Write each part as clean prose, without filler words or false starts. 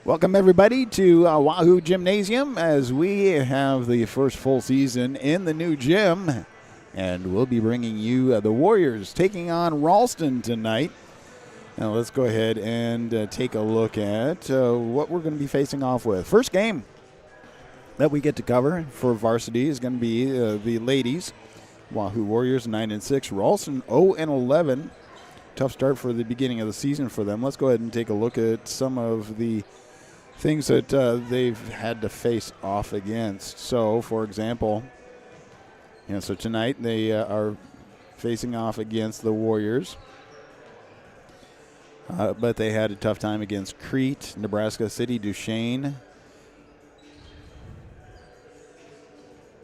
Welcome, everybody, to Wahoo Gymnasium as we have the first full season in the new gym. And we'll be bringing you the Warriors taking on Ralston tonight. Now, let's go ahead and take a look at what we're going to be facing off with. First game that we get to cover for varsity is going to be the ladies. Wahoo Warriors 9-6, Ralston 0-11. Tough start for the beginning of the season for them. Let's go ahead and take a look at some of the things that they've had to face off against. So, for example, so tonight they are facing off against the Warriors. But they had a tough time against Crete, Nebraska City, Duchesne,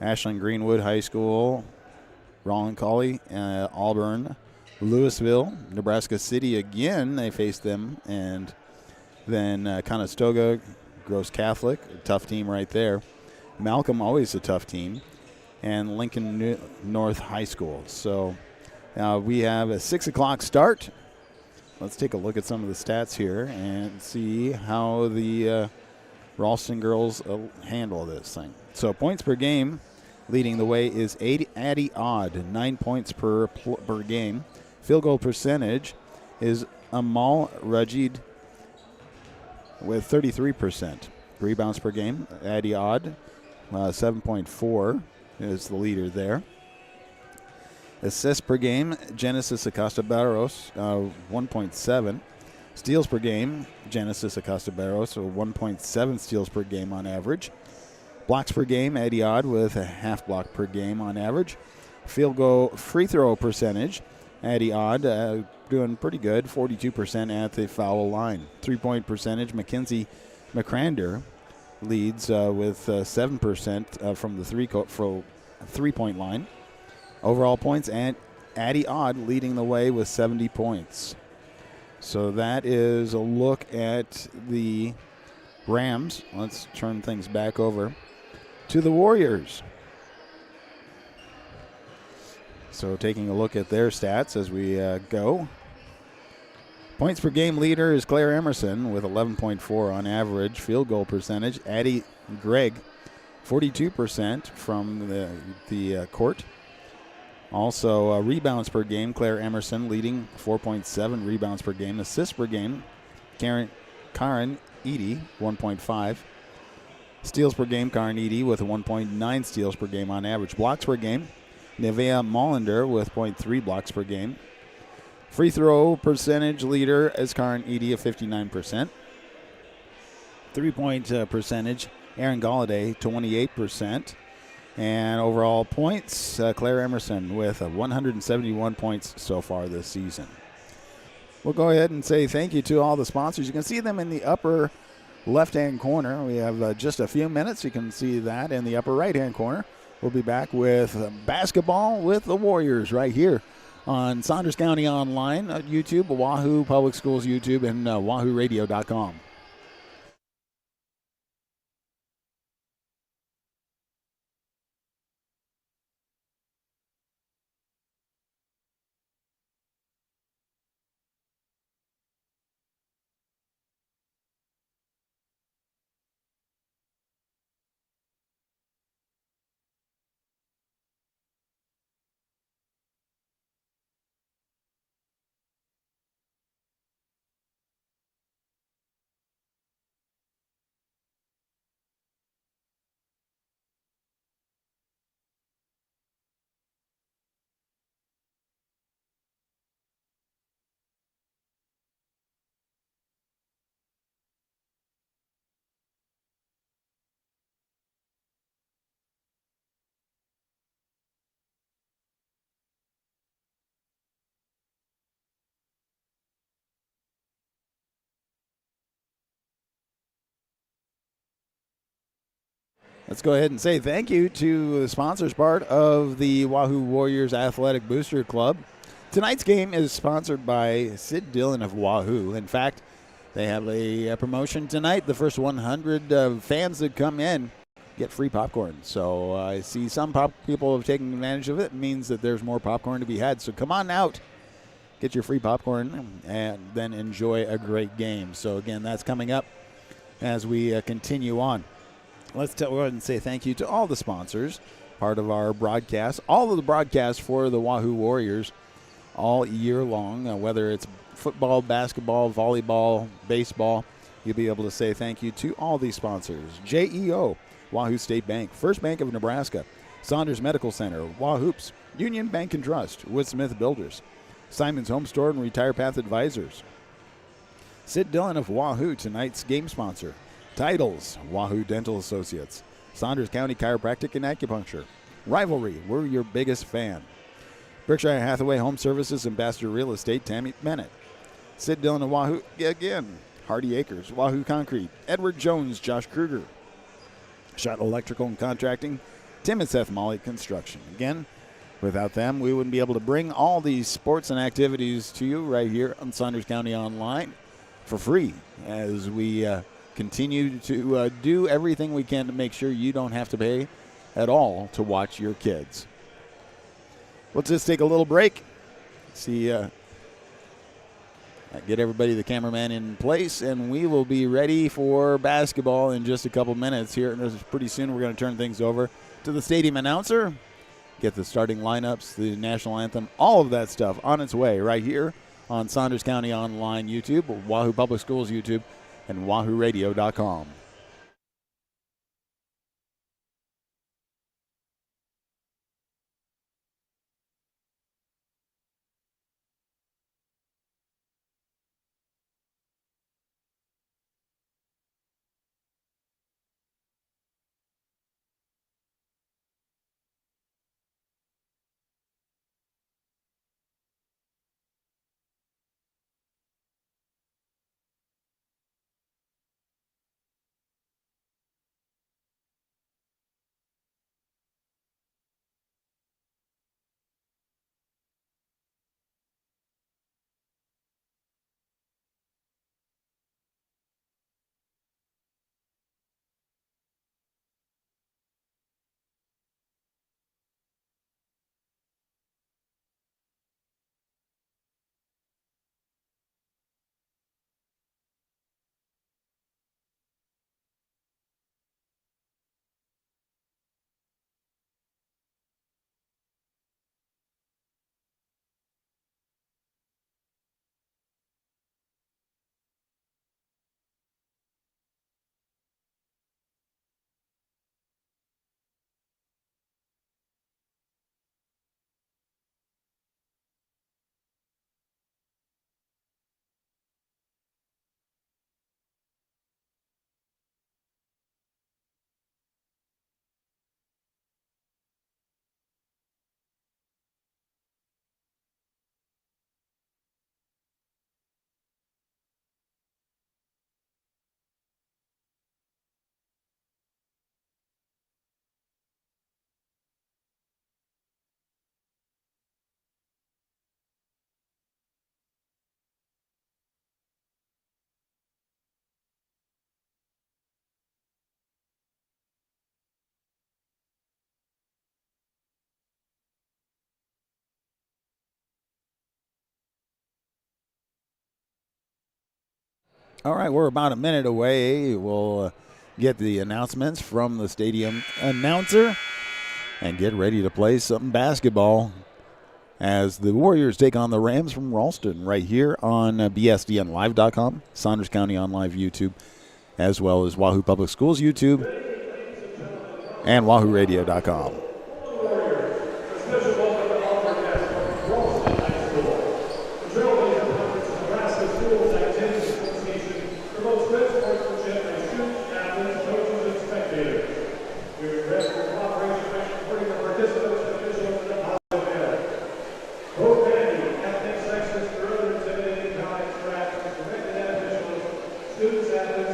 Ashland Greenwood High School, Roland Colley, Auburn, Louisville, Nebraska City again. They faced them, and then Conestoga, Gross Catholic, a tough team right there. Malcolm, always a tough team, and Lincoln North High School. So we have a 6 o'clock start. Let's take a look at some of the stats here and see how the Ralston girls handle this thing. So points per game, leading the way is Addie Odd, 9 points per game. Field goal percentage is Amal Rajid with 33%. Rebounds per game, Addie Odd, 7.4 is the leader there. Assists per game, Genesis Acosta Barros, 1.7. Steals per game, Genesis Acosta Barros, 1.7 steals per game on average. Blocks per game, Addie Odd with a half block per game on average. Field goal free throw percentage, Addie Odd doing pretty good, 42% at the foul line. 3-point percentage, Mackenzie McCrander leads with 7% from the three-point line. Overall points, and Addie Odd leading the way with 70 points. So that is a look at the Rams. Let's turn things back over to the Warriors. So taking a look at their stats as we go. Points per game leader is Claire Emerson with 11.4 on average. Field goal percentage, Addie Gregg, 42% from the court. Also, rebounds per game, Claire Emerson leading 4.7 rebounds per game. Assists per game, Karen Eady, 1.5. Steals per game, Karen Eady with a 1.9 steals per game on average. Blocks per game, Nevea Mollander with 0.3 blocks per game. Free throw percentage leader is Karen Eady at 59%. 3-point percentage, Aaron Galladay, 28%. And overall points, Claire Emerson with 171 points so far this season. We'll go ahead and say thank you to all the sponsors. You can see them in the upper left-hand corner. We have just a few minutes. You can see that in the upper right-hand corner. We'll be back with basketball with the Warriors right here on Saunders County Online, YouTube, Wahoo Public Schools YouTube, and wahooradio.com. Let's go ahead and say thank you to the sponsors part of the Wahoo Warriors Athletic Booster Club. Tonight's game is sponsored by Sid Dillon of Wahoo. In fact, they have a promotion tonight. The first 100 fans that come in get free popcorn. So I see some people have taken advantage of it. It means that there's more popcorn to be had. So come on out, get your free popcorn, and then enjoy a great game. So again, that's coming up as we continue on. Let's go ahead and say thank you to all the sponsors, part of our broadcast, all of the broadcasts for the Wahoo Warriors all year long, whether it's football, basketball, volleyball, baseball. You'll be able to say thank you to all these sponsors. JEO, Wahoo State Bank, First Bank of Nebraska, Saunders Medical Center, Wahoops, Union Bank and Trust, Wood Smith Builders, Simon's Home Store and Retire Path Advisors. Sid Dillon of Wahoo, tonight's game sponsor. Titles, Wahoo Dental Associates, Saunders County Chiropractic and Acupuncture. Rivalry, we're your biggest fan. Berkshire Hathaway Home Services, Ambassador Real Estate, Tammy Bennett. Sid Dillon of Wahoo again. Hardy Acres, Wahoo Concrete, Edward Jones, Josh Kruger. Shot Electrical and Contracting, Tim and Seth Molly Construction. Again, without them, we wouldn't be able to bring all these sports and activities to you right here on Saunders County Online for free as we continue to do everything we can to make sure you don't have to pay at all to watch your kids. Let's just take a little break. See, get everybody, the cameraman, in place, and we will be ready for basketball in just a couple minutes here. And pretty soon we're going to turn things over to the stadium announcer, get the starting lineups, the national anthem, all of that stuff on its way right here on Saunders County Online YouTube, Wahoo Public Schools YouTube, and WahooRadio.com. All right, we're about a minute away. We'll get the announcements from the stadium announcer and get ready to play some basketball as the Warriors take on the Rams from Ralston right here on BSDNLive.com, Saunders County on Live YouTube, as well as Wahoo Public Schools YouTube and WahooRadio.com.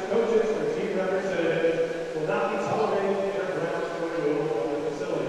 Coaches, and team representatives will not be tolerated in their grounds for removal from the facility.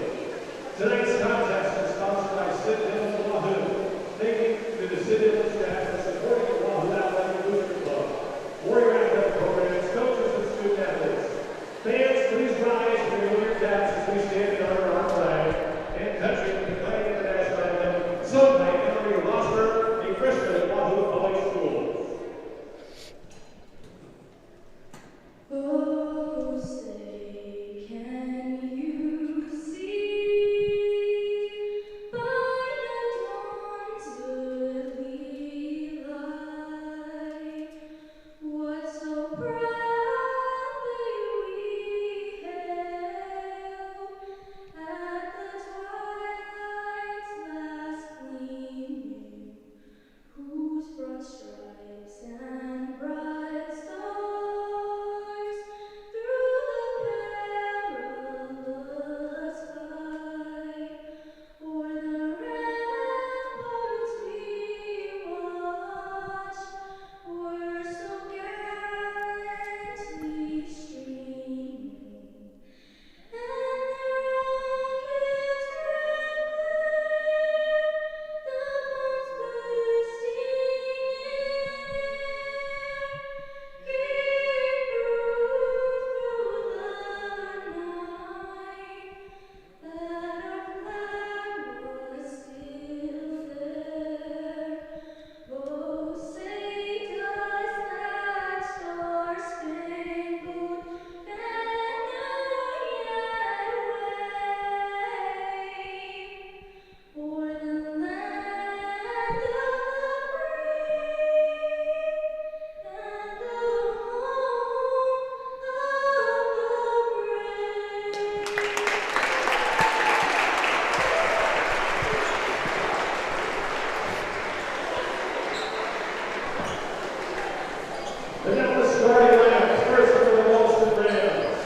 And now the starting lineup, first for the Ralston Rams.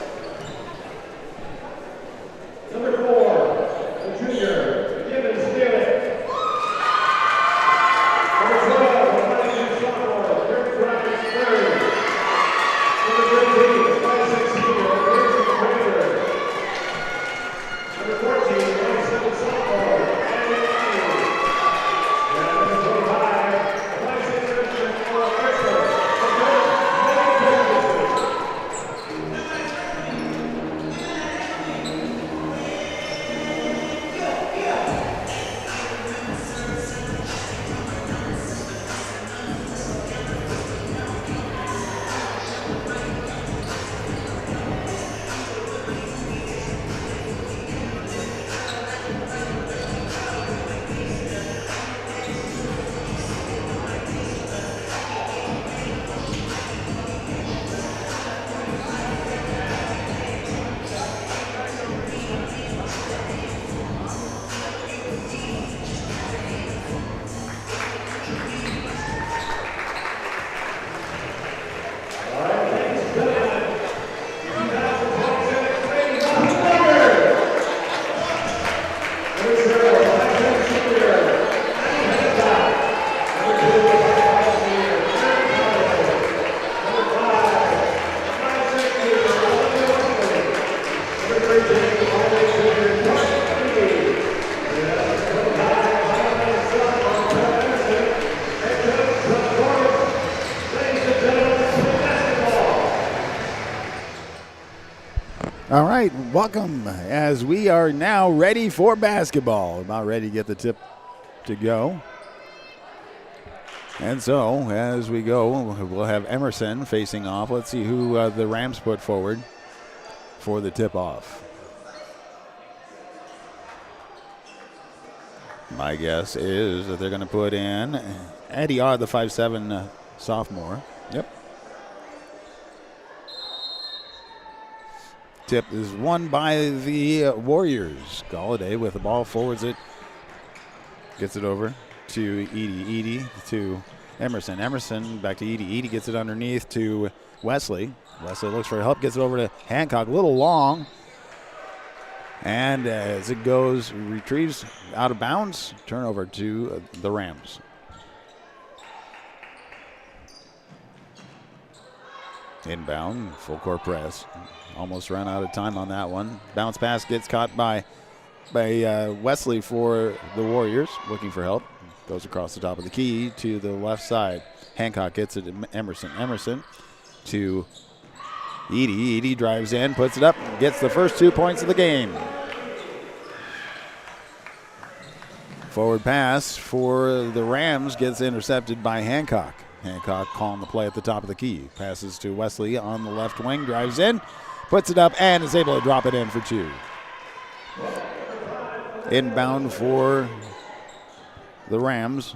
Number 4, the junior, Gibbons Daly. Number 12, the rising sophomore, Eric Grimes Berry. Number 13, the 5'6" senior, Jason Craver. Number 14, the 5'7" sophomore, Andy Andrews. And number 25, the 5'6" freshman, Noah Mercer. All right, welcome as we are now ready for basketball. About ready to get the tip to go. And so as we go, we'll have Emerson facing off. Let's see who the Rams put forward for the tip-off. My guess is that they're going to put in Eddie Odd, the 5'7" sophomore. Yep. Tip is won by the Warriors. Galladay with the ball, forwards it, gets it over to Edie. Edie to Emerson. Emerson back to Edie. Edie gets it underneath to Wesley. Wesley looks for help, gets it over to Hancock. A little long. And as it goes, retrieves out of bounds. Turnover to the Rams. Inbound, full court press. Almost ran out of time on that one. Bounce pass gets caught by Wesley for the Warriors, looking for help. Goes across the top of the key to the left side. Hancock gets it to Emerson. Emerson to Edie. Edie drives in, puts it up, gets the first 2 points of the game. Forward pass for the Rams gets intercepted by Hancock. Hancock calling the play at the top of the key. Passes to Wesley on the left wing, drives in, puts it up, and is able to drop it in for 2. Inbound for the Rams.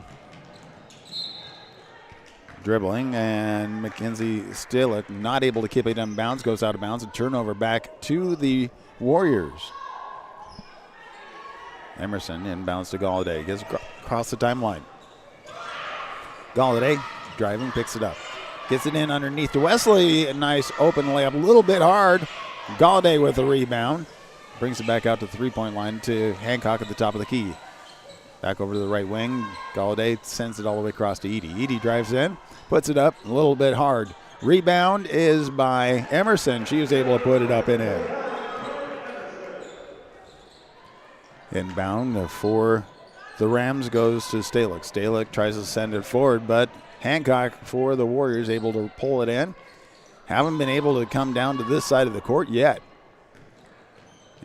Dribbling, and Mackenzie Stalick not able to keep it in bounds, goes out of bounds, and turnover back to the Warriors. Emerson inbounds to Galladay, gets across the timeline. Galladay driving, picks it up. Gets it in underneath to Wesley. A nice open layup, a little bit hard. Galladay with the rebound. Brings it back out to the three-point line to Hancock at the top of the key. Back over to the right wing. Galladay sends it all the way across to Edie. Edie drives in, puts it up a little bit hard. Rebound is by Emerson. She was able to put it up and in. Inbound for the Rams goes to Stalick. Stalick tries to send it forward, but Hancock for the Warriors able to pull it in. Haven't been able to come down to this side of the court yet.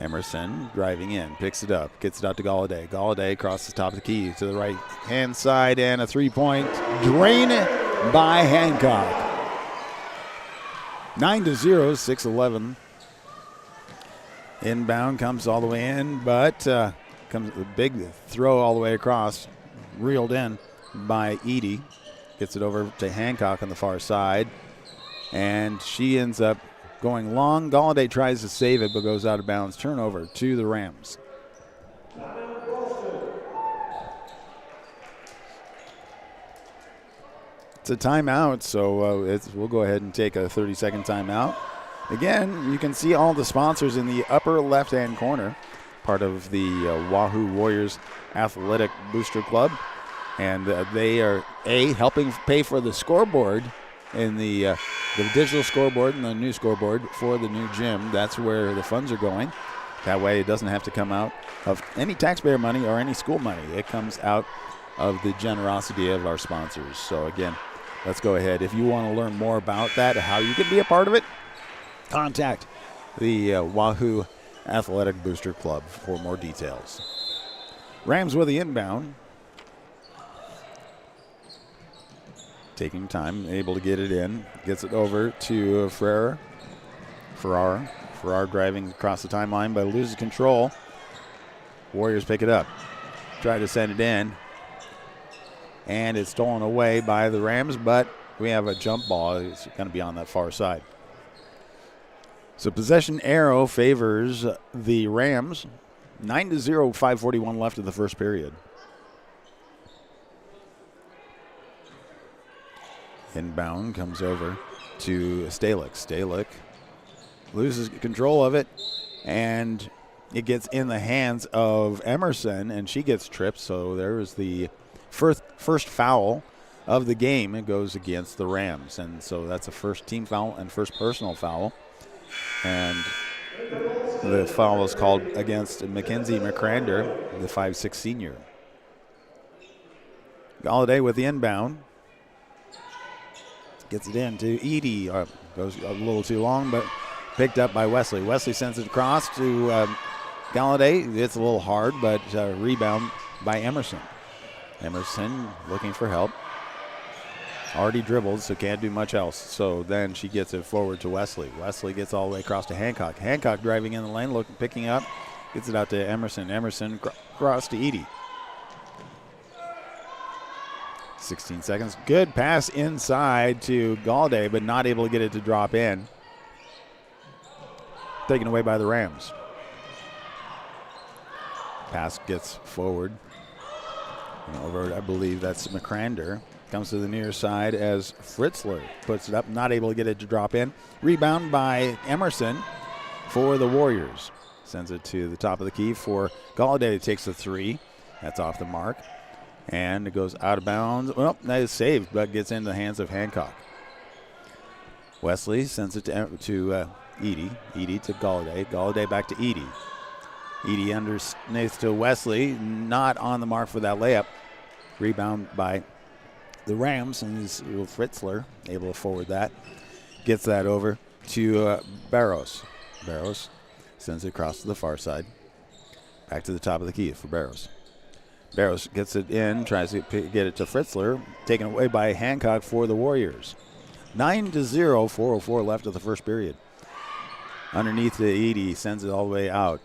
Emerson driving in, picks it up, gets it out to Galladay. Galladay across the top of the key to the right-hand side, and a three-point drain by Hancock. 9-0, 6-11. Inbound comes all the way in, but comes a big throw all the way across, reeled in by Edie. Gets it over to Hancock on the far side, and she ends up going long. Galladay tries to save it, but goes out of bounds. Turnover to the Rams. It's a timeout, so we'll go ahead and take a 30-second timeout. Again, you can see all the sponsors in the upper left-hand corner, part of the Wahoo Warriors Athletic Booster Club. And they are, helping pay for the scoreboard in the digital scoreboard and the new scoreboard for the new gym. That's where the funds are going. That way it doesn't have to come out of any taxpayer money or any school money. It comes out of the generosity of our sponsors. So, again, let's go ahead. If you want to learn more about that, how you can be a part of it, contact the Wahoo Athletic Booster Club for more details. Rams with the inbound. Taking time, able to get it in. Gets it over to Farrar driving across the timeline, but loses control. Warriors pick it up. Try to send it in. And it's stolen away by the Rams, but we have a jump ball. It's going to be on that far side. So possession arrow favors the Rams. 9-0, 5:41 left in the first period. Inbound comes over to Stalick. Stalick loses control of it, and it gets in the hands of Emerson, and she gets tripped. So there is the first foul of the game. It goes against the Rams, and so that's a first team foul and first personal foul. And the foul is called against Mackenzie McCrander, the 5'6" senior. Galladay with the inbound. Gets it in to Edie. Goes a little too long, but picked up by Wesley. Wesley sends it across to Galladay. It's a little hard, but rebound by Emerson. Emerson looking for help. Already dribbled, so can't do much else. So then she gets it forward to Wesley. Wesley gets all the way across to Hancock. Hancock driving in the lane, picking up. Gets it out to Emerson. Emerson across to Edie. 16 seconds. Good pass inside to Galladay, but not able to get it to drop in. Taken away by the Rams. Pass gets forward. And over, I believe that's McCrander. Comes to the near side as Fritzler puts it up. Not able to get it to drop in. Rebound by Emerson for the Warriors. Sends it to the top of the key for Galladay. Takes the three. That's off the mark. And it goes out of bounds. Well, that is saved, but gets into the hands of Hancock. Wesley sends it to Edie. Edie to Galladay. Galladay back to Edie. Edie underneath to Wesley. Not on the mark for that layup. Rebound by the Rams, and Fritzler able to forward that. Gets that over to Barros. Barros sends it across to the far side. Back to the top of the key for Barros. Barros gets it in, tries to get it to Fritzler. Taken away by Hancock for the Warriors. 9-0, 4:04 left of the first period. Underneath to Edie, sends it all the way out.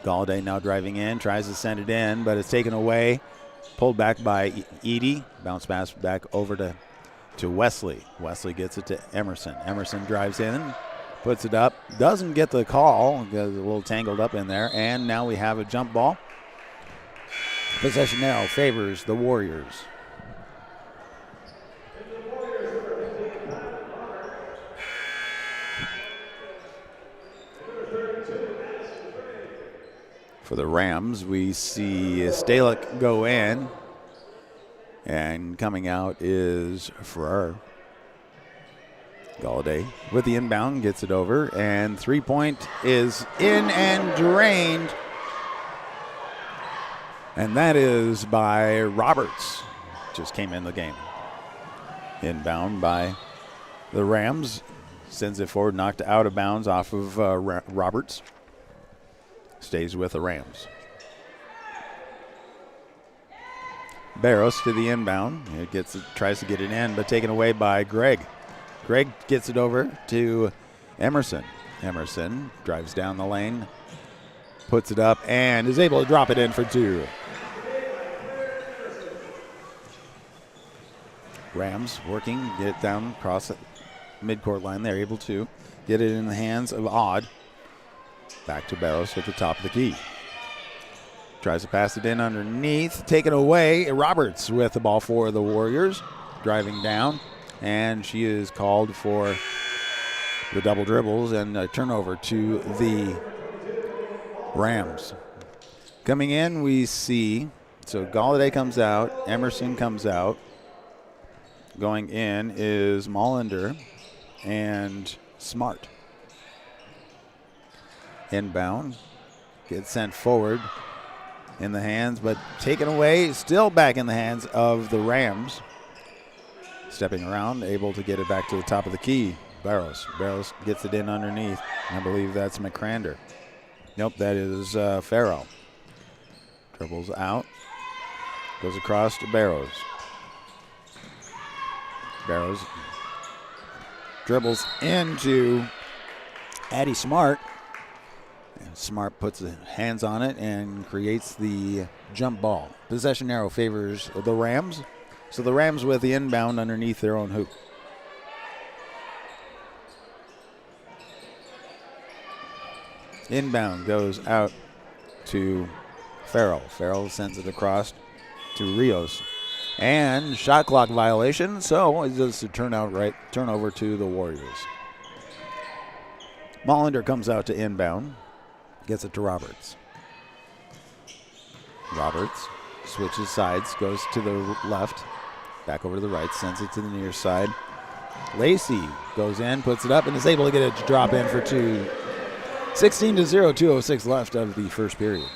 Galladay now driving in, tries to send it in, but it's taken away. Pulled back by Edie. Bounce pass back over to Wesley. Wesley gets it to Emerson. Emerson drives in, puts it up. Doesn't get the call. Gets a little tangled up in there. And now we have a jump ball. Possession now favors the Warriors. For the Rams, we see Stalick go in, and coming out is Farrar. Galladay with the inbound, gets it over, and three-point is in and drained. And that is by Roberts. Just came in the game. Inbound by the Rams. Sends it forward, knocked out of bounds off of Roberts. Stays with the Rams. Barros to the inbound. Tries to get it in, but taken away by Gregg. Gregg gets it over to Emerson. Emerson drives down the lane, puts it up, and is able to drop it in for two. Rams working, get it down across the midcourt line. They're able to get it in the hands of Odd. Back to Barros at the top of the key. Tries to pass it in underneath. Taken away. Roberts with the ball for the Warriors. driving down, and she is called for the double dribbles and a turnover to the Rams. Coming in, we see, so Galladay comes out, Emerson comes out. Going in is Mollender and Smart. Inbound, gets sent forward in the hands, but taken away, still back in the hands of the Rams. Stepping around, able to get it back to the top of the key. Barrows gets it in underneath. I believe that's McCrander. Nope, that is Farrell. Dribbles out, goes across to Barrows. Barrows dribbles into Addie Smart. And Smart puts the hands on it and creates the jump ball. Possession arrow favors the Rams. So the Rams with the inbound underneath their own hoop. Inbound goes out to Farrell. Farrell sends it across to Rios. And shot clock violation, so it's just a turnover to the Warriors. Mollender comes out to inbound. Gets it to Roberts. Roberts switches sides, goes to the left, back over to the right, sends it to the near side. Lacey goes in, puts it up, and is able to get it to drop in for two. 16-0, 2:06 left of the first period.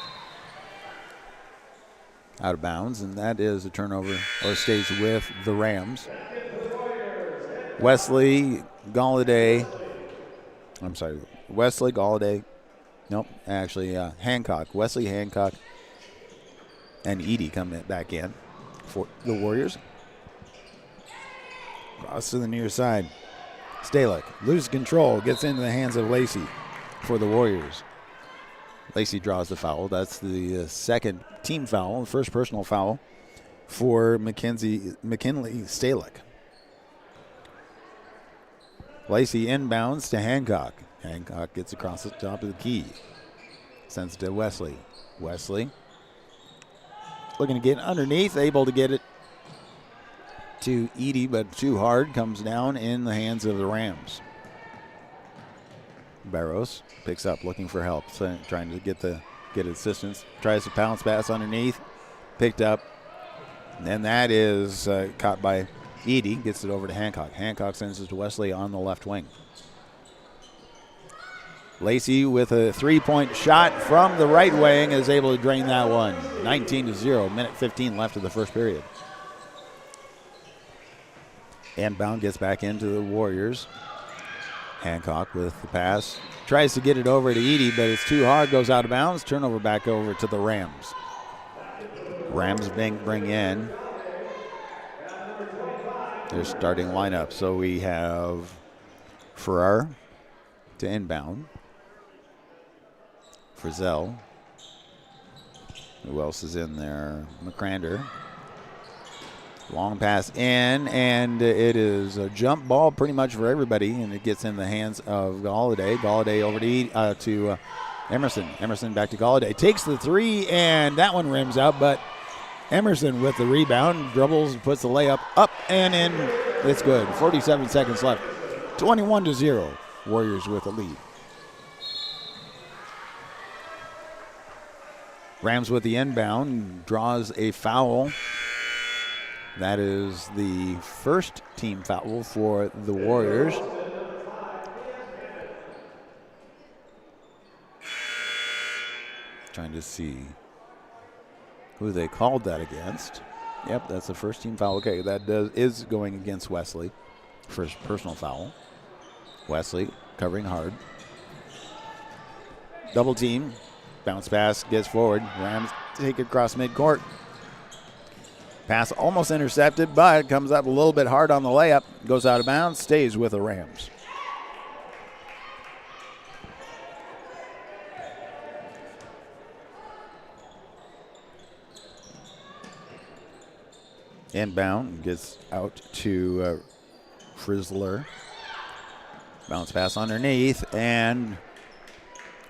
Out of bounds, and that is a turnover, or stays with the Rams. Wesley Galladay. Nope, actually Hancock. Wesley Hancock and Edie come back in for the Warriors. Cross to the near side. Stalick loses control, gets into the hands of Lacey for the Warriors. Lacey draws the foul. That's the second team foul, the first personal foul for McKinley Stalick. Lacey inbounds to Hancock. Hancock gets across the top of the key. Sends it to Wesley. Wesley looking to get underneath, able to get it to Edie, but too hard. Comes down in the hands of the Rams. Barrows picks up, looking for help, trying to get assistance. Tries to bounce pass underneath, picked up, and then that is caught by Edie. Gets it over to Hancock. Hancock sends it to Wesley on the left wing. Lacey with a three-point shot from the right wing is able to drain that one. 19-0, minute 15 left of the first period. Inbound gets back into the Warriors. Hancock with the pass. Tries to get it over to Edie, but it's too hard. Goes out of bounds. Turnover back over to the Rams. Rams bring in their starting lineup. So we have Farrar to inbound. Frizzell. Who else is in there? McCrander. Long pass in, and it is a jump ball pretty much for everybody, and it gets in the hands of Galladay. Galladay over to Emerson. Emerson back to Galladay. Takes the three, and that one rims out, but Emerson with the rebound, dribbles, puts the layup up and in. It's good. 47 seconds left. 21-0. Warriors with a lead. Rams with the inbound, draws a foul. That is the first team foul for the Warriors. Trying to see who they called that against. Yep, that's the first team foul. Okay, that is going against Wesley. First personal foul. Wesley covering hard. Double team. Bounce pass, gets forward. Rams take it across midcourt. Pass almost intercepted, but comes up a little bit hard on the layup. Goes out of bounds, stays with the Rams. Inbound, gets out to Frizzler. Bounce pass underneath, and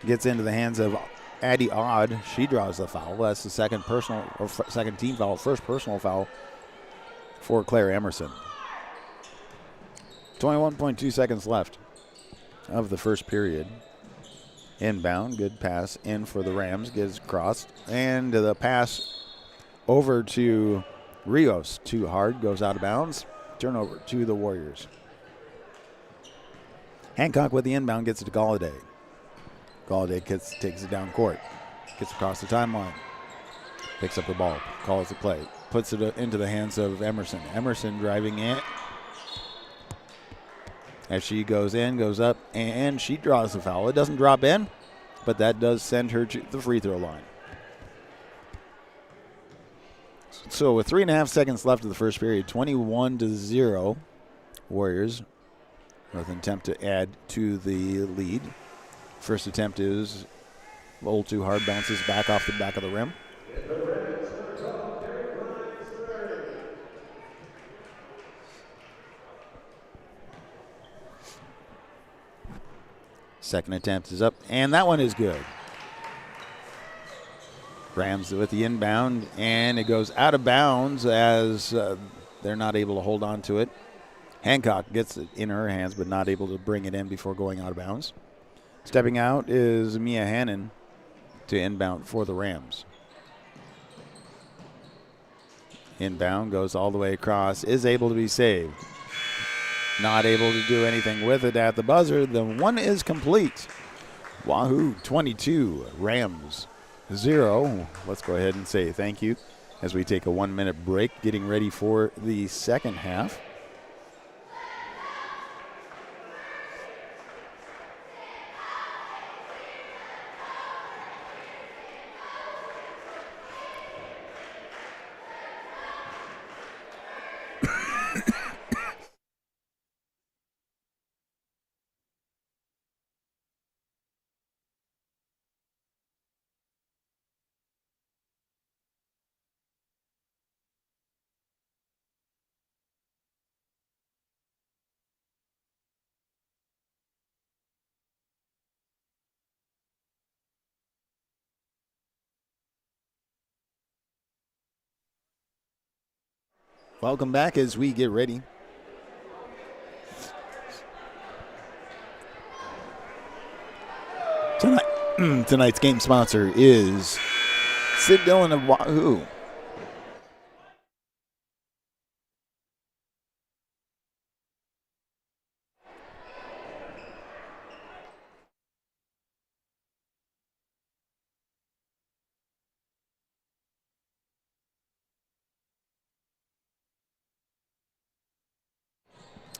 gets into the hands of Addie Odd. She draws the foul. That's the second team foul, first personal foul for Claire Emerson. 21.2 seconds left of the first period. Inbound, good pass in for the Rams, gets crossed, and the pass over to Rios, too hard, goes out of bounds. Turnover to the Warriors. Hancock with the inbound, gets it to Galladay. Galladay takes it down court, gets across the timeline, picks up the ball, calls the play, puts it into the hands of Emerson. Emerson driving in. As she goes in, goes up, and she draws the foul. It doesn't drop in, but that does send her to the free throw line. So with 3.5 seconds left of the first period, 21-0, Warriors with an attempt to add to the lead. First attempt is a little too hard, bounces back off the back of the rim. Second attempt is up, and that one is good. Rams with the inbound, and it goes out of bounds as they're not able to hold on to it. Hancock gets it in her hands, but not able to bring it in before going out of bounds. Stepping out is Mia Hannon to inbound for the Rams. Inbound goes all the way across, is able to be saved. Not able to do anything with it at the buzzer. The one is complete. Wahoo 22, Rams 0. Let's go ahead and say thank you as we take a 1-minute break, getting ready for the second half. Welcome back as we get ready. Tonight's game sponsor is Sid Dillon of Wahoo.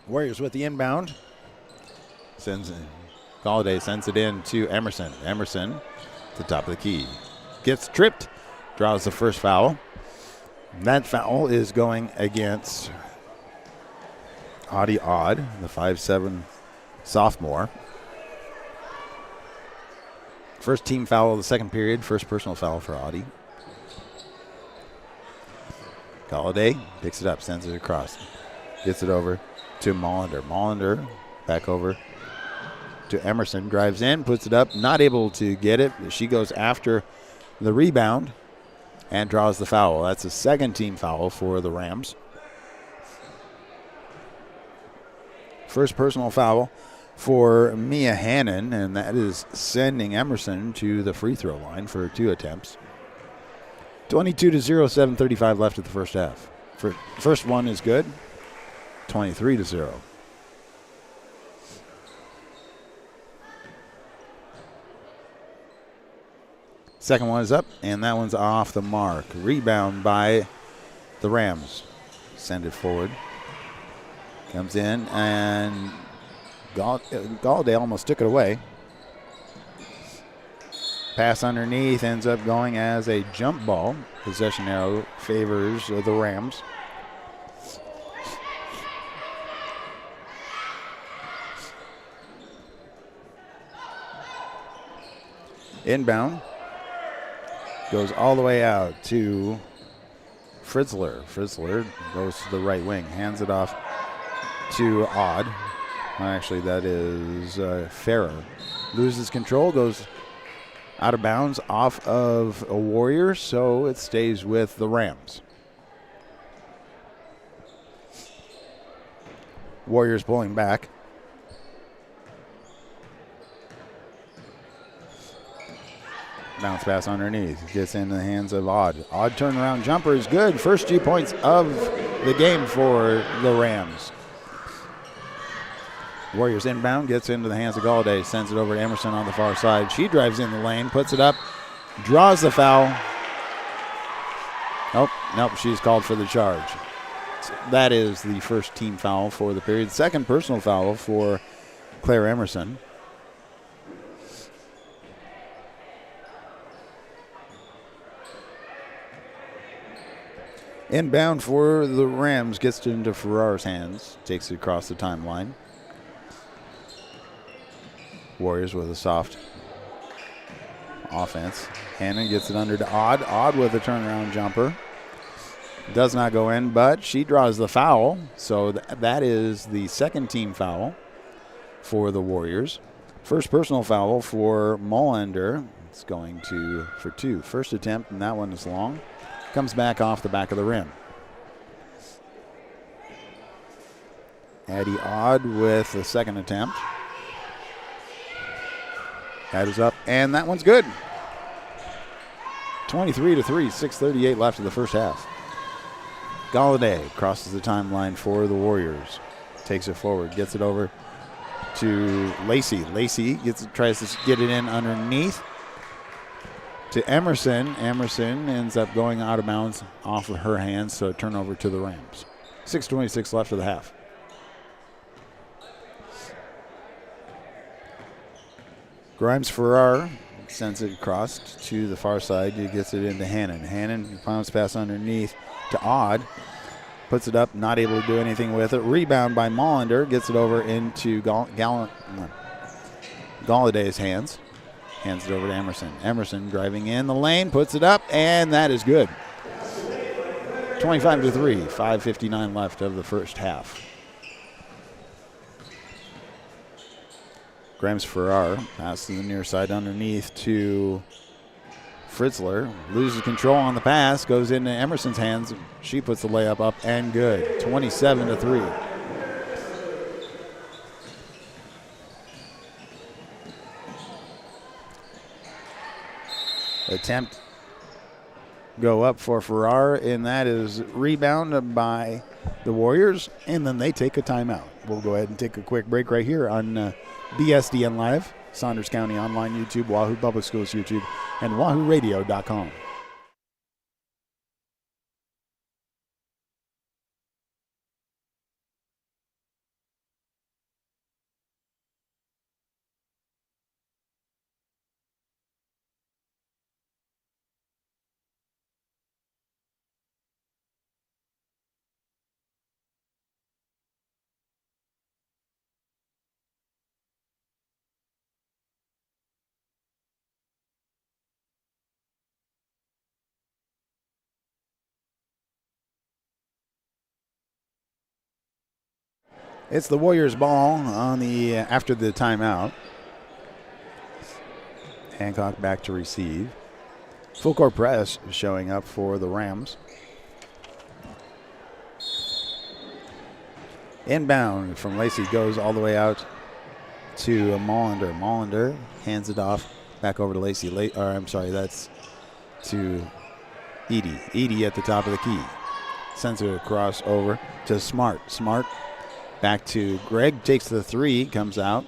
Warriors with the inbound. Galladay sends it in to Emerson. Emerson at the top of the key. Gets tripped, draws the first foul. That foul is going against Audie Odd, the 5'7" sophomore. First team foul of the second period, first personal foul for Audie. Galladay picks it up, sends it across. Gets it over to Molander. Molander back over to Emerson. Drives in, puts it up. Not able to get it. She goes after the rebound and draws the foul. That's a second team foul for the Rams. First personal foul for Mia Hannon, and that is sending Emerson to the free throw line for 2 attempts. 22-0, 7:35 left of the first half. First one is good. 23-0. Second one is up, and that one's off the mark. Rebound by the Rams. Send it forward. Comes in, and Galladay almost took it away. Pass underneath ends up going as a jump ball. Possession arrow favors the Rams. Inbound. Goes all the way out to Fritzler. Fritzler goes to the right wing. Hands it off to Odd. Actually, that is Farrer. Loses control. Goes out of bounds off of a Warrior, so it stays with the Rams. Warriors pulling back. Bounce pass underneath. Gets into the hands of Odd. Odd turnaround jumper is good. First 2 points of the game for the Rams. Warriors inbound. Gets into the hands of Galladay. Sends it over to Emerson on the far side. She drives in the lane. Puts it up. Draws the foul. Nope. She's called for the charge. That is the first team foul for the period. Second personal foul for Claire Emerson. Inbound for the Rams, gets into Farrar's hands, takes it across the timeline. Warriors with a soft offense. Hannon gets it under to Odd. Odd with a turnaround jumper. Does not go in, but she draws the foul. So that is the second team foul for the Warriors. First personal foul for Molander. It's going for 2. First attempt, and that one is long. Comes back off the back of the rim. Addie Odd with the second attempt. That is up, and that one's good. 23-3, 6:38 left in the first half. Galladay crosses the timeline for the Warriors. Takes it forward, gets it over to Lacey. Lacey tries to get it in underneath to Emerson. Emerson ends up going out of bounds off of her hands, so turnover to the Rams. 6:26 left of the half. Grimes-Farrar sends it across to the far side. He gets it into Hannon. Hannon bounce pass underneath to Odd. Puts it up, not able to do anything with it. Rebound by Molander. Gets it over into Galladay's hands. Hands it over to Emerson. Emerson driving in the lane, puts it up, and that is good. 25-3, 5:59 left of the first half. Grimes-Farrar passes to the near side underneath to Fritzler. Loses control on the pass, goes into Emerson's hands. She puts the layup up and good. 27-3. Attempt go up for Farrar, and that is rebounded by the Warriors, and then they take a timeout. We'll go ahead and take a quick break right here on BSDN Live, Saunders County Online YouTube, Wahoo Public Schools YouTube, and WahooRadio.com. It's the Warriors' ball after the timeout. Hancock back to receive. Full court press showing up for the Rams. Inbound from Lacey goes all the way out to Molander. Molander hands it off back over to Lacey. That's to Edie. Edie at the top of the key. Sends it across over to Smart. Smart back to Gregg, takes the three, comes out,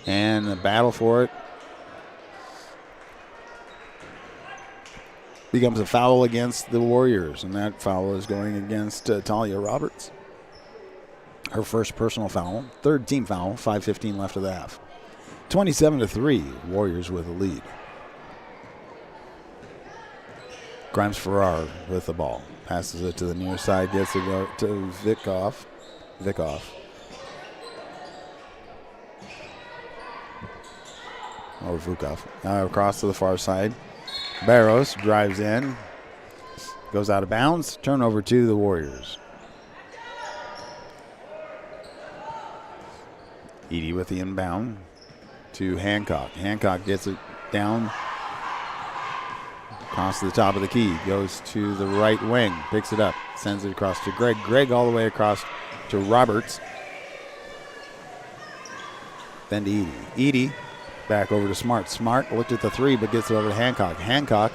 and the battle for it becomes a foul against the Warriors, and that foul is going against Talia Roberts. Her first personal foul, third team foul, 5:15 left of the half. 27-3, Warriors with a lead. Grimes-Farrar with the ball. Passes it to the near side, gets it to Vikoff. Or Vukov. Across to the far side. Barros drives in. Goes out of bounds. Turnover to the Warriors. Edie with the inbound to Hancock. Hancock gets it down. Across to the top of the key. Goes to the right wing. Picks it up. Sends it across to Gregg. Gregg all the way across to Roberts. Then to Edie. Edie back over to Smart. Smart looked at the three but gets it over to Hancock. Hancock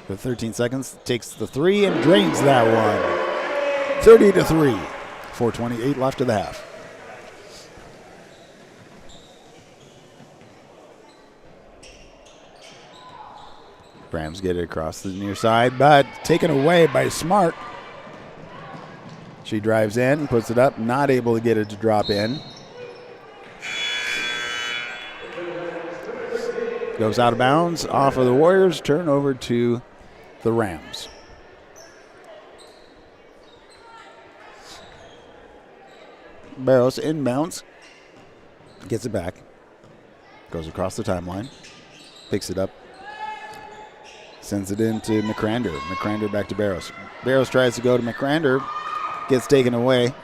with 13 seconds takes the three and drains that one. 30-3. 4:28 left of the half. Rams get it across the near side, but taken away by Smart. She drives in, puts it up, not able to get it to drop in. Goes out of bounds, off of the Warriors, turnover to the Rams. Barrows inbounds, gets it back, goes across the timeline, picks it up, sends it into McCrander. McCrander back to Barrows. Barrows tries to go to McCrander, gets taken away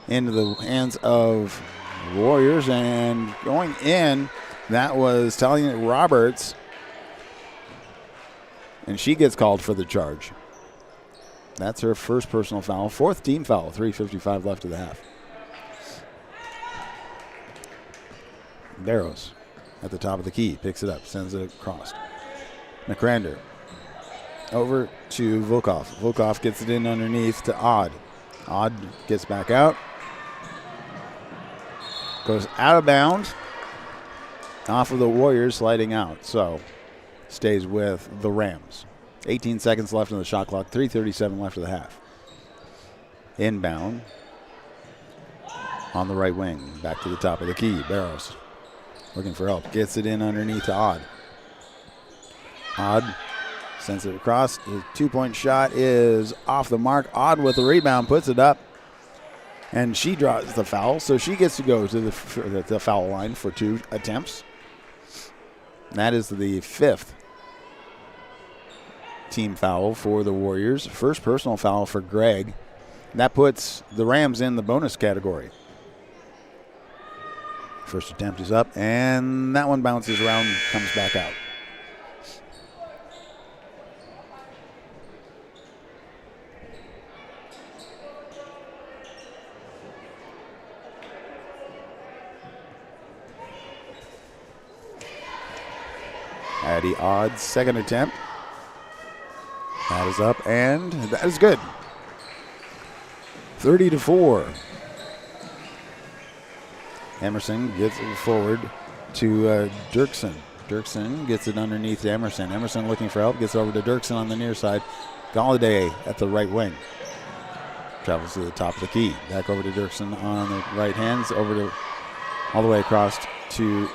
into the hands of Warriors, and going in, that was Talia Roberts, and she gets called for the charge. That's her first personal foul, fourth team foul, 3:55 left of the half. Barrows at the top of the key, picks it up, sends it across. McCrander over to Volkov. Volkov gets it in underneath to Odd. Odd gets back out. Goes out of bounds. Off of the Warriors, sliding out. So stays with the Rams. 18 seconds left on the shot clock. 3:37 left of the half. Inbound on the right wing. Back to the top of the key. Barrows looking for help. Gets it in underneath to Odd. Odd sends it across. His two-point shot is off the mark. Odd with the rebound, puts it up, and she draws the foul, so she gets to go to the foul line for 2 attempts. That is the 5th team foul for the Warriors. First personal foul for Greg. That puts the Rams in the bonus category. First attempt is up, and that one bounces around, comes back out. Addie Odd's second attempt. That is up, and that is good. 30-4. Emerson gets it forward to Dirksen. Dirksen gets it underneath to Emerson. Emerson looking for help, gets over to Dirksen on the near side. Galladay at the right wing. Travels to the top of the key. Back over to Dirksen on the right hands, over to all the way across to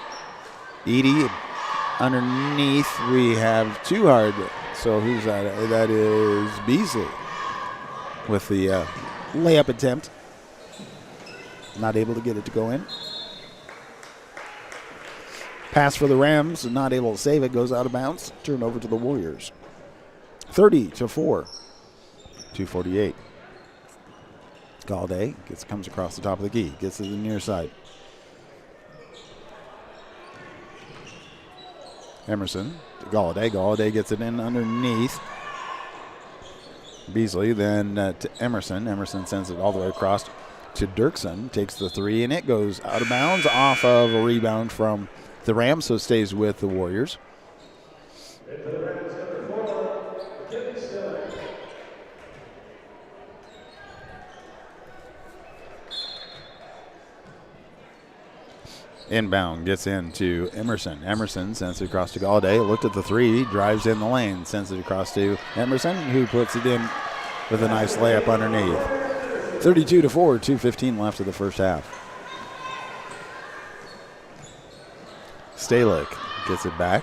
Edie. Underneath, we have Too Hard. So who's that? That is Beasley with the layup attempt. Not able to get it to go in. Pass for the Rams, not able to save it, goes out of bounds. Turn over to the Warriors. 30-4. 2:48. Galladay comes across the top of the key, gets to the near side. Emerson to Galladay. Galladay gets it in underneath Beasley, then to Emerson. Emerson sends it all the way across to Dirksen. Takes the three, and it goes out of bounds off of a rebound from the Rams, so stays with the Warriors. Inbound gets into Emerson. Emerson sends it across to Galladay. Looked at the three, drives in the lane, sends it across to Emerson, who puts it in with a nice layup underneath. 32-4, 2:15 left of the first half. Stalick gets it back.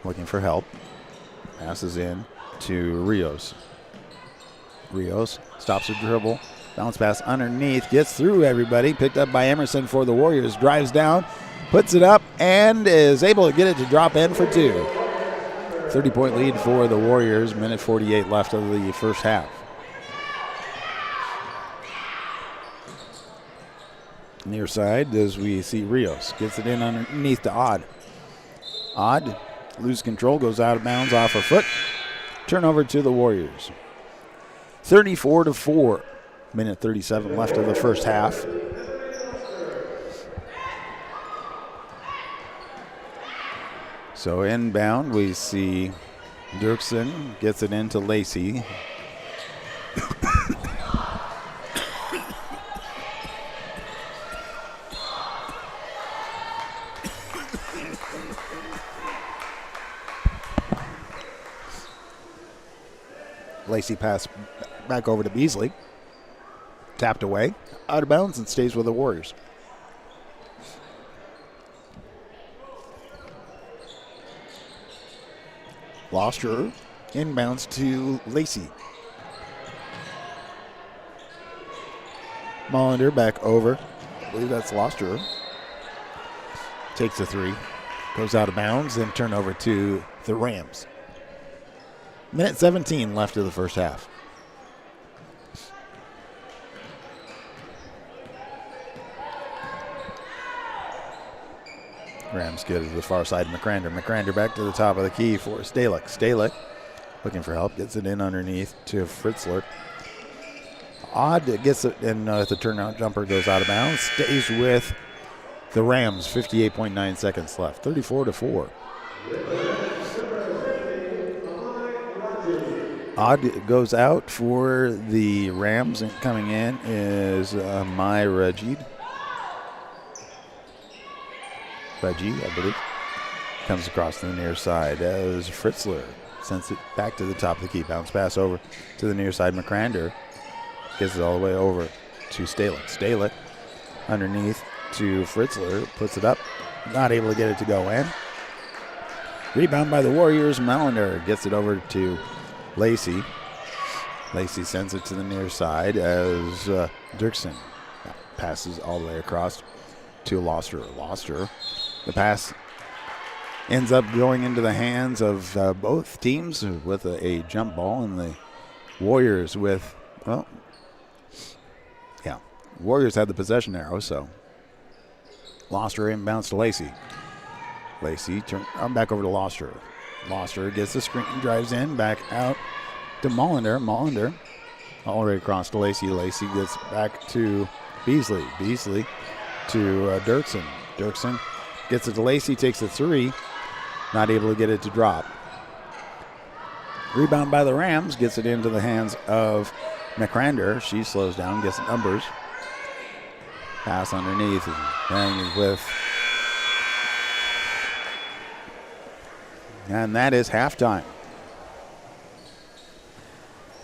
Looking for help. Passes in to Rios. Rios stops the dribble. Bounce pass underneath, gets through everybody. Picked up by Emerson for the Warriors. Drives down, puts it up, and is able to get it to drop in for 2. 30-point lead for the Warriors. Minute 48 left of the first half. Near side, as we see Rios. Gets it in underneath to Odd. Odd, loses control, goes out of bounds off her foot. Turnover to the Warriors. 34-4. Minute 37 left of the first half. So inbound, we see Dirksen gets it into Lacey. Lacey pass back over to Beasley. Tapped away, out of bounds, and stays with the Warriors. Lost her. Inbounds to Lacey. Molinder back over. I believe that's lost her. Takes a three. Goes out of bounds and turn over to the Rams. Minute 17 left of the first half. Rams get it to the far side of McCrander. McCrander back to the top of the key for Stalick. Stalick looking for help. Gets it in underneath to Fritzler. Odd gets it in the turnout jumper goes out of bounds. Stays with the Rams. 58.9 seconds left. 34-4. Odd goes out for the Rams, and coming in is Reggie, I believe. Comes across to the near side as Fritzler sends it back to the top of the key. Bounce pass over to the near side. McCrander gets it all the way over to Stalick. Stalick underneath to Fritzler. Puts it up. Not able to get it to go in. Rebound by the Warriors. Malinder gets it over to Lacey. Lacey sends it to the near side as Dirksen passes all the way across to Loster. Loster. The pass ends up going into the hands of both teams with a jump ball, and the Warriors with, Warriors had the possession arrow, so Loster inbounds to Lacey. Lacey back over to Loster. Loster gets the screen, drives in, back out to Molinder. Molinder all the way across to Lacey. Lacey gets back to Beasley. Beasley to Dirksen. Dirksen gets it to Lacey, takes a three. Not able to get it to drop. Rebound by the Rams, gets it into the hands of McCrander. She slows down, gets numbers. Pass underneath and with. And that is halftime.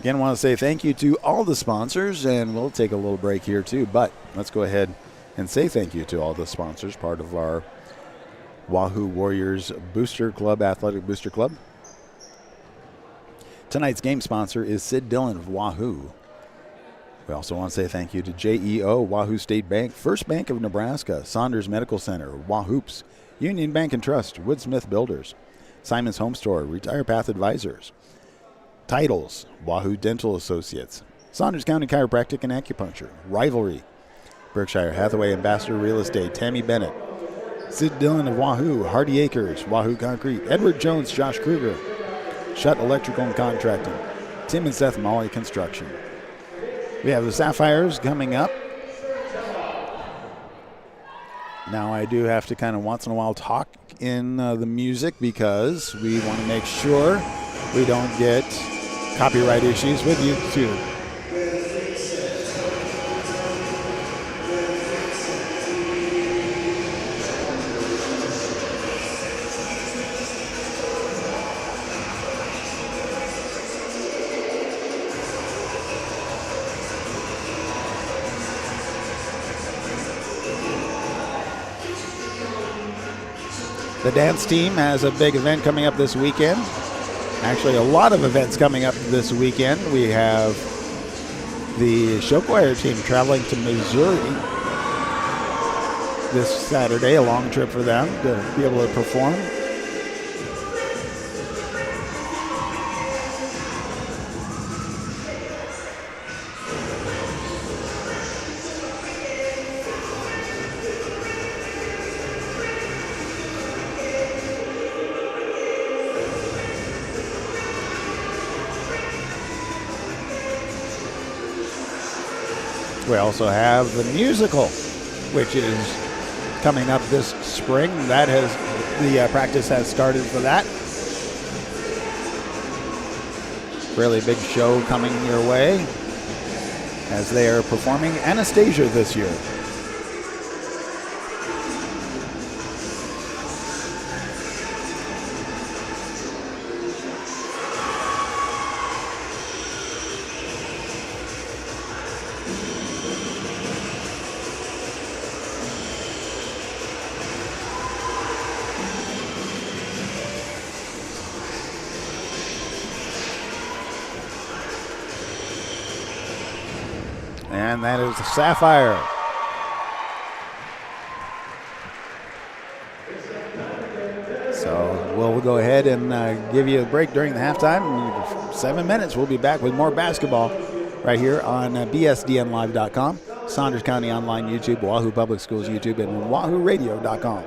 Again, I want to say thank you to all the sponsors, and we'll take a little break here too, but let's go ahead and say thank you to all the sponsors, part of our Wahoo Warriors Booster Club, Athletic Booster Club. Tonight's game sponsor is Sid Dillon of Wahoo. We also want to say thank you to JEO, Wahoo State Bank, First Bank of Nebraska, Saunders Medical Center, Wahoops, Union Bank and Trust, Woodsmith Builders, Simon's Home Store, Retire Path Advisors, Titles, Wahoo Dental Associates, Saunders County Chiropractic and Acupuncture, Rivalry, Berkshire Hathaway Ambassador Real Estate, Tammy Bennett, Sid Dillon of Wahoo, Hardy Acres, Wahoo Concrete, Edward Jones, Josh Kruger, Shutt Electrical and Contracting, Tim and Seth Molly Construction. We have the Sapphires coming up. Now I do have to kind of once in a while talk in the music because we want to make sure we don't get copyright issues with YouTube. The dance team has a big event coming up this weekend. Actually, a lot of events coming up this weekend. We have the show choir team traveling to Missouri this Saturday, a long trip for them to be able to perform. We also have the musical, which is coming up this spring. That the practice has started for that. Really big show coming your way as they are performing Anastasia this year. And that is the Sapphire. So we'll go ahead and give you a break during the halftime. 7 minutes. We'll be back with more basketball right here on bsdnlive.com, Saunders County Online YouTube, Wahoo Public Schools YouTube, and wahooradio.com.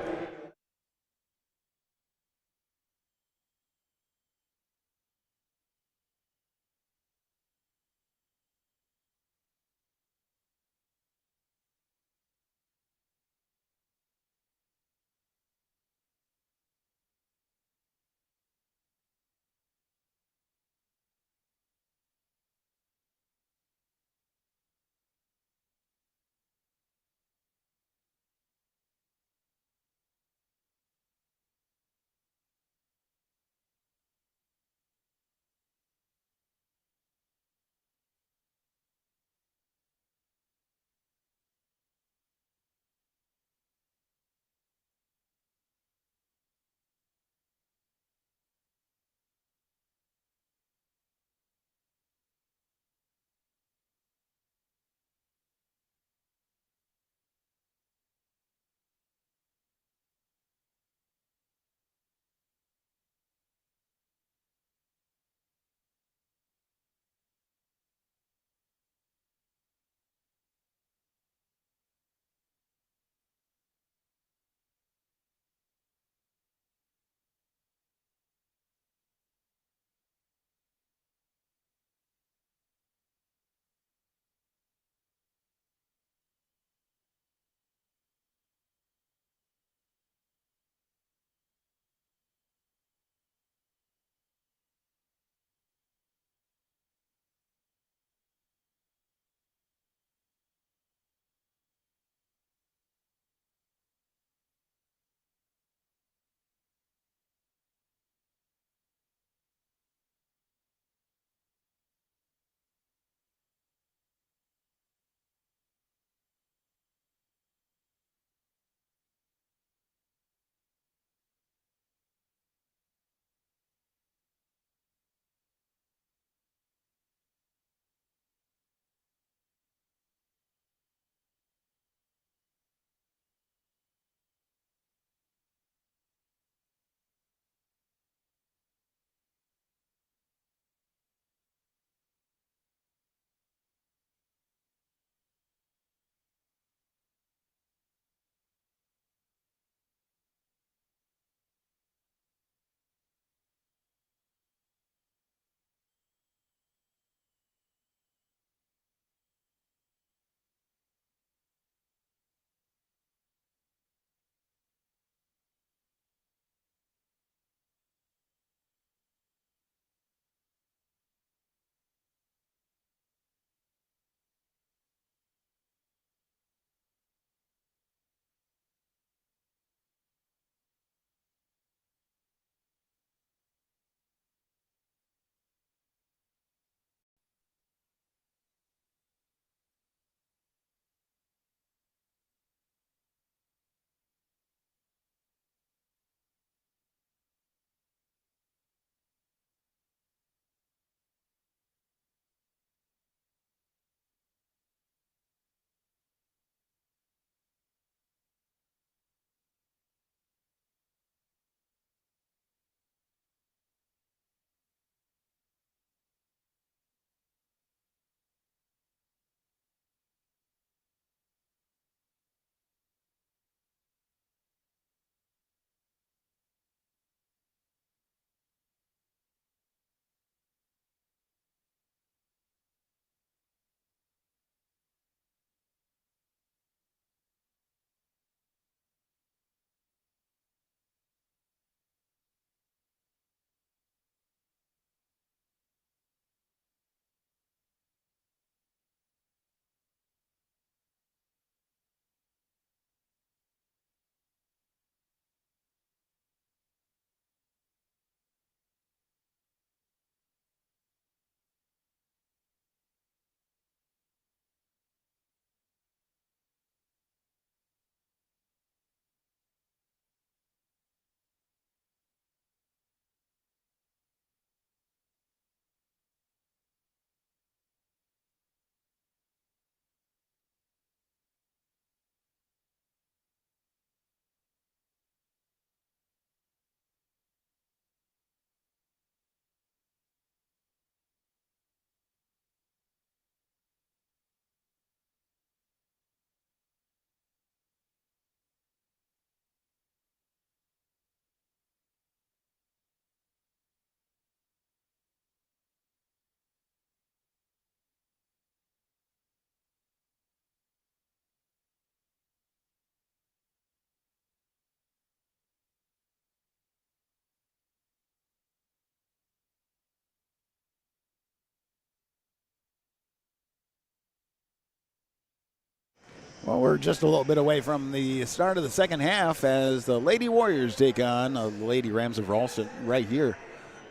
Well, we're just a little bit away from the start of the second half as the Lady Warriors take on the Lady Rams of Ralston right here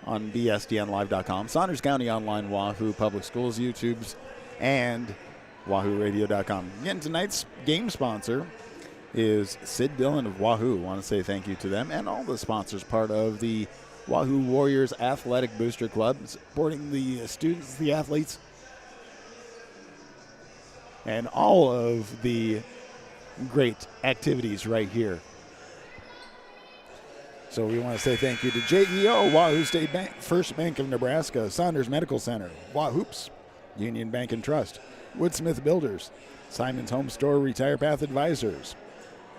on bsdnlive.com, Saunders County Online, Wahoo Public Schools, YouTube's, and wahooradio.com. Again, tonight's game sponsor is Sid Dillon of Wahoo. Want to say thank you to them and all the sponsors, part of the Wahoo Warriors Athletic Booster Club, supporting the students, the athletes, and all of the great activities right here. So we want to say thank you to JEO, Wahoo State Bank, First Bank of Nebraska, Saunders Medical Center, Wahoops, Union Bank and Trust, Woodsmith Builders, Simon's Home Store Retire Path Advisors,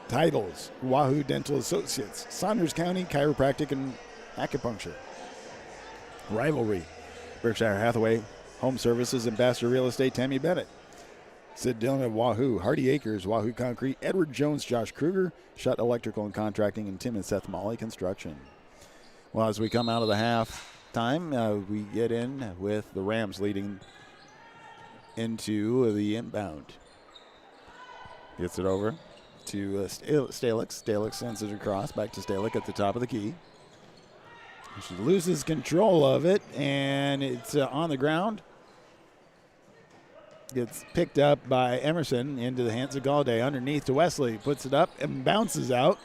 Titles, Wahoo Dental Associates, Saunders County Chiropractic and Acupuncture, Rivalry, Berkshire Hathaway Home Services, Ambassador Real Estate, Tammy Bennett, Sid Dillon of Wahoo, Hardy Acres, Wahoo Concrete, Edward Jones, Josh Kruger, Shutt Electrical and Contracting, and Tim and Seth Molly Construction. Well, as we come out of the half time, we get in with the Rams leading into the inbound. Gets it over to Stalick. Stalick sends it across, back to Stalick at the top of the key. She loses control of it, and it's on the ground. Gets picked up by Emerson into the hands of Galladay. Underneath to Wesley. Puts it up and bounces out.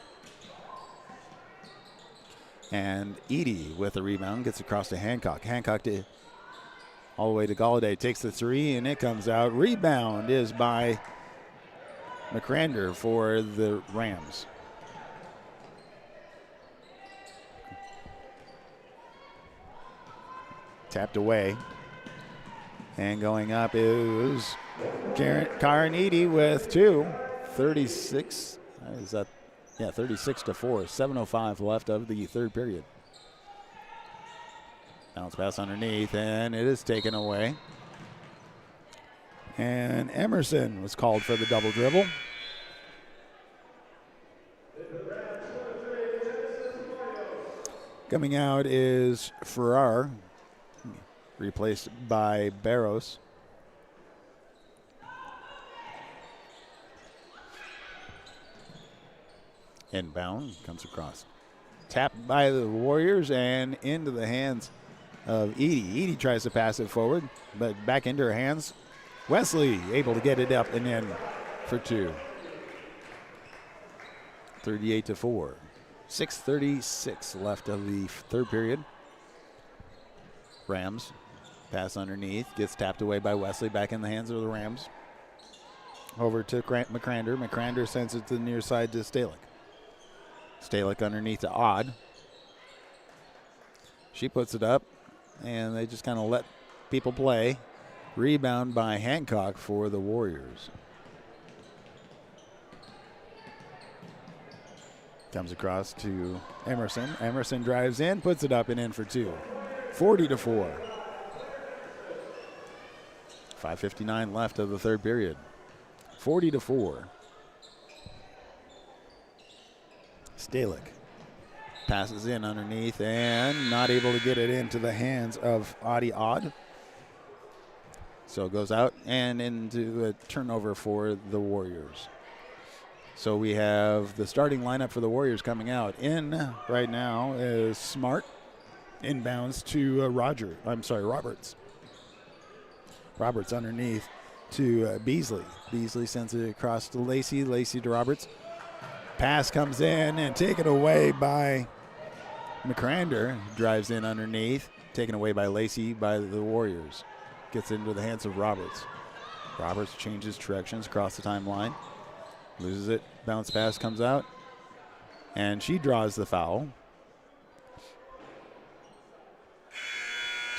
And Edie with the rebound gets across to Hancock. Hancock all the way to Galladay. Takes the three, and it comes out. Rebound is by McCrander for the Rams. Tapped away. And going up is Karen Edie with two. 36. Is that? Yeah, 36-4. 7:05 left of the third period. Bounce pass underneath, and it is taken away. And Emerson was called for the double dribble. Coming out is Farrar, replaced by Barros. Inbound, comes across. Tapped by the Warriors and into the hands of Edie. Edie tries to pass it forward, but back into her hands. Wesley able to get it up and in for two. 38-4. 6:36 left of the third period. Rams pass underneath, gets tapped away by Wesley, back in the hands of the Rams. Over to McCrander. McCrander sends it to the near side to Stalick. Stalick underneath to Odd. She puts it up, and they just kind of let people play. Rebound by Hancock for the Warriors. Comes across to Emerson. Emerson drives in, puts it up and in for two. 40-4. 5:59 left of the third period. 40-4. Stalick passes in underneath and not able to get it into the hands of Audie Odd. So it goes out and into a turnover for the Warriors. So we have the starting lineup for the Warriors coming out. In right now is Smart. Inbounds to Roberts. Roberts underneath to Beasley. Beasley sends it across to Lacey. Lacey to Roberts. Pass comes in and taken away by McCrander. Drives in underneath. Taken away by Lacey by the Warriors. Gets into the hands of Roberts. Roberts changes directions across the timeline. Loses it. Bounce pass comes out. And she draws the foul.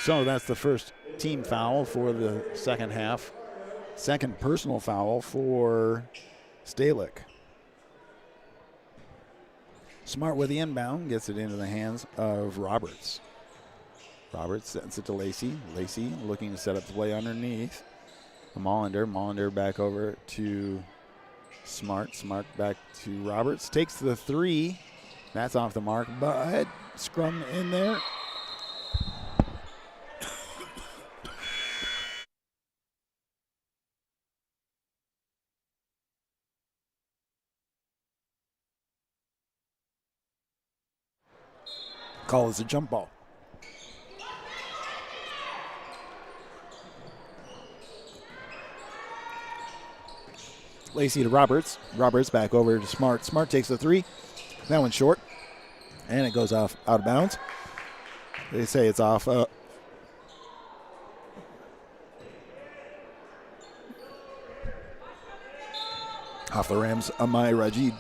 So that's the first team foul for the second half. Second personal foul for Stalick. Smart with the inbound, gets it into the hands of Roberts. Roberts sends it to Lacey. Lacey looking to set up the play underneath. Mollander. Mollander back over to Smart. Smart back to Roberts. Takes the three. That's off the mark, but scrum in there. Call is a jump ball. Lacey to Roberts. Roberts back over to Smart. Smart takes the three. That one's short. And it goes off out of bounds. They say it's off. Off the Rams, Amai Rajid.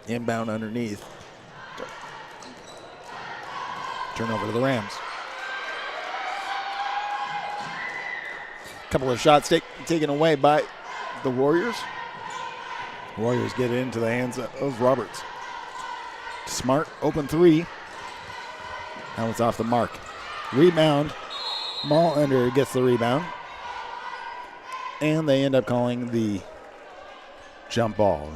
Inbound underneath. Turnover to the Rams. Couple of shots taken away by the Warriors. Warriors get into the hands of Roberts. Smart, open three. That one's off the mark. Rebound. Mallender gets the rebound. And they end up calling the jump ball.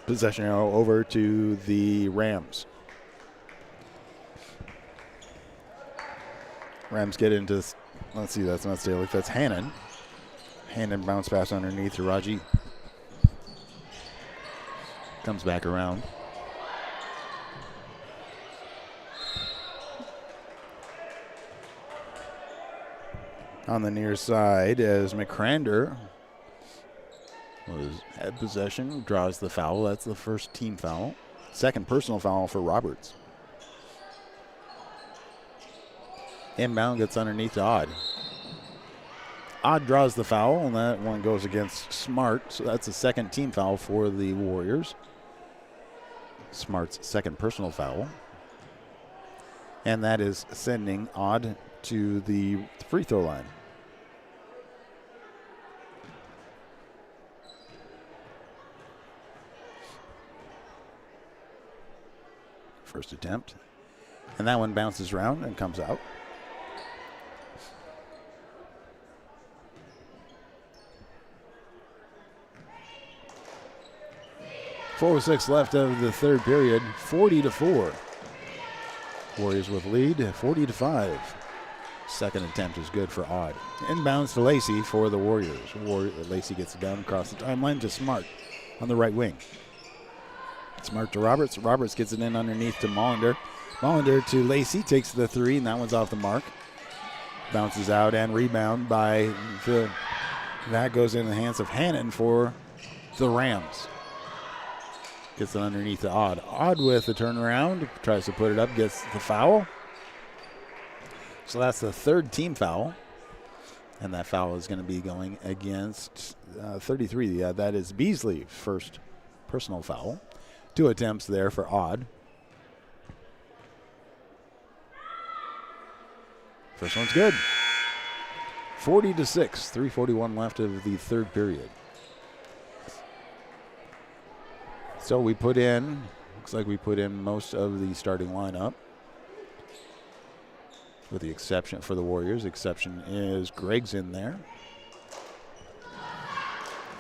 Possession arrow over to the Rams. Rams get into, let's see, that's not Stalick, that's Hannon. Hannon bounce pass underneath to Raji. Comes back around. On the near side as McCrander had possession, draws the foul. That's the first team foul. Second personal foul for Roberts. Inbound gets underneath to Odd. Odd draws the foul, and that one goes against Smart. So that's the second team foul for the Warriors. Smart's second personal foul. And that is sending Odd to the free throw line. First attempt. And that one bounces around and comes out. .406 left of the third period, 40-4. Warriors with lead, 40-5. Second attempt is good for Odd. Inbounds to Lacey for the Warriors. Lacey gets it down across the timeline to Smart on the right wing. Smart to Roberts. Roberts gets it in underneath to Mallender. Mallender to Lacey, takes the three, and that one's off the mark. Bounces out and rebound by Phil. That goes in the hands of Hannon for the Rams. Gets it underneath to Odd. Odd with the turnaround, tries to put it up, gets the foul. So that's the third team foul. And that foul is going to be going against 33. That is Beasley, first personal foul. 2 attempts there for Odd. First one's good. 40-6, 3:41 left of the third period. So we put in, looks like we put in most of the starting lineup. With the exception for the Warriors. Exception is Greg's in there.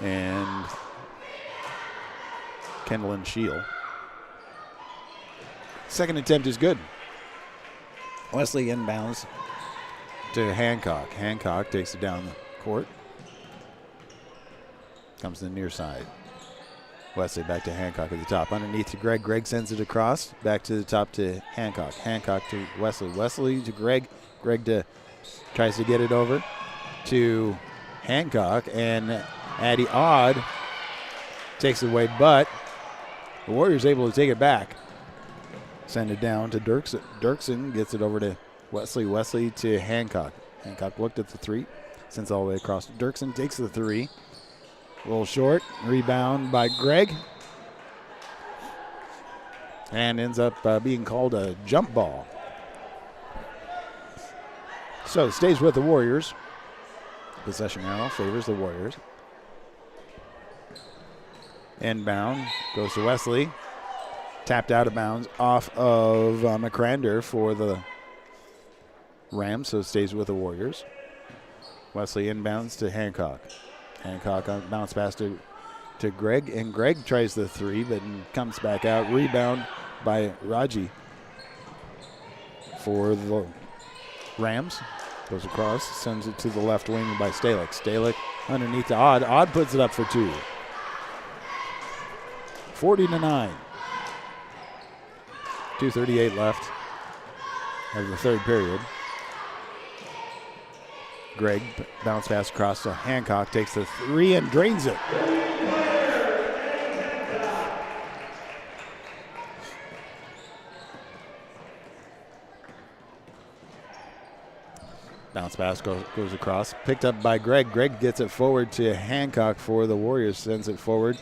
And Kendall and Shield. Second attempt is good. Wesley inbounds to Hancock. Hancock takes it down the court. Comes to the near side. Wesley back to Hancock at the top. Underneath to Greg. Greg sends it across. Back to the top to Hancock. Hancock to Wesley. Wesley to Greg. Greg tries to get it over to Hancock. And Addy Odd takes it away, but the Warriors able to take it back. Send it down to Dirksen. Dirksen gets it over to Wesley. Wesley to Hancock. Hancock looked at the three. Sends all the way across. Dirksen takes the three. A little short. Rebound by Greg. And ends up being called a jump ball. So it stays with the Warriors. Possession arrow favors the Warriors. Inbound goes to Wesley. Tapped out of bounds off of McCrander for the Rams, so it stays with the Warriors. Wesley inbounds to Hancock. Hancock on bounce pass to Greg, and Greg tries the three, but comes back out. Rebound by Raji for the Rams. Goes across, sends it to the left wing by Stalick. Stalick underneath to Odd. Odd puts it up for two. 40-9. 2:38 left of the third period. Gregg bounce pass across to Hancock, takes the three and drains it. Bounce pass goes across, picked up by Gregg. Gregg gets it forward to Hancock for the Warriors, sends it forward,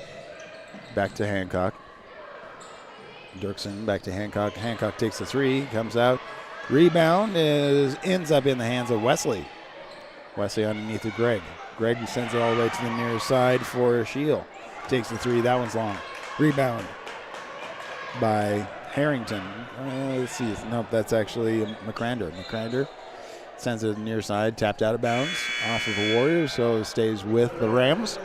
back to Hancock. Dirksen back to Hancock. Hancock takes the three, comes out. Rebound ends up in the hands of Wesley. Wesley underneath of Gregg. Gregg sends it all the way to the near side for Shield. Takes the three, that one's long. Rebound by Harrington. Let's see, nope, that's actually McCrander. McCrander sends it near side, tapped out of bounds off of the Warriors, so it stays with the Rams.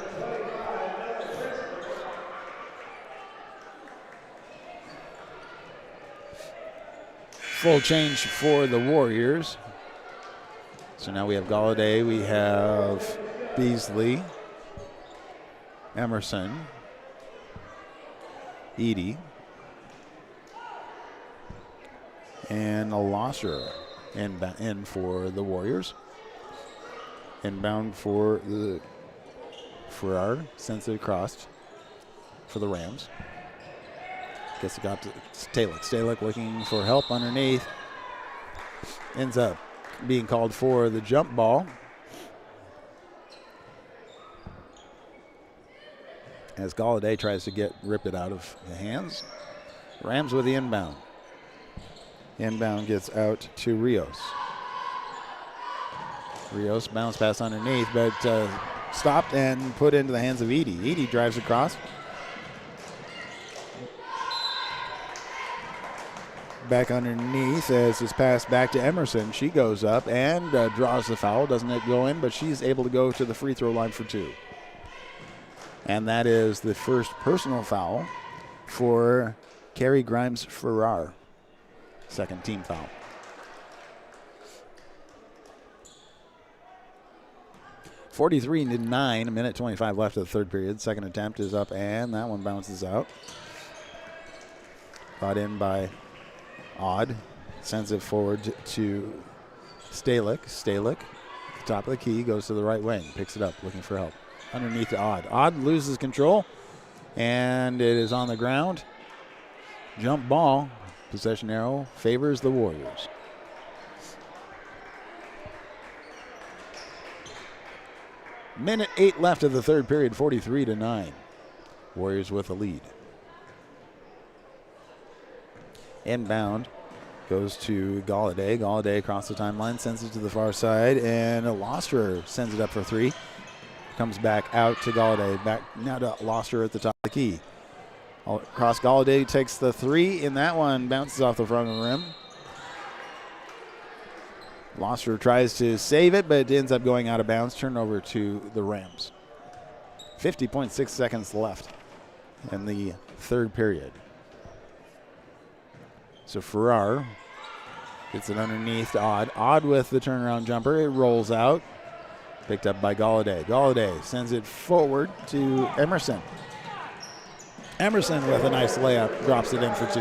Full change for the Warriors. So now we have Galladay, we have Beasley, Emerson, Edie, and Losser in for the Warriors. Inbound for the Farrar, sends it across for the Rams. Gets it got to Stalick. Stalick looking for help underneath. Ends up being called for the jump ball. As Galladay tries to rip it out of the hands. Rams with the inbound. Inbound gets out to Rios. Rios bounce pass underneath, but stopped and put into the hands of Edie. Edie drives across. Back underneath as it's passed back to Emerson. She goes up and draws the foul. Doesn't it go in, but she's able to go to the free throw line for two. And that is the first personal foul for Carrie Grimes-Farrar. Second team foul. (43-9), a minute 25 left of the third period. Second attempt is up, and that one bounces out. Brought in by Odd. Sends it forward to Stalick. Stalick, top of the key, goes to the right wing. Picks it up, looking for help. Underneath to Odd. Odd loses control, and it is on the ground. Jump ball. Possession arrow favors the Warriors. Minute 8 left of the third period, 43-9. Warriors with a lead. Inbound goes to Galladay. Galladay across the timeline, sends it to the far side, and Loster sends it up for three. Comes back out to Galladay. Back now to Loster at the top of the key. Across Galladay takes the three, and that one bounces off the front of the rim. Loster tries to save it, but it ends up going out of bounds. Turnover to the Rams. 50.6 seconds left in the third period. So Farrar gets it underneath to Odd. Odd with the turnaround jumper. It rolls out. Picked up by Galladay. Galladay sends it forward to Emerson. Emerson with a nice layup, drops it in for two.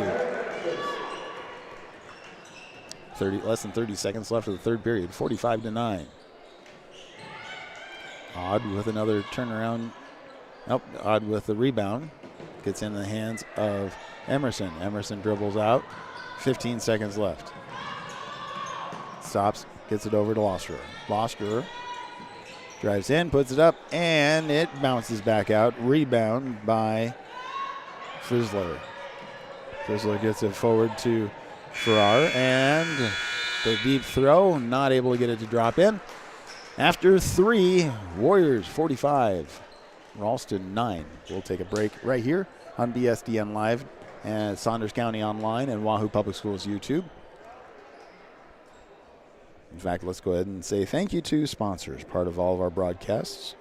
Less than 30 seconds left of the third period, 45-9. Odd with another turnaround. Nope, Odd with the rebound. Gets in the hands of Emerson. Emerson dribbles out. 15 seconds left. Stops, gets it over to Loster. Loster drives in, puts it up, and it bounces back out. Rebound by Frizzler. Frizzler gets it forward to Farrar, and the deep throw, not able to get it to drop in. After three, Warriors 45, Ralston 9. We'll take a break right here on BSDN Live and Saunders County Online and Wahoo Public Schools YouTube. In fact, let's go ahead and say thank you to sponsors, part of all of our broadcasts.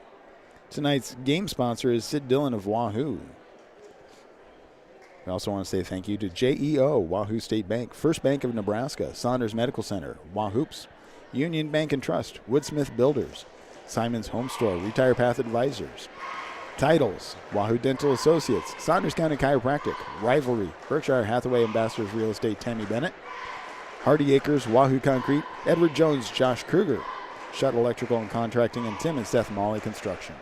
Tonight's game sponsor is Sid Dillon of Wahoo. We also want to say thank you to JEO, Wahoo State Bank, First Bank of Nebraska, Saunders Medical Center, Wahoops, Union Bank and Trust, Woodsmith Builders, Simon's Home Store, Retire Path Advisors, Titles: Wahoo Dental Associates, Saunders County Chiropractic, Rivalry, Berkshire Hathaway Ambassadors Real Estate, Tammy Bennett, Hardy Acres, Wahoo Concrete, Edward Jones, Josh Kruger, Shutt Electrical and Contracting, and Tim and Seth Molly Construction.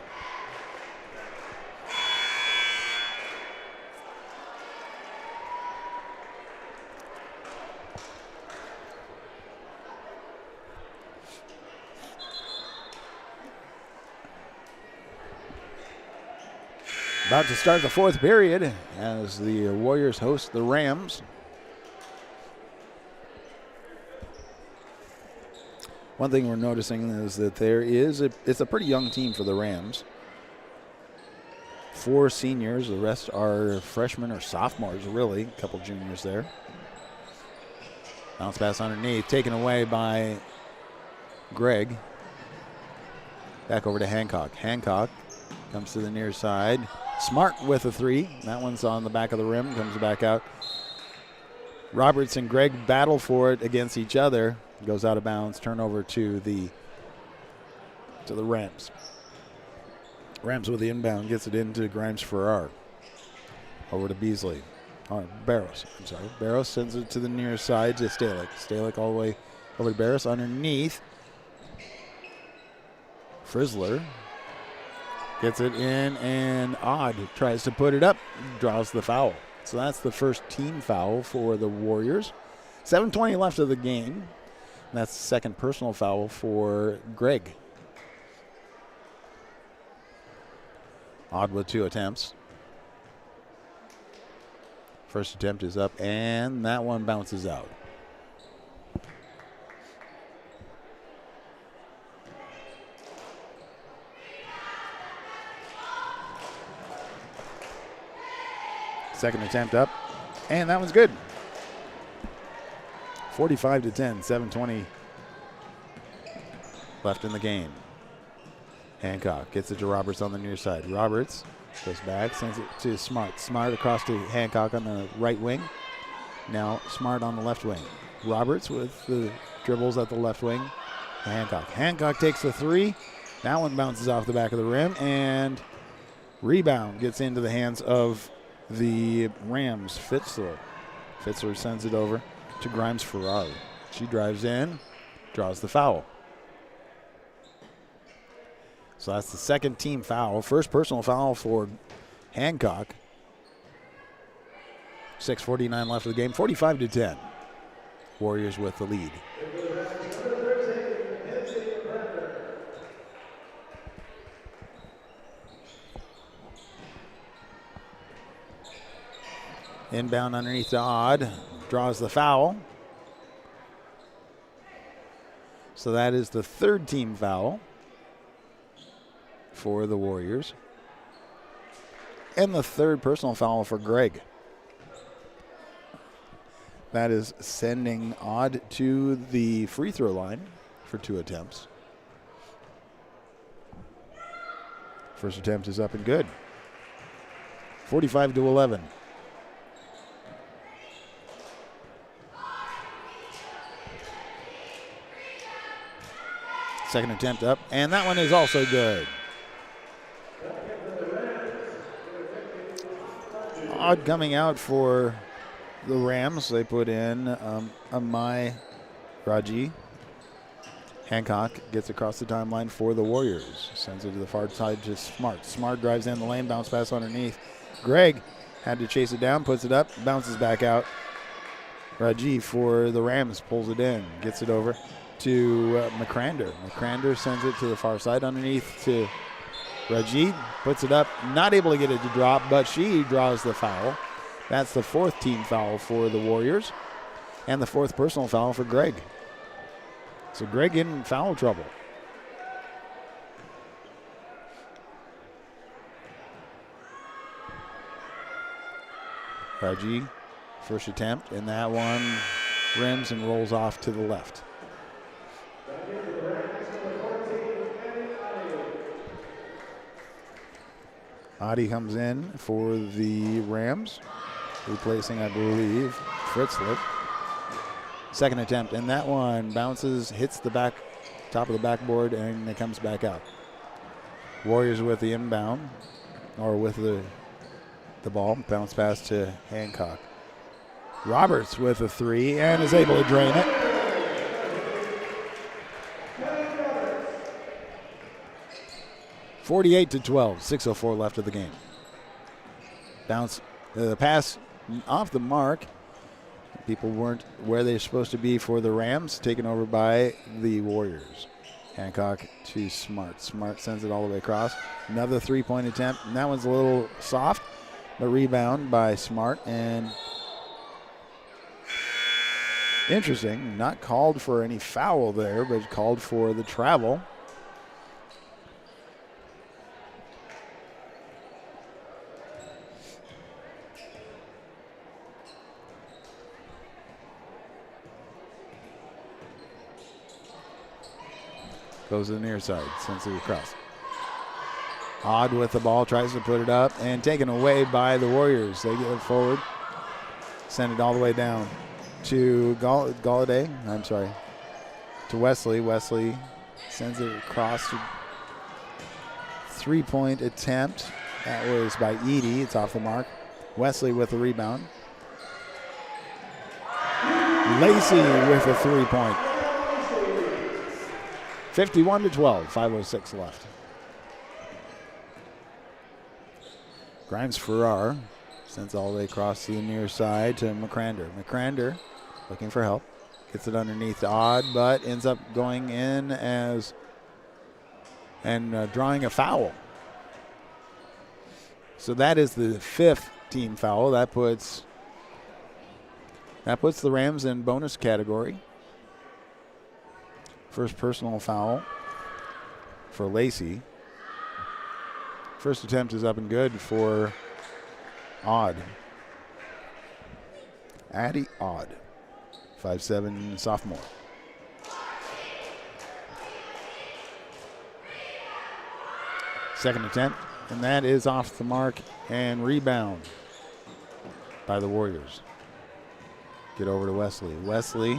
About to start the fourth period as the Warriors host the Rams. One thing we're noticing is that it's a pretty young team for the Rams. 4 seniors, the rest are freshmen or sophomores, really. A couple juniors there. Bounce pass underneath, taken away by Greg. Back over to Hancock. Hancock comes to the near side. Smart with a 3. That one's on the back of the rim, comes back out. Roberts and Greg battle for it against each other. Goes out of bounds, turnover to the Rams. Rams with the inbound, gets it into Grimes-Farrar. Over to Beasley. Barros, I'm sorry. Barros sends it to the near side to Stalick. Stalick all the way over to Barros. Underneath. Frizzler gets it in, and Odd tries to put it up, draws the foul. So that's the first team foul for the Warriors. 7:20 left of the game. And that's the second personal foul for Greg. Odd with 2 attempts. First attempt is up, and that one bounces out. Second attempt up, and that one's good. 45-10, 7:20 left in the game. Hancock gets it to Roberts on the near side. Roberts goes back, sends it to Smart. Smart across to Hancock on the right wing. Now Smart on the left wing. Roberts with the dribbles at the left wing. Hancock. Hancock takes the 3. That one bounces off the back of the rim, and rebound gets into the hands of the Rams. Fitzler. Fitzler sends it over to Grimes-Farrar. She drives in, draws the foul. So that's the second team foul. First personal foul for Hancock. 6:49 left of the game. 45-10. Warriors with the lead. Inbound underneath to Odd. Draws the foul. So that is the third team foul for the Warriors. And the third personal foul for Greg. That is sending Odd to the free throw line for 2 attempts. First attempt is up and good. 45-11. Second attempt up, and that one is also good. Odd coming out for the Rams. They put in Amai Raji. Hancock gets across the timeline for the Warriors. Sends it to the far side to Smart. Smart drives in the lane, bounce pass underneath. Greg had to chase it down, puts it up, bounces back out. Raji for the Rams pulls it in, gets it over to McCrander. McCrander sends it to the far side underneath to Raji, puts it up, not able to get it to drop, but she draws the foul. That's the fourth team foul for the Warriors and the fourth personal foul for Greg. So Greg in foul trouble. Raji, first attempt, and that one rims and rolls off to the left. Adi comes in for the Rams, replacing, I believe, Fritzler. Second attempt, and that one bounces, hits the top of the backboard, and it comes back out. Warriors with the inbound. or with the ball. Bounce pass to Hancock. Roberts with a three and is able to drain it. (48-12). 6:04 left of the game. Bounce, the pass off the mark. People weren't where they're supposed to be for the Rams. Taken over by the Warriors. Hancock to Smart. Smart sends it all the way across. Another three-point attempt. And that one's a little soft, but rebound by Smart. And interesting, not called for any foul there, but called for the travel. Goes to the near side, sends it across. Odd with the ball, tries to put it up, and taken away by the Warriors. They get it forward, send it all the way down to Galladay. I'm sorry, to Wesley. Wesley sends it across. Three-point attempt. That was by Edie. It's off the mark. Wesley with the rebound. Lacey with a three-point. 51-12, 5:06 left. Grimes-Farrar sends all the way across to the near side to McCrander. McCrander looking for help. Gets it underneath to Odd, but ends up going in and drawing a foul. So that is the fifth team foul. That puts the Rams in bonus category. First personal foul for Lacey. First attempt is up and good for Odd. Addie Odd, 5'7" sophomore. Second attempt, and that is off the mark and rebound by the Warriors. Get over to Wesley. Wesley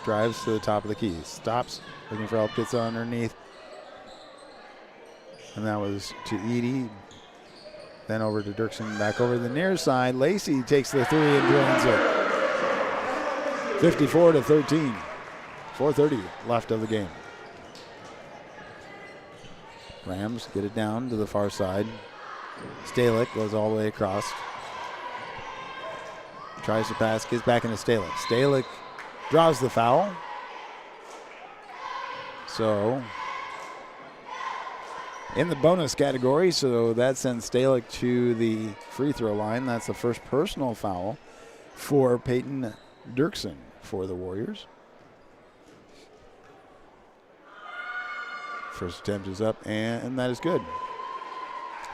drives to the top of the key. Stops, looking for help, gets underneath. And that was to Edie. Then over to Dirksen, back over the near side. Lacey takes the three and drains it. 54-13. 4:30 left of the game. Rams get it down to the far side. Stalick goes all the way across. Tries to pass, gets back into Stalick. Stalick draws the foul. So in the bonus category, so that sends Stalick to the free throw line. That's the first personal foul for Peyton Dirksen for the Warriors. First attempt is up, and that is good.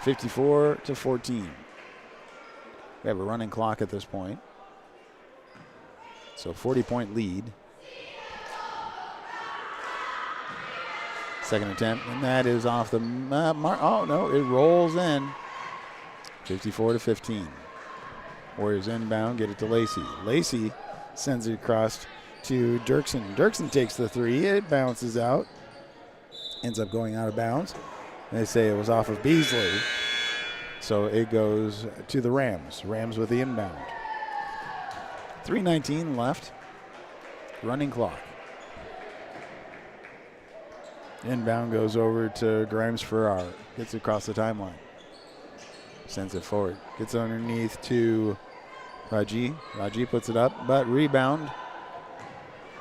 54-14. We have a running clock at this point. So 40-point lead. Second attempt, and that is off the mark. Oh, no, it rolls in. 54-15. Warriors inbound, get it to Lacey. Lacey sends it across to Dirksen. Dirksen takes the three. It bounces out. Ends up going out of bounds. They say it was off of Beasley. So it goes to the Rams. Rams with the inbound. 3:19 left. Running clock. Inbound goes over to Grimes-Farrar. Gets it across the timeline. Sends it forward. Gets underneath to Raji. Raji puts it up, but rebound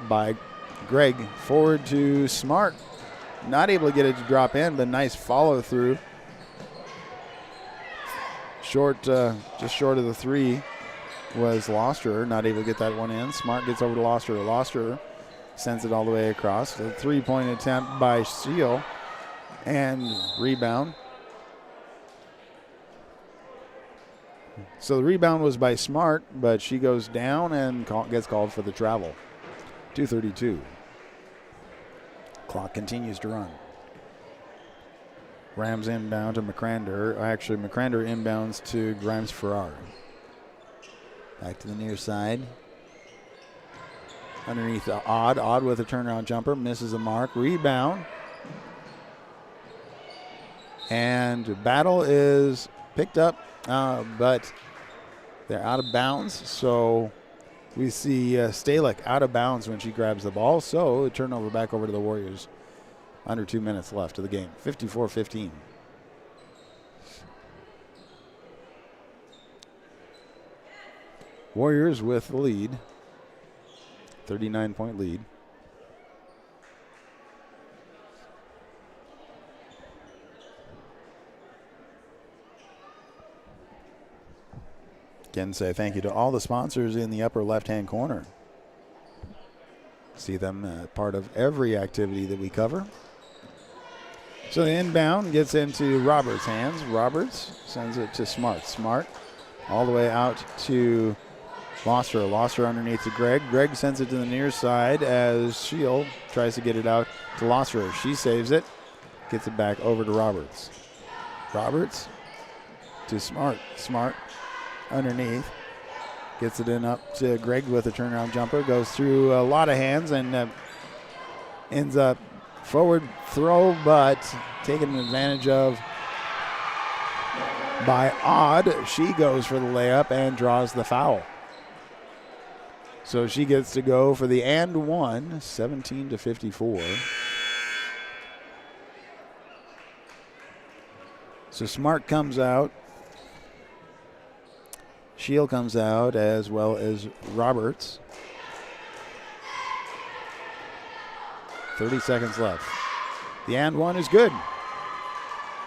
by Greg. Forward to Smart. Not able to get it to drop in, but nice follow through. Short, just short of the three was Loster. Not able to get that one in. Smart gets over to Loster. Loster sends it all the way across. A three-point attempt by Seal and rebound. So the rebound was by Smart, but she goes down and gets called for the travel. 2:32. Clock continues to run. Rams inbound to McCrander. Actually, McCrander inbounds to Grimes-Farrar. Back to the near side. Underneath the Odd. Odd with a turnaround jumper. Misses the mark. Rebound. And Battle is picked up, but they're out of bounds. So we see Stalick out of bounds when she grabs the ball. So a turnover back over to the Warriors. Under 2 minutes left of the game, 54-15. Warriors with the lead, 39-point lead. Again, say thank you to all the sponsors in the upper left-hand corner. See them part of every activity that we cover. So the inbound gets into Roberts' hands. Roberts sends it to Smart. Smart all the way out to Losser. Losser underneath to Gregg. Gregg sends it to the near side as Shield tries to get it out to Losser. She saves it. Gets it back over to Roberts. Roberts to Smart. Smart underneath. Gets it in up to Gregg with a turnaround jumper. Goes through a lot of hands and ends up forward throw, but taken advantage of by Odd. She goes for the layup and draws the foul. So she gets to go for the and one, 17-54. So Smart comes out. Shield comes out as well as Roberts. 30 seconds left. The and one is good.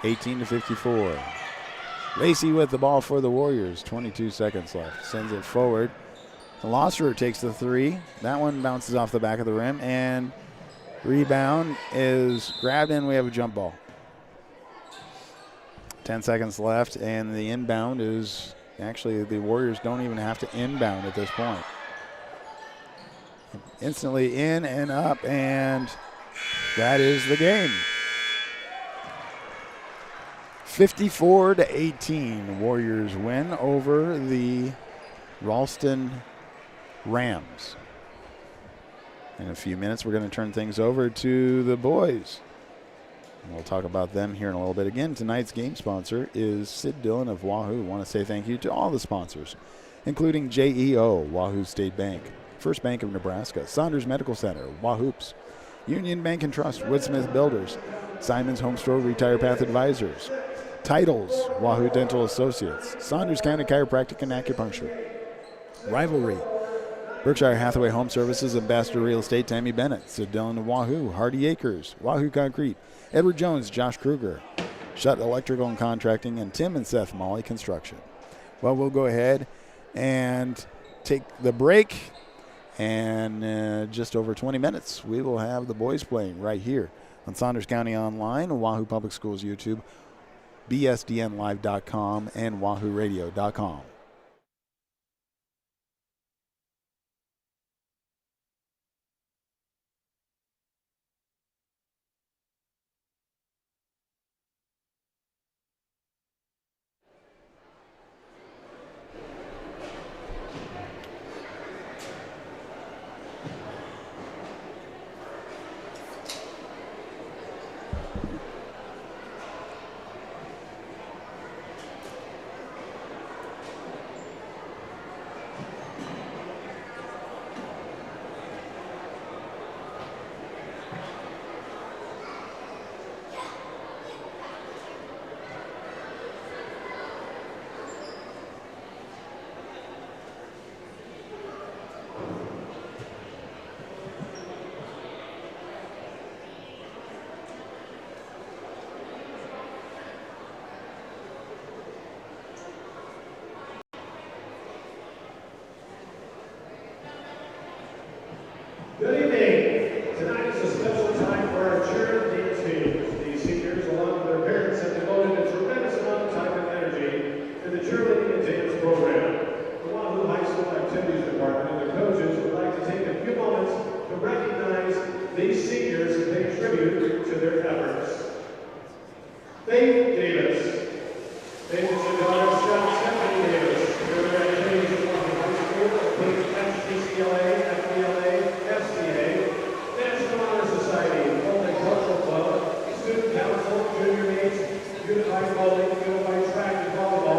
18-54. Lacey with the ball for the Warriors. 22 seconds left. Sends it forward. Losser takes the three. That one bounces off the back of the rim, and rebound is grabbed, and we have a jump ball. 10 seconds left, and the inbound is actually the Warriors don't even have to inbound at this point. Instantly in and up, and that is the game. 54-18, Warriors win over the Ralston Rams. In a few minutes, we're going to turn things over to the boys. And we'll talk about them here in a little bit. Again, tonight's game sponsor is Sid Dillon of Wahoo. I want to say thank you to all the sponsors, including JEO, Wahoo State Bank, First Bank of Nebraska, Saunders Medical Center, Wahoops, Union Bank and Trust, Woodsmith Builders, Simon's Home Store Retire Path Advisors, Titles, Wahoo Dental Associates, Saunders County Chiropractic and Acupuncture, Rivalry, Berkshire Hathaway Home Services, Ambassador Real Estate, Tammy Bennett, Sid Dillon of Wahoo, Hardy Acres, Wahoo Concrete, Edward Jones, Josh Kruger, Shutt Electrical and Contracting, and Tim and Seth Molly Construction. Well, we'll go ahead and take the break, and just over 20 minutes, we will have the boys playing right here on Saunders County Online, Wahoo Public Schools YouTube, bsdnlive.com, and wahooradio.com. Good evening. Tonight is a special time for our cheer dance teams. These seniors, along with their parents, have devoted a tremendous amount of time and energy to the cheerleading and dance program. The Wahoo High School Activities Department and their coaches would like to take a few moments to recognize these seniors and pay tribute to their efforts. Faith Davis. Faith is the daughter of Chef Stephanie Davis. Her activities at Wahoo High School include FCCLA, FBLA, FCA, National Honor Society, Multicultural Club, Student Council, Junior Mates, Unified Bowling, Unified Track and Volleyball.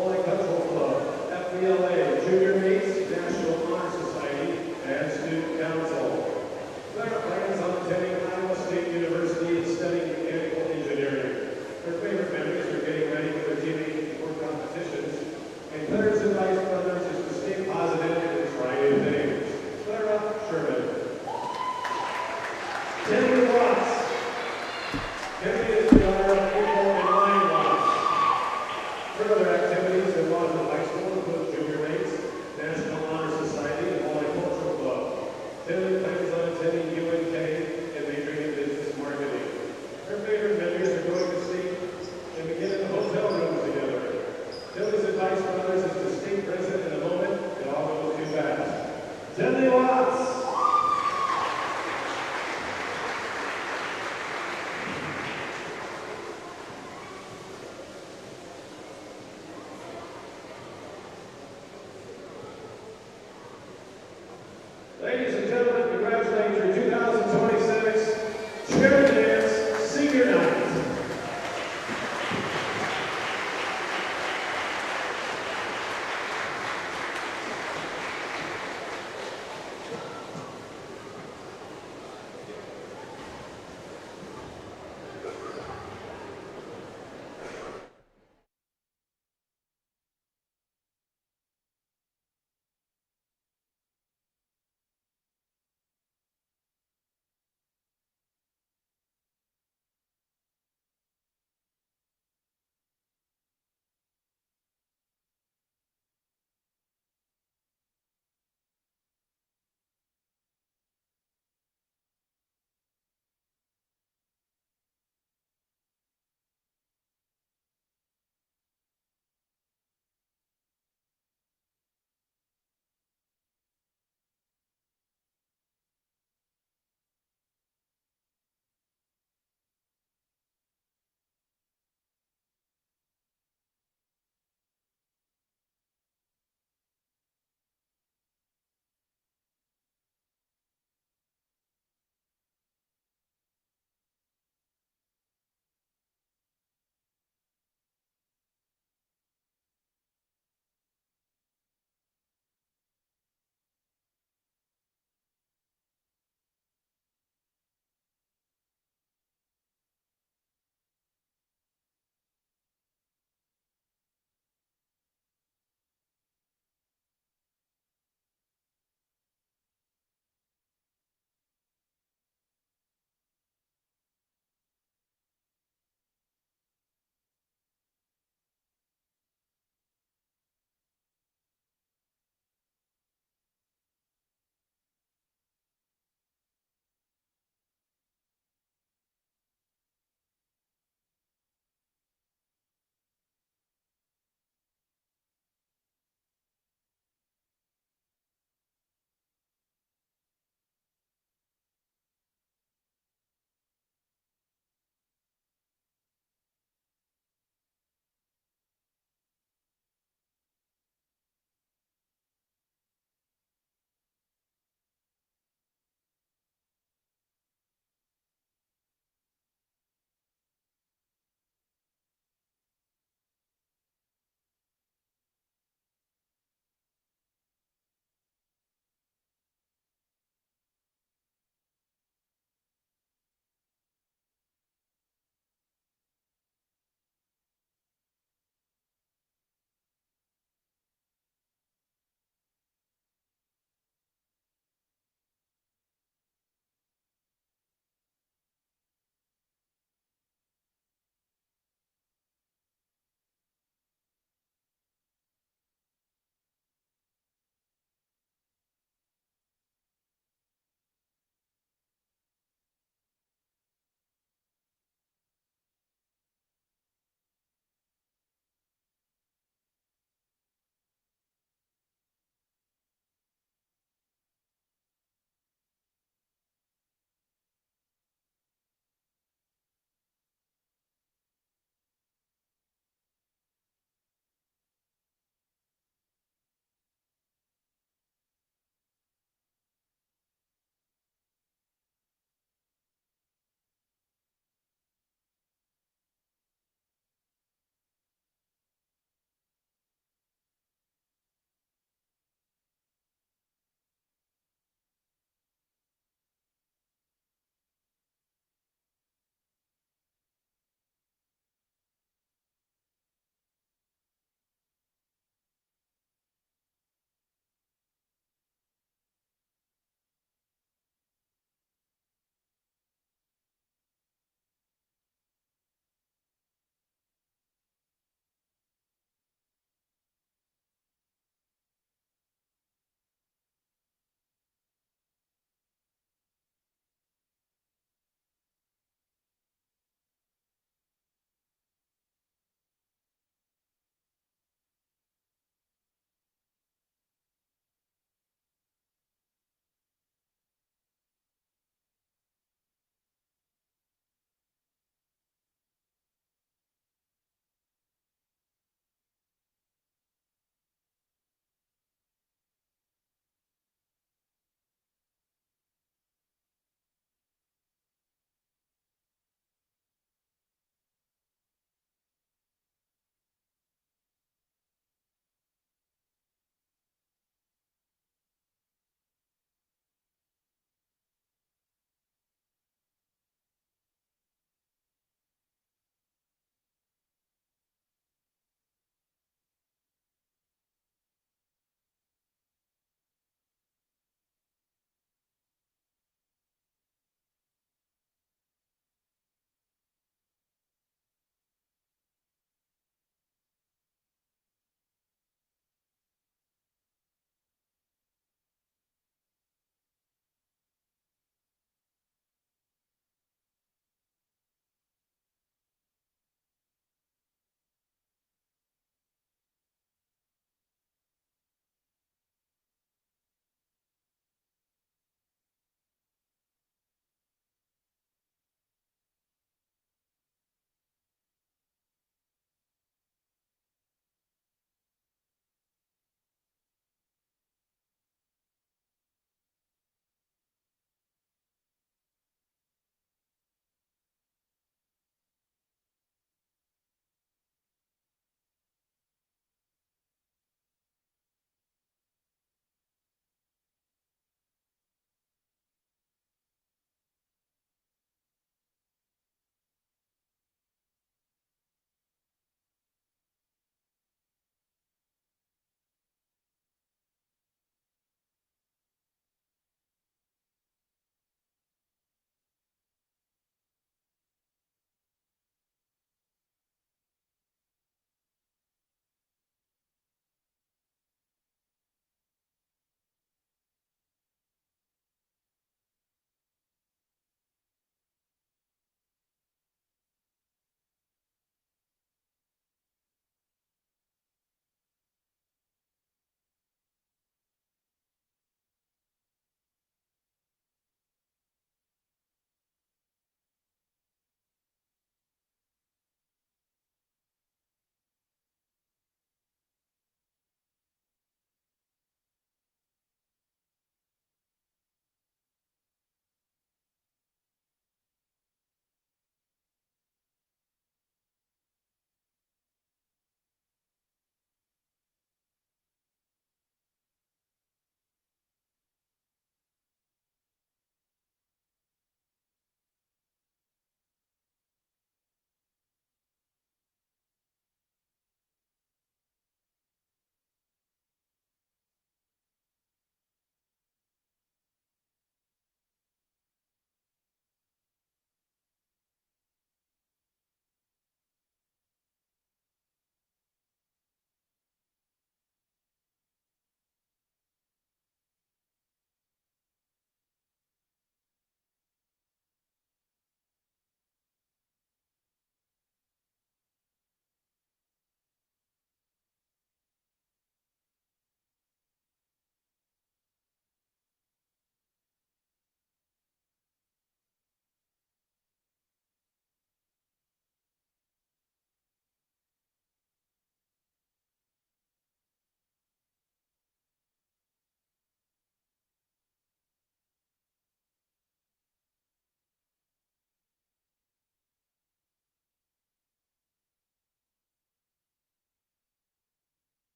Multicultural Club, FBLA, Junior Meets, National Honor Society, and Student Council. Clara plans on attending Iowa State University and studying mechanical engineering. Her favorite memories are getting ready for their teenage sport competitions. And Clara's advice for others is to stay positive and try new things. Clara Sherman. Henry Watts. Henry is the honor of April and Lion Watts. Further activities in Wahoo High School include Junior Mates, National Honor Society, and Multicultural Club. Henry plans on attending UNK and majoring in business marketing. Her favorite memories are going to sleep and begin in the hotel room together. Tilly's advice for others is to stay present in the moment. It all goes too fast. Tilly Watts. Ladies and gentlemen, congratulate your 2026 Chair Dance Senior Night.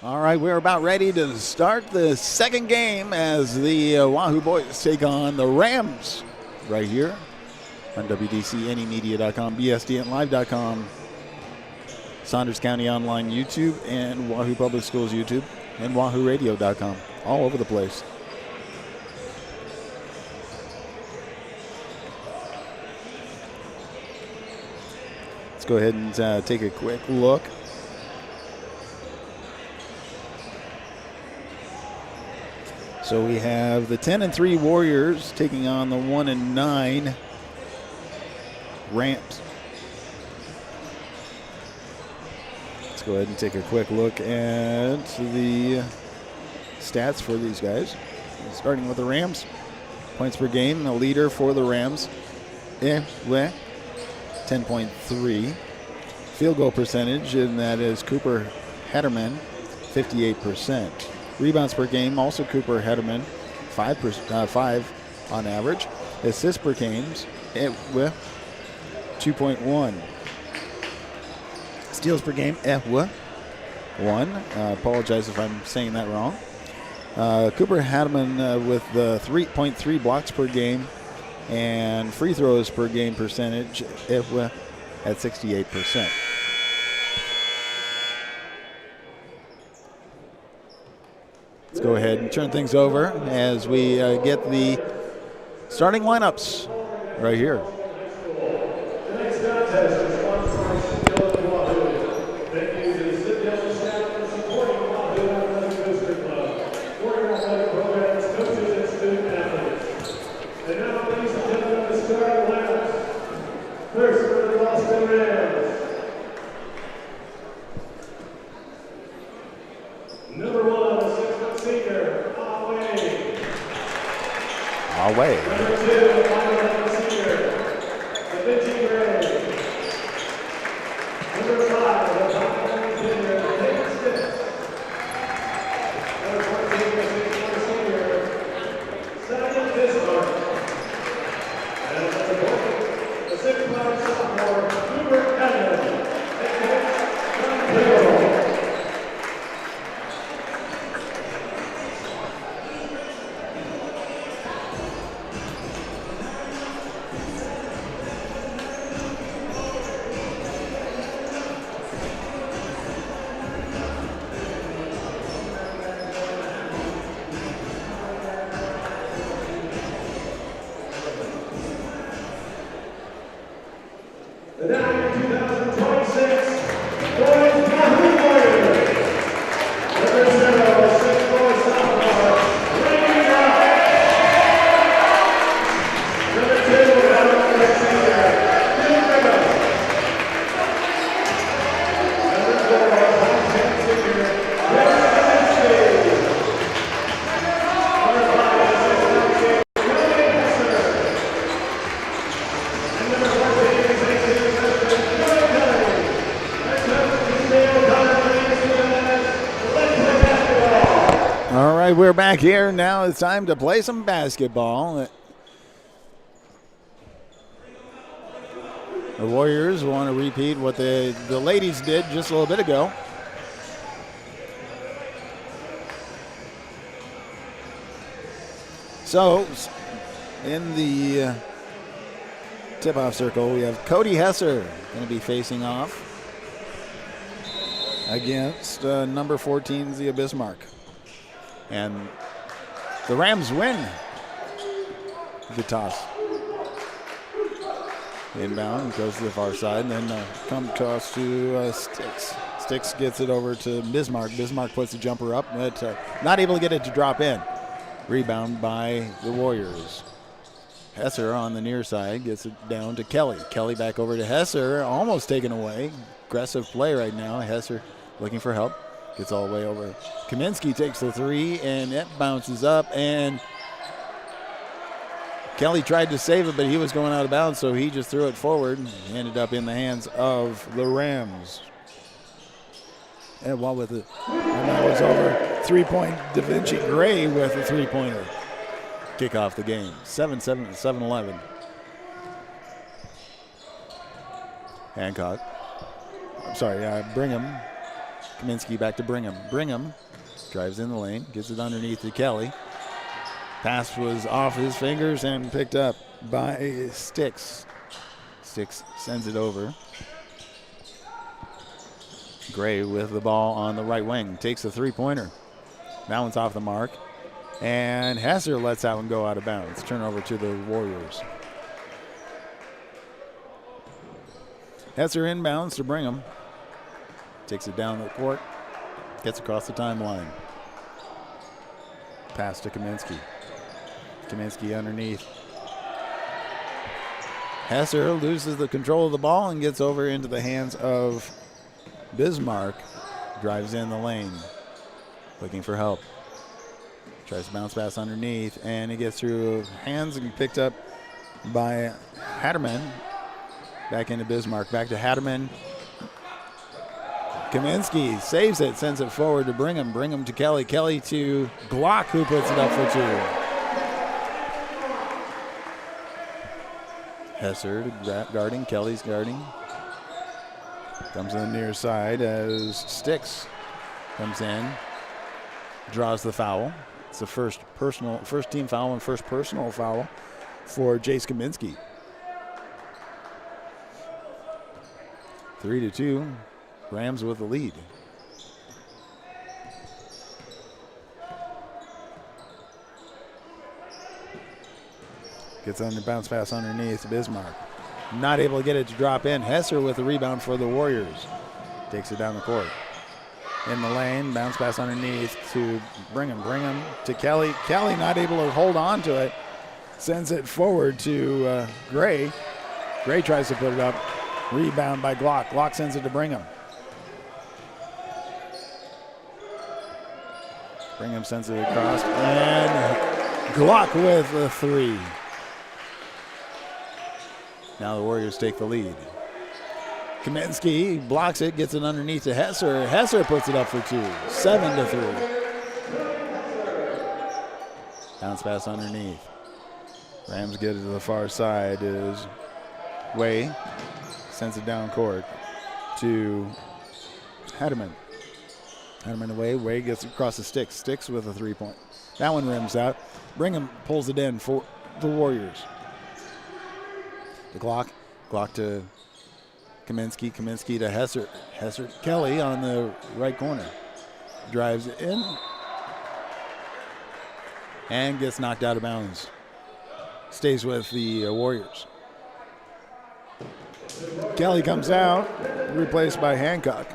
All right, we're about ready to start the second game as the Wahoo boys take on the Rams right here on WDCNEmedia.com, BSDNlive.com, Saunders County Online YouTube, and Wahoo Public Schools YouTube, and WahooRadio.com, all over the place. Let's go ahead and take a quick look. So we have the 10-3 Warriors taking on the 1-9 Rams. Let's go ahead and take a quick look at the stats for these guys. Starting with the Rams. Points per game, the leader for the Rams. 10.3. Field goal percentage, and that is Cooper Hederman, 58%. Rebounds per game, also Cooper Hederman, 5 on average. Assists per games, 2.1. Steals per game, 1. Apologize if I'm saying that wrong. Cooper Hederman with the 3.3 blocks per game, and free throws per game percentage at 68%. Let's go ahead and turn things over as we get the starting lineups right here. The next contest is sponsored by City Wahoo. Thank you to the City staff for supporting Wahoo Athletic Booster Club, supporting athletic programs, coaches, and student athletes. And now, ladies and gentlemen, the starting lineups. First, for the Ralston Rams. Number 1, 6-foot senior, Away. Number 2, 5'11" senior, Vinci Gray. Number 5, 5'11" senior, David Smith. Number 14, 6'4" senior, Samuel Bismarck. And number 20, the 6'5" sophomore, Cooper Evans. And coach, John Hill. The now 2026 Boys Wahoo Warriors. Number 0, 6'4" sophomore, Randy Rock. Number 2, 5'11" senior, Bill Riddle. Number 4, 5'10" senior, Chris Kaminsky. Number 5, 6'9" senior, William Hesser. And number 14, 16, All right, we're back here. Now it's time to play some basketball. The Warriors want to repeat what the ladies did just a little bit ago. So, in the tip-off circle, we have Cody Hesser going to be facing off against number 14, Zia Bismarck. And the Rams win. Good toss. Inbound, goes to the far side, and then come toss to Sticks. Sticks gets it over to Bismarck. Bismarck puts the jumper up, but not able to get it to drop in. Rebound by the Warriors. Hesser on the near side gets it down to Kelly. Kelly back over to Hesser, almost taken away. Aggressive play right now. Hesser looking for help. Gets all the way over. Kaminsky takes the three, and it bounces up, and Kelly tried to save it, but he was going out of bounds, so he just threw it forward and ended up in the hands of the Rams. And while with it, and that was over. 3-point Da Vinci Gray with a three-pointer. Kick off the game. 7-11. Hancock. I'm sorry, Brigham Kaminsky back to Brigham. Brigham drives in the lane, gets it underneath to Kelly. Pass was off his fingers and picked up by Sticks. Sticks sends it over. Gray with the ball on the right wing. Takes a three-pointer. That one's off the mark. And Hesser lets that one go out of bounds. Turnover to the Warriors. Hesser inbounds to Brigham. Takes it down the court. Gets across the timeline. Pass to Kaminsky. Kaminsky underneath. Hesser loses the control of the ball and gets over into the hands of Bismarck. Drives in the lane. Looking for help. Tries to bounce pass underneath, and he gets through hands and picked up by Hatterman. Back into Bismarck. Back to Hatterman. Kaminsky saves it, sends it forward to Brigham. Brigham to Kelly. Kelly to Glock, who puts it up for two. Hesser guarding. Kelly's guarding. Comes on the near side as Sticks comes in. Draws the foul. It's the first team foul and first personal foul for Jace Kaminsky. 3-2. Rams with the lead. Gets under bounce pass underneath Bismarck. Not able to get it to drop in. Hesser with the rebound for the Warriors. Takes it down the court. In the lane, bounce pass underneath to Brigham. Brigham to Kelly. Kelly not able to hold on to it. Sends it forward to Gray. Gray tries to put it up. Rebound by Glock. Glock sends it to Brigham. Brigham sends it across. And Glock with the three. Now the Warriors take the lead. Kaminsky blocks it, gets it underneath to Hesser. Hesser puts it up for two. 7-3. Bounce pass underneath. Rams get it to the far side is Way. Sends it down court to Hatterman. Hatterman away. Way gets across the sticks. Sticks with a three-point. That one rims out. Brigham pulls it in for the Warriors. The Glock. Glock to Kaminsky. Kaminsky to Hesser. Hesser to Kelly on the right corner. Drives it in. And gets knocked out of bounds. Stays with the Warriors. Kelly comes out. Replaced by Hancock.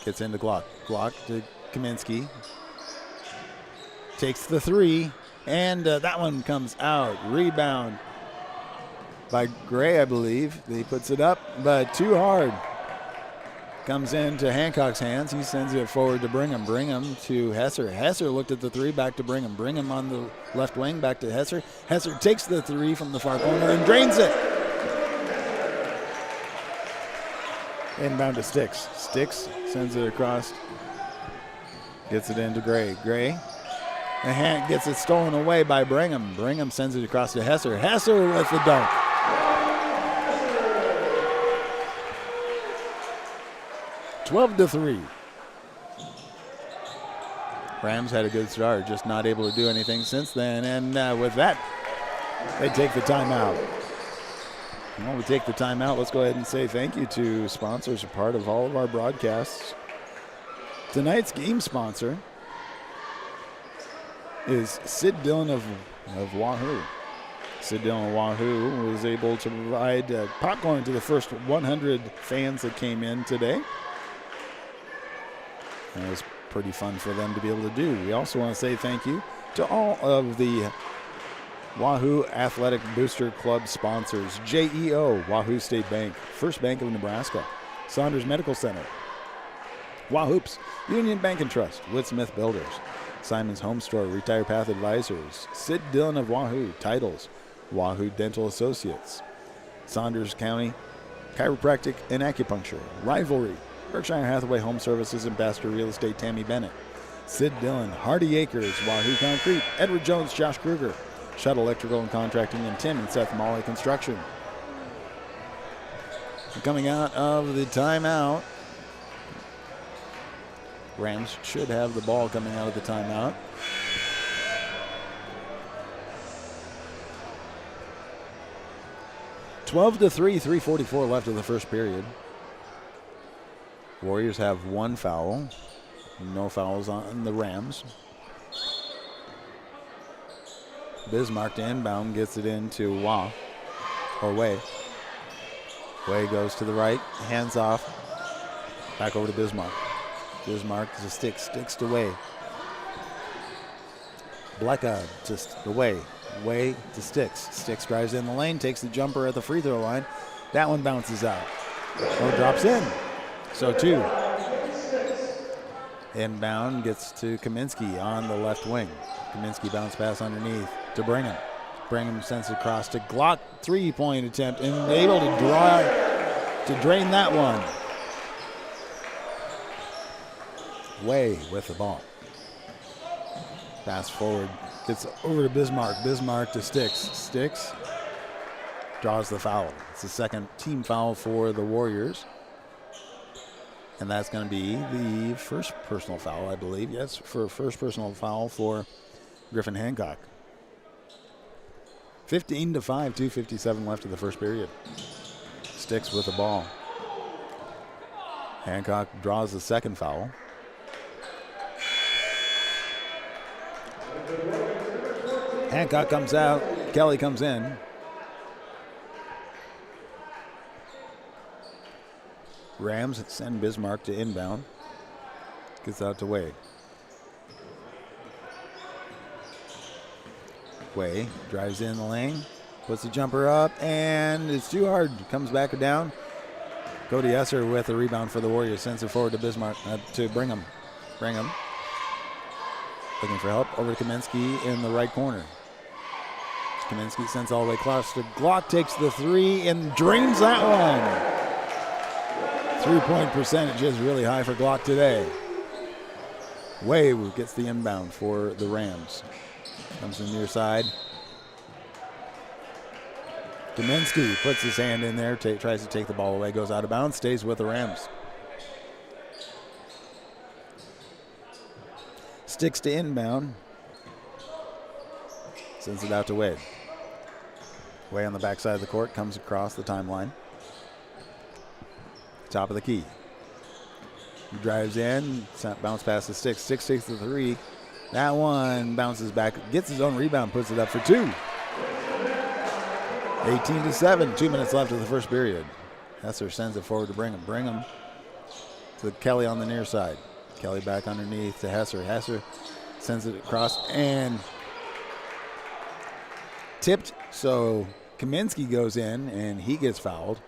Gets into Glock. Glock to Kaminsky. Takes the three, and that one comes out. Rebound by Gray, I believe. He puts it up, but too hard. Comes into Hancock's hands. He sends it forward to Brigham. Brigham to Hesser. Hesser looked at the three, back to Brigham. Brigham on the left wing, back to Hesser. Hesser takes the three from the far corner and drains it. Inbound to Sticks. Sticks sends it across. Gets it into Gray. Gray. The hand gets it stolen away by Brigham. Brigham sends it across to Hesser. Hesser with the dunk. (12-3). Rams had a good start, just not able to do anything since then. And with that, they take the timeout. While we take the timeout, let's go ahead and say thank you to sponsors, a part of all of our broadcasts. Tonight's game sponsor is Sid Dillon of Wahoo. Sid Dillon of Wahoo was able to provide popcorn to the first 100 fans that came in today. And it was pretty fun for them to be able to do. We also want to say thank you to all of the Wahoo Athletic Booster Club sponsors. JEO, Wahoo State Bank, First Bank of Nebraska, Saunders Medical Center, Wahoops, Union Bank and Trust, Wood Smith Builders, Simon's Home Store, Retire Path Advisors, Sid Dillon of Wahoo, Titles, Wahoo Dental Associates, Saunders County Chiropractic and Acupuncture, Rivalry, Berkshire Hathaway Home Services, Ambassador Real Estate, Tammy Bennett, Sid Dillon, Hardy Acres, Wahoo Concrete, Edward Jones, Josh Kruger, Shuttle Electrical and Contracting, and Tim and Seth Molly Construction. Coming out of the timeout, Rams should have the ball coming out of the timeout. (12-3), 3:44 left of the first period. Warriors have one foul. No fouls on the Rams. Bismarck to inbound, gets it into Way. Way goes to the right, hands off, back over to Bismarck. Bismarck to sticks to Way. Blecka just away. Way to Sticks. Sticks drives in the lane, takes the jumper at the free throw line. That one bounces out. Drops in. So 2. Inbound gets to Kaminsky on the left wing. Kaminsky bounce pass underneath to Brigham. Brigham sends it across to Glock. 3-point attempt and able to drain that one. Way with the ball. Pass forward. Gets over to Bismarck. Bismarck to Sticks. Sticks draws the foul. It's the second team foul for the Warriors. And that's going to be the first personal foul, I believe. Yes, for first personal foul for Griffin Hancock. 15-5, 2:57 left of the first period. Sticks with the ball. Hancock draws the second foul. Hancock comes out. Kelly comes in. Rams send Bismarck to inbound. Gets out to Way. Way drives in the lane. Puts the jumper up, and it's too hard. Comes back down. Cody Esser with a rebound for the Warriors. Sends it forward to Bismarck, to Brigham. Brigham. Looking for help. Over to Kaminsky in the right corner. Kaminsky sends all the way across to Glock. Takes the 3 and drains that one. 3-point percentage is really high for Glock today. Way gets the inbound for the Rams. Comes to the near side. Kaminsky puts his hand in there, tries to take the ball away, goes out of bounds, stays with the Rams. Sticks to inbound. Sends it out to Wade. Way on the backside of the court, comes across the timeline. Top of the key. He drives in, bounce past the Sticks. Sticks takes the 3. That one bounces back, gets his own rebound, puts it up for 2. 18-7, 2 minutes left of the first period. Hesser sends it forward to Brigham. Brigham to Kelly on the near side. Kelly back underneath to Hesser. Hesser sends it across and tipped, so Kaminsky goes in and he gets fouled.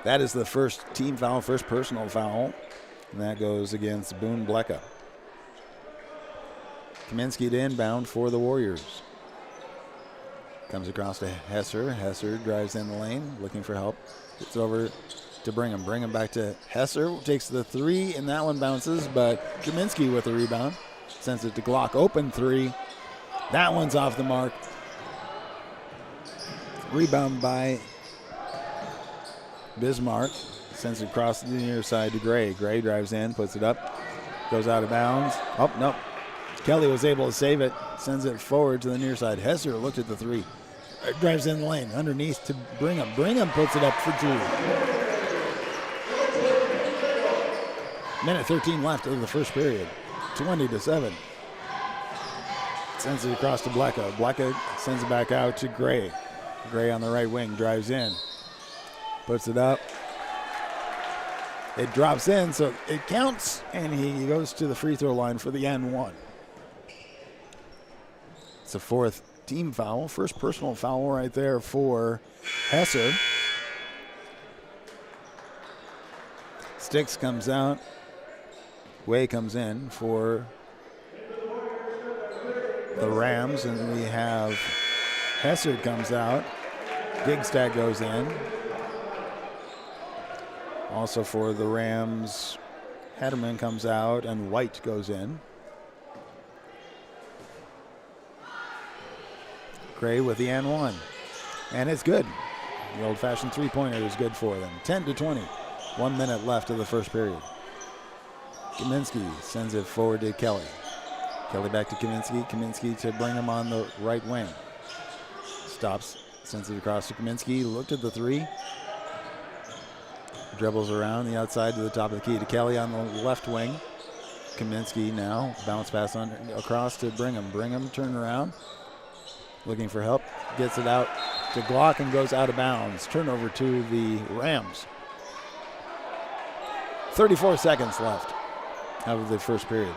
That is the first team foul, first personal foul, and that goes against Boone Blecka. Kaminsky to inbound for the Warriors. Comes across to Hesser. Hesser drives in the lane, looking for help. Gets over to Brigham. Brigham back to Hesser. Takes the 3, and that one bounces, but Kaminsky with the rebound. Sends it to Glock. Open 3. That one's off the mark. Rebound by Bismarck. Sends it across the near side to Gray. Gray drives in, puts it up. Goes out of bounds. Oh, no. Kelly was able to save it. Sends it forward to the near side. Hesser looked at the 3. Drives in the lane. Underneath to Brigham. Brigham puts it up for 2. Minute 13 left of the first period. 20-7. Sends it across to Blecka. Blecka sends it back out to Gray. Gray on the right wing. Drives in. Puts it up. It drops in, so it counts, and he goes to the free throw line for the N1. It's a fourth team foul, first personal foul right there for Hesser. Sticks comes out. Way comes in for the Rams, and we have Hesser comes out. Gigstad goes in. Also for the Rams, Hatterman comes out and White goes in. Gray with the and one. And it's good. The old-fashioned three-pointer is good for them. 10-20. 1 minute left of the first period. Kaminsky sends it forward to Kelly. Kelly back to Kaminsky. Kaminsky to bring him on the right wing. Stops, sends it across to Kaminsky. Looked at the three. Dribbles around the outside to the top of the key to Kelly on the left wing. Kaminsky now. Bounce pass across to Brigham. Brigham turn around. Looking for help. Gets it out to Glock and goes out of bounds. Turnover to the Rams. 34 seconds left of the first period.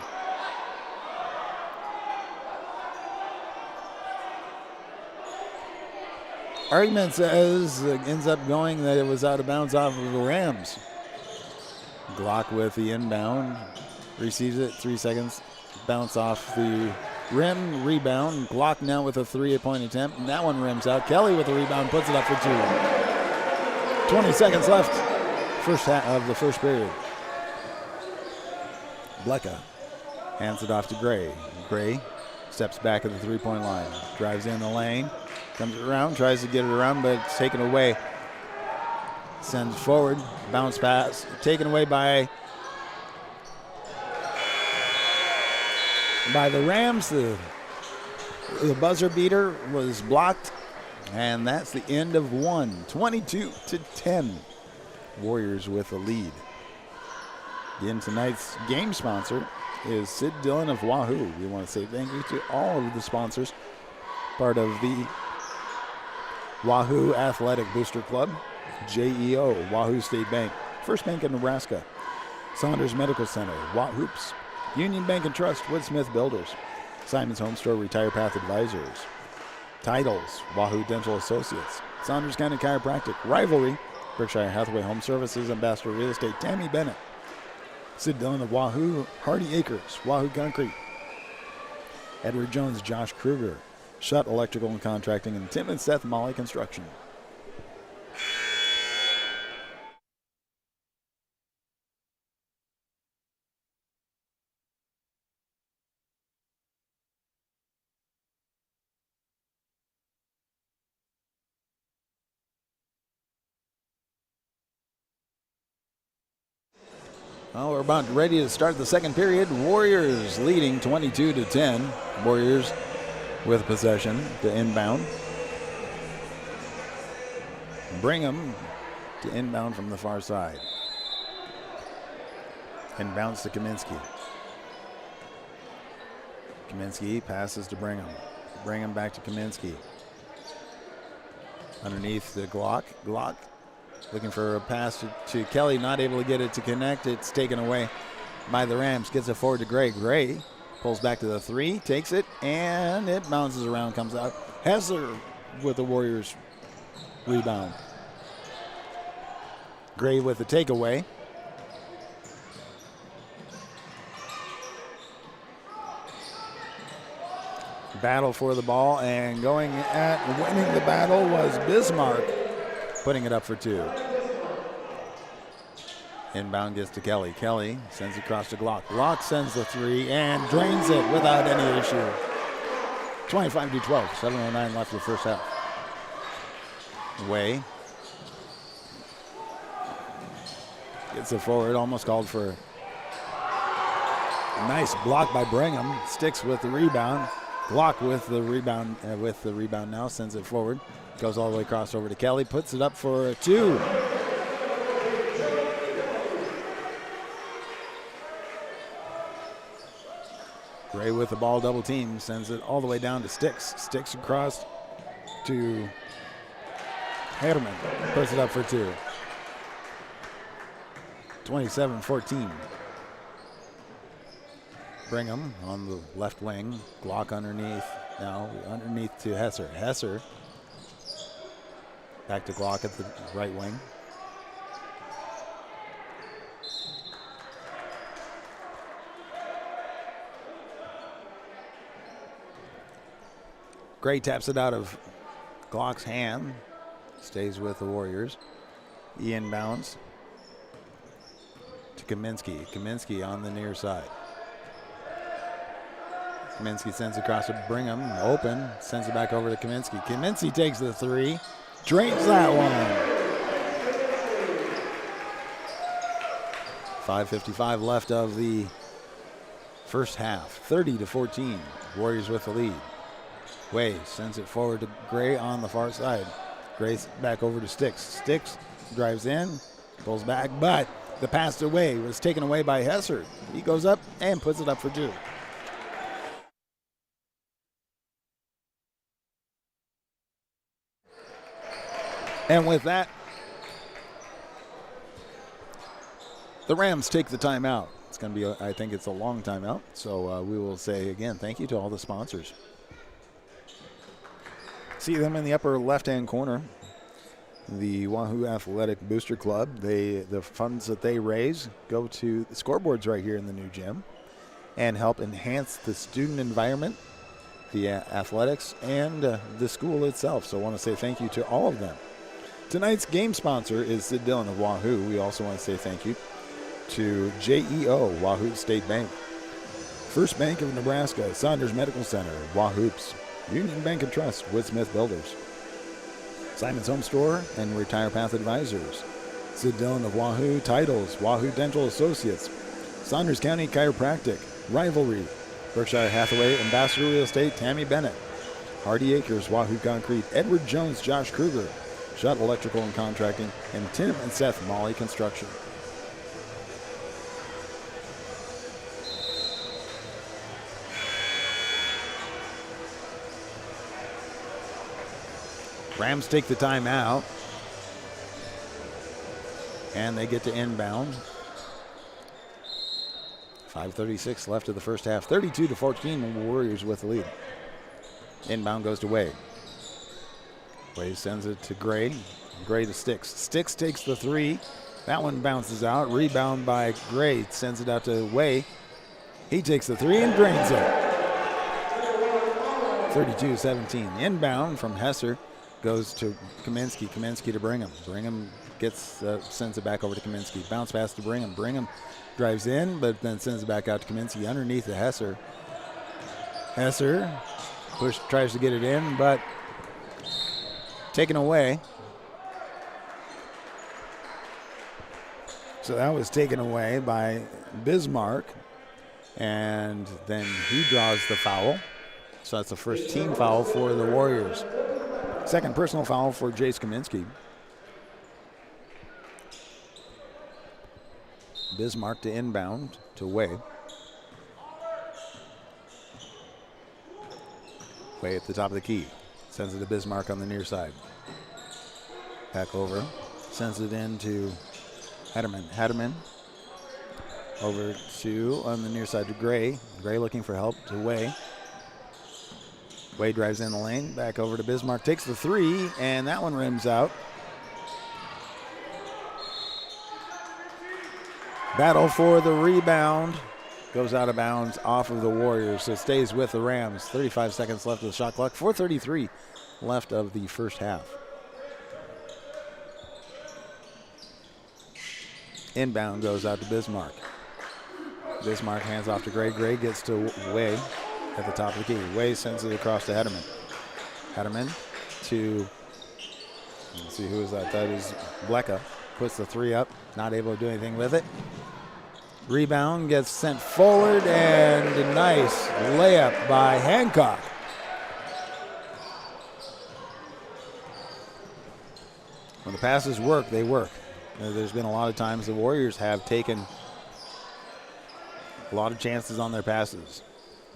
Argument says ends up going that it was out of bounds off of the Rams. Glock with the inbound. Receives it, 3 seconds. Bounce off the rim, rebound. Glock now with a three-point attempt. And that one rims out. Kelly with the rebound, puts it up for two. 20 seconds left. First half of the first period. Blecka hands it off to Gray. Gray steps back at the three-point line. Drives in the lane. Comes around, tries to get it around, but it's taken away. Sends forward. Bounce pass. Taken away by the Rams. The buzzer beater was blocked, and that's the end of one. 22-10. Warriors with a lead. Again, tonight's game sponsor is Sid Dillon of Wahoo. We want to say thank you to all of the sponsors, part of the Wahoo Athletic Booster Club, JEO, Wahoo State Bank, First Bank of Nebraska, Saunders Medical Center, Wahoops, Union Bank and Trust, Woodsmith Builders, Simon's Home Store, Retire Path Advisors, Titles, Wahoo Dental Associates, Saunders County Chiropractic, Rivalry, Berkshire Hathaway Home Services, Ambassador Real Estate, Tammy Bennett, Sid Dillon of Wahoo, Hardy Acres, Wahoo Concrete, Edward Jones, Josh Kruger, Shutt Electrical and Contracting, and Tim and Seth Molly Construction. Well, we're about ready to start the second period. Warriors leading 22-10. Warriors with possession to inbound. Brigham to inbound from the far side. Inbounds to Kaminsky. Kaminsky passes to Brigham. Brigham back to Kaminsky. Underneath the Glock. Glock looking for a pass to Kelly, not able to get it to connect. It's taken away by the Rams. Gets it forward to Gray. Gray pulls back to the three, takes it, and it bounces around, comes out. Hessler with the Warriors rebound. Gray with the takeaway. Battle for the ball, and going at winning the battle was Bismarck, putting it up for two. Inbound gets to Kelly. Kelly sends it across to Glock. Glock sends the three and drains it without any issue. 25-12, 7:09 left in the first half. Way gets it forward, almost called for a nice block by Brigham. Sticks with the rebound. Glock with the rebound now, sends it forward. Goes all the way across over to Kelly, puts it up for a two. Gray with the ball, double team, sends it all the way down to Sticks. Sticks across to Herman, puts it up for two. 27-14. Brigham on the left wing. Glock underneath. Now underneath to Hesser. Hesser back to Glock at the right wing. Gray taps it out of Glock's hand. Stays with the Warriors. He inbounds to Kaminsky. Kaminsky on the near side. Kaminsky sends it across to Brigham. Open. Sends it back over to Kaminsky. Kaminsky takes the three. Drains that one. 5:55 left of the first half. 30-14. Warriors with the lead. Way sends it forward to Gray on the far side. Gray's back over to Sticks. Sticks drives in, pulls back, but the pass away was taken away by Hesser. He goes up and puts it up for two. And with that, the Rams take the timeout. It's going to be, I think it's a long timeout. So we will say again, thank you to all the sponsors. See them in the upper left-hand corner. The Wahoo Athletic Booster Club. The funds that they raise go to the scoreboards right here in the new gym and help enhance the student environment, the athletics, and the school itself. So I want to say thank you to all of them. Tonight's game sponsor is Sid Dillon of Wahoo. We also want to say thank you to JEO, Wahoo State Bank, First Bank of Nebraska, Saunders Medical Center, Wahoops, Union Bank and Trust, Woodsmith Builders, Simon's Home Store, and Retire Path Advisors, Sid Dillon of Wahoo Titles, Wahoo Dental Associates, Saunders County Chiropractic, Rivalry, Berkshire Hathaway, Ambassador Real Estate, Tammy Bennett, Hardy Acres, Wahoo Concrete, Edward Jones, Josh Kruger, Shutt Electrical and Contracting, and Tim and Seth Molly Construction. Rams take the timeout, and they get to inbound. 5:36 left of the first half. 32-14, Warriors with the lead. Inbound goes to Wade. Wade sends it to Gray. Gray to Sticks. Sticks takes the three. That one bounces out. Rebound by Gray. Sends it out to Way. He takes the three and drains it. 32-17. Inbound from Hesser goes to Kaminsky. Kaminsky to Brigham. Brigham sends it back over to Kaminsky. Bounce pass to Brigham. Brigham drives in, but then sends it back out to Kaminsky underneath the Hesser. Hesser tries to get it in, but taken away. So that was taken away by Bismarck, and then he draws the foul. So that's the first team foul for the Warriors. Second personal foul for Jace Kaminsky. Bismarck to inbound to Way. Way at the top of the key. Sends it to Bismarck on the near side. Back over. Sends it in to Hatterman. Hatterman over to, on the near side to Gray. Gray looking for help to Way. Way drives in the lane. Back over to Bismarck. Takes the three, and that one rims out. Battle for the rebound. Goes out of bounds off of the Warriors. So it stays with the Rams. 35 seconds left of the shot clock. 4:33 left of the first half. Inbound goes out to Bismarck. Bismarck hands off to Gray. Gray gets to Way at the top of the key. Way sends it across to Hatterman. Hatterman to, let's see, who is that? That is Blecka. Puts the three up. Not able to do anything with it. Rebound gets sent forward, and a nice layup by Hancock. When the passes work, they work. There's been a lot of times the Warriors have taken a lot of chances on their passes.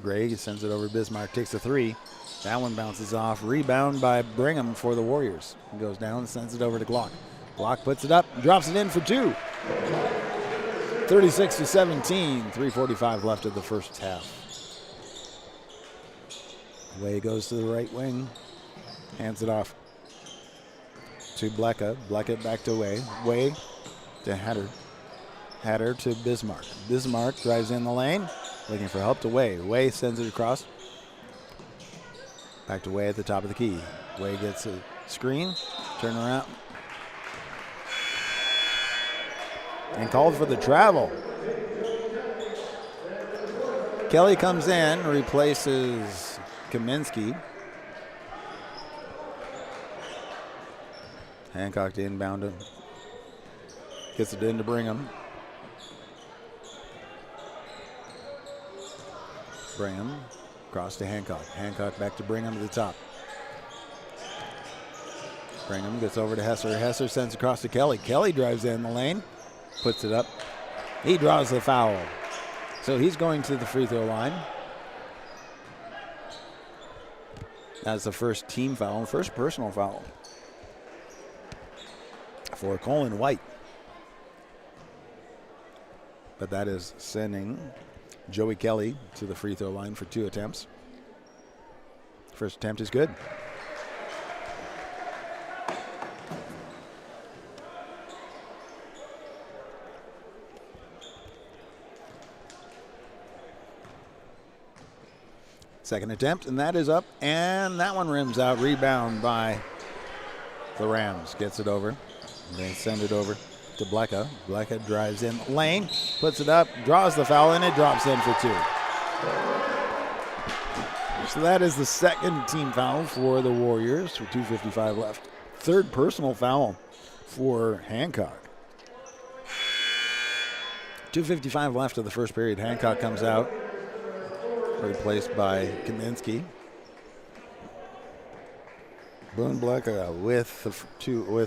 Gray sends it over to Bismarck, takes a three. That one bounces off. Rebound by Brigham for the Warriors. He goes down and sends it over to Glock. Glock puts it up, drops it in for two. 36-17, 3:45 left of the first half. Way goes to the right wing, hands it off to Blecka. Blecka back to Way. Way to Hatter. Hatter to Bismarck. Bismarck drives in the lane, looking for help to Way. Way sends it across. Back to Way at the top of the key. Way gets a screen, turn around. and called for the travel. Kelly comes in, replaces Kaminsky. Hancock to inbound him. Gets it in to Brigham. Brigham across to Hancock. Hancock back to Brigham to the top. Brigham gets over to Hesser. Hesser sends across to Kelly. Kelly drives in the lane, puts it up. He draws the foul. So he's going to the free throw line. That's the first team foul, first personal foul for Colin White. But that is sending Joey Kelly to the free throw line for 2 attempts. First attempt is good. Second attempt, and that is up, and that one rims out. Rebound by the Rams. Gets it over. They send it over to Blecka. Blecka drives in lane, puts it up, draws the foul, and it drops in for 2. So that is the second team foul for the Warriors with 2:55 left. Third personal foul for Hancock. 2:55 left of the first period. Hancock comes out, replaced by Kaminsky. Boone Blecka with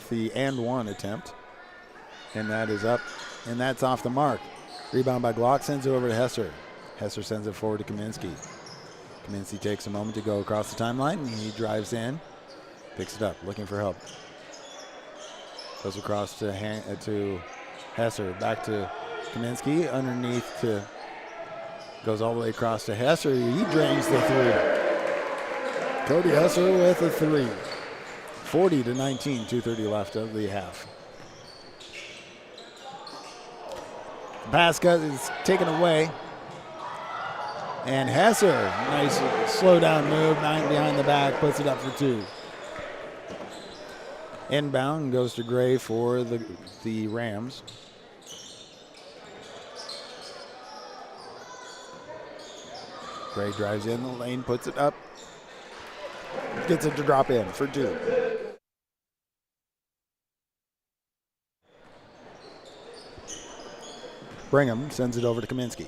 the and one attempt. And that is up, and that's off the mark. Rebound by Glock, sends it over to Hesser. Hesser sends it forward to Kaminsky. Kaminsky takes a moment to go across the timeline. He drives in, picks it up, looking for help. Goes across to Hesser, back to Kaminsky, underneath to, goes all the way across to Hesser. He drains the 3. Cody Hesser with a 3. 40-19, 2:30 left of the half. Pass is taken away. And Hesser, nice slow down move, 9 behind the back, puts it up for 2. Inbound goes to Gray for the Rams. Gray drives in the lane, puts it up, gets it to drop in for 2. Brigham sends it over to Kaminsky.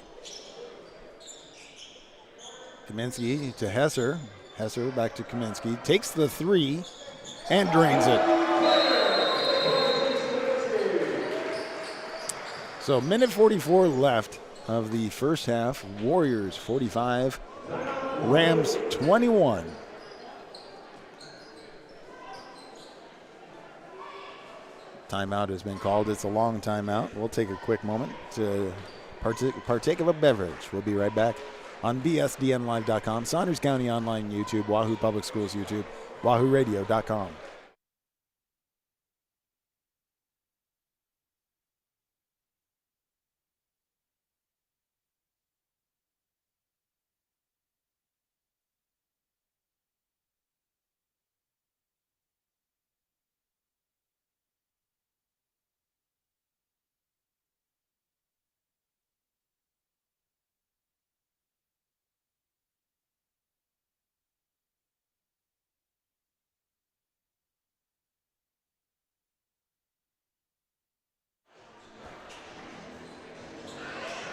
Kaminsky to Hesser. Hesser back to Kaminsky. Takes the 3 and drains it. So minute 44 left of the first half. Warriors 45, Rams 21. Timeout has been called. It's a long timeout. We'll take a quick moment to partake of a beverage. We'll be right back on BSDNlive.com, Saunders County Online YouTube, Wahoo Public Schools YouTube, WahooRadio.com.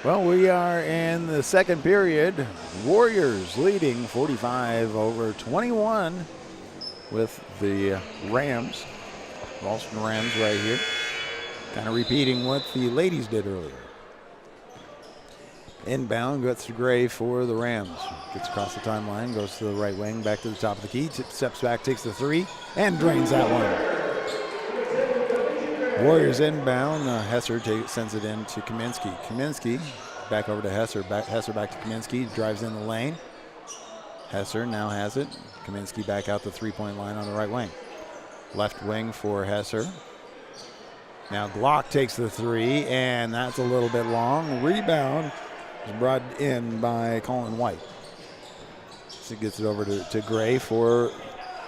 Well, we are in the second period. Warriors leading 45-21 with the Rams. Ralston Rams right here. Kind of repeating what the ladies did earlier. Inbound gets to Gray for the Rams. Gets across the timeline, goes to the right wing, back to the top of the key, steps back, takes the 3, and drains that one. Warriors inbound. Hesser sends it in to Kaminsky. Kaminsky back over to Hesser. Hesser back to Kaminsky. Drives in the lane. Hesser now has it. Kaminsky back out the three-point line on the right wing. Left wing for Hesser. Now Glock takes the 3, and that's a little bit long. Rebound is brought in by Colin White. So he gets it over to Gray for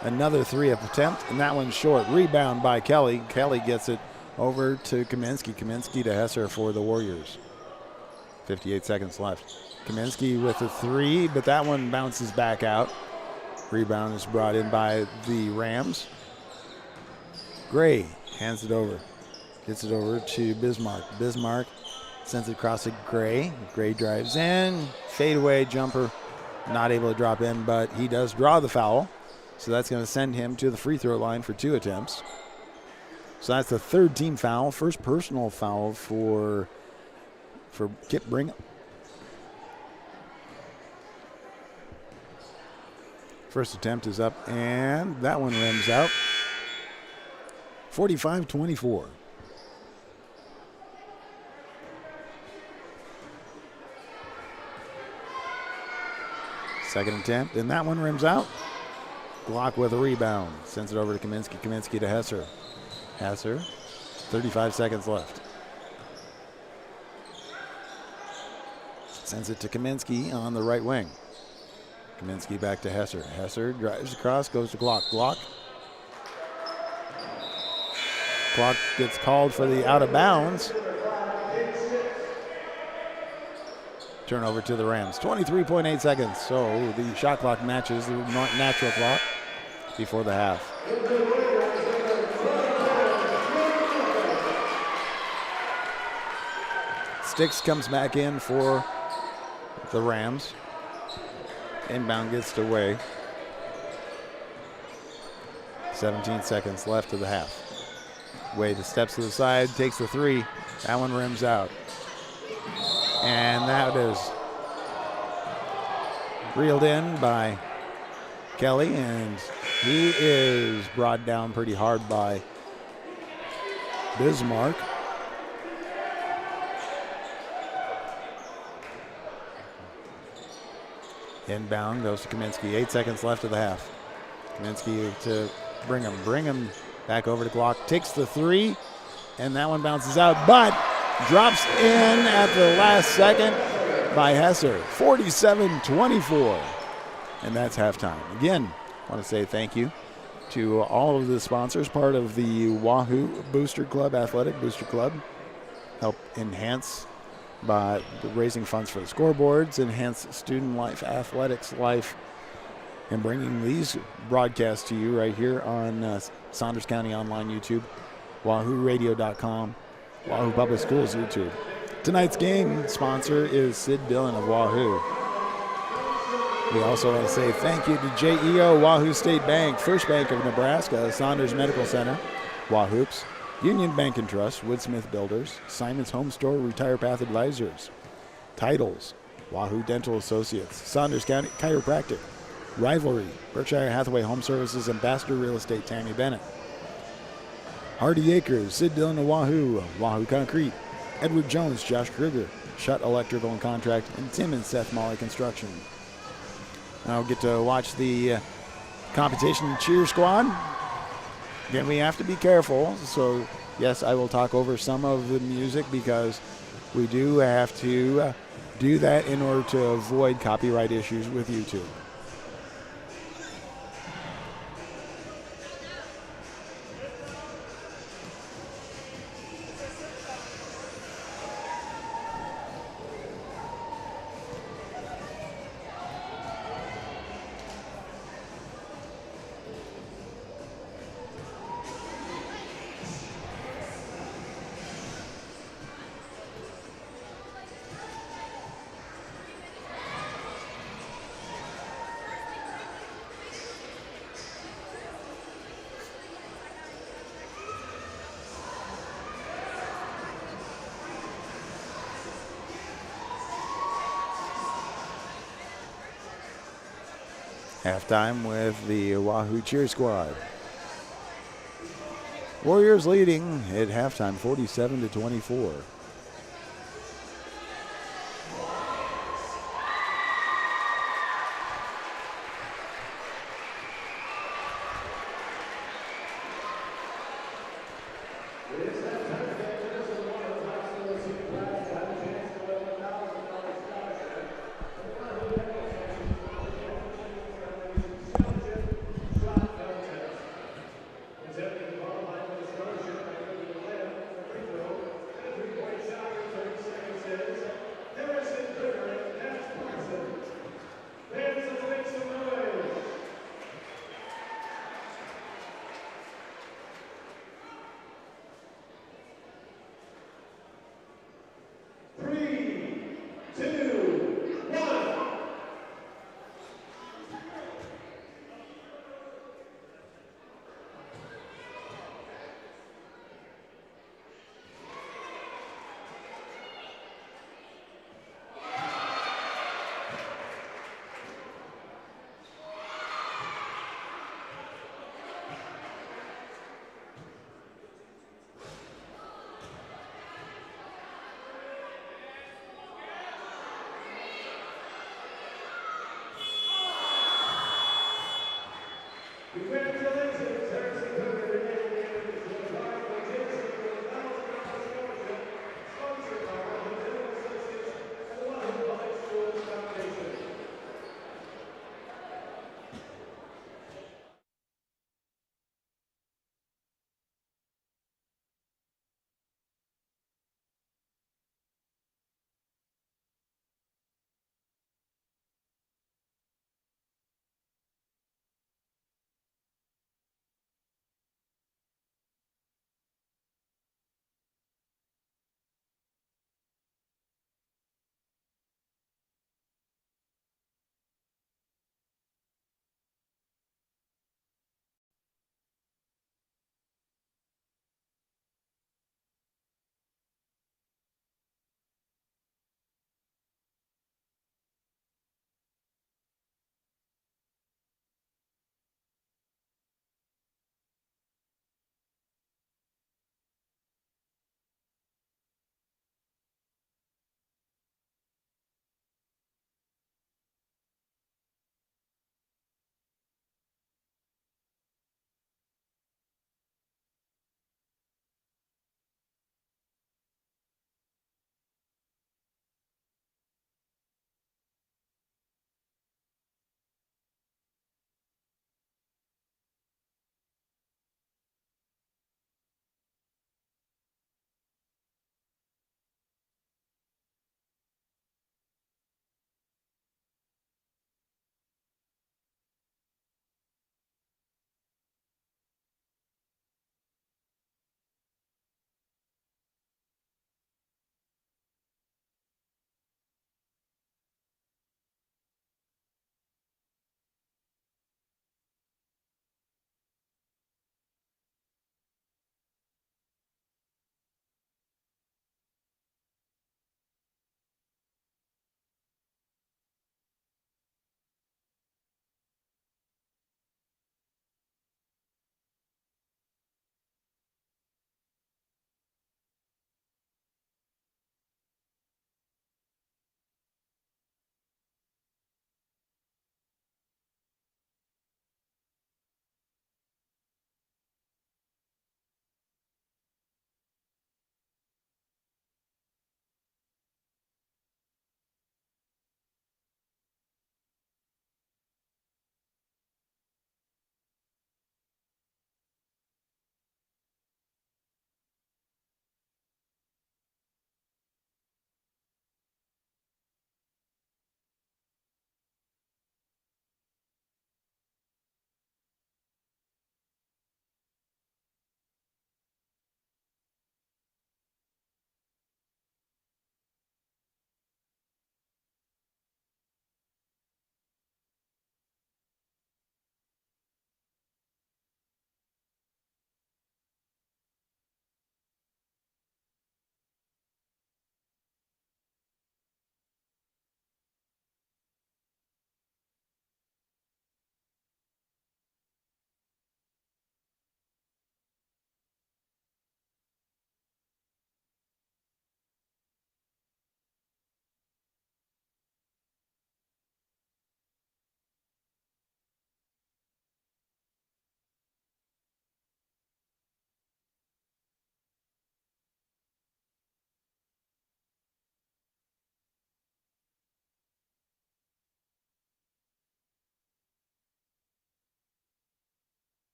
another 3 attempt, and that one's short. Rebound by Kelly. Kelly gets it over to Kaminsky. Kaminsky to Hesser for the Warriors. 58 seconds left. Kaminsky with a three, but that one bounces back out. Rebound is brought in by the Rams. Gray hands it over. Gets it over to Bismarck. Bismarck sends it across to Gray. Gray drives in. Fadeaway jumper. Not able to drop in, but he does draw the foul. So that's going to send him to the free throw line for 2 attempts. So that's the third team foul. First personal foul for Kip Brigham. First attempt is up, and that one rims out. 45-24. Second attempt, and that one rims out. Glock with a rebound. Sends it over to Kaminsky. Kaminsky to Hesser. Hesser, 35 seconds left. Sends it to Kaminsky on the right wing. Kaminsky back to Hesser. Hesser drives across, goes to Glock. Glock gets called for the out of bounds. Turnover to the Rams. 23.8 seconds. So the shot clock matches the natural clock before the half. Sticks comes back in for the Rams. Inbound gets to Way. 17 seconds left of the half. Way steps to the side, takes the three. That one rims out. And that is reeled in by Kelly, and he is brought down pretty hard by Bismarck. Inbound goes to Kaminsky. 8 seconds left of the half. Kaminsky to Brigham back over to Glock. Takes the three, and that one bounces out, but drops in at the last second by Hesser. 47-24. And that's halftime. Again, I want to say thank you to all of the sponsors, part of the Wahoo Booster Club, Athletic Booster Club. Help enhance by raising funds for the scoreboards, enhance student life, athletics life, and bringing these broadcasts to you right here on Saunders County Online YouTube, WahooRadio.com, Wahoo Public Schools YouTube. Tonight's game sponsor is Sid Dillon of Wahoo. We also want to say thank you to JEO, Wahoo State Bank, First Bank of Nebraska, Saunders Medical Center, Wahoops, Union Bank and Trust, Woodsmith Builders, Simon's Home Store, Retire Path Advisors, Titles, Wahoo Dental Associates, Saunders County Chiropractic, Rivalry, Berkshire Hathaway Home Services, Ambassador Real Estate, Tammy Bennett, Hardy Acres, Sid Dillon of Wahoo, Wahoo Concrete, Edward Jones, Josh Kruger, Shutt Electrical and Contract, and Tim and Seth Molly Construction. Now we'll get to watch the competition cheer squad. Again, we have to be careful. So, yes, I will talk over some of the music because we do have to do that in order to avoid copyright issues with YouTube. Halftime with the Wahoo Cheer Squad. Warriors leading at halftime 47-24.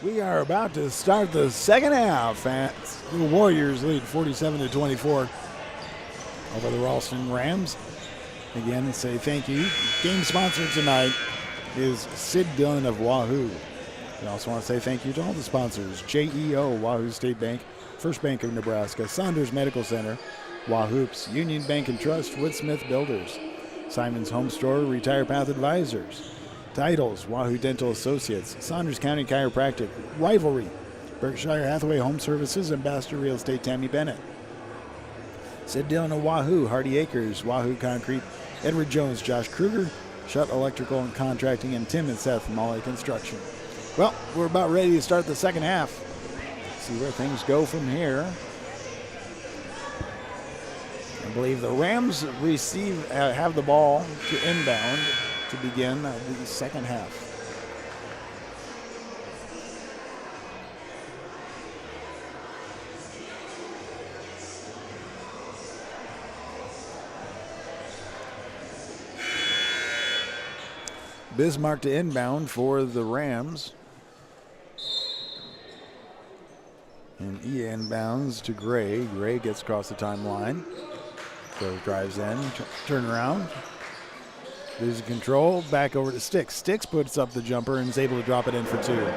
We are about to start the second half. The Warriors lead 47-24 over the Ralston Rams. Again, say thank you. Game sponsor tonight is Sid Dillon of Wahoo. We also want to say thank you to all the sponsors: JEO, Wahoo State Bank, First Bank of Nebraska, Saunders Medical Center, Wahoops, Union Bank and Trust, Woodsmith Builders, Simon's Home Store, Retire Path Advisors, Titles, Wahoo Dental Associates, Saunders County Chiropractic, Rivalry, Berkshire Hathaway Home Services, Ambassador Real Estate Tammy Bennett, Sid Dillon of Wahoo, Hardy Acres, Wahoo Concrete, Edward Jones, Josh Kruger, Shutt Electrical and Contracting, and Tim and Seth Molly Construction. Well, we're about ready to start the second half. See where things go from here. I believe the Rams have the ball to inbound to begin the second half. Bismarck to inbound for the Rams. And he inbounds to Gray. Gray gets across the timeline. So drives in, turn around. Loses control, back over to Sticks. Sticks puts up the jumper and is able to drop it in for two.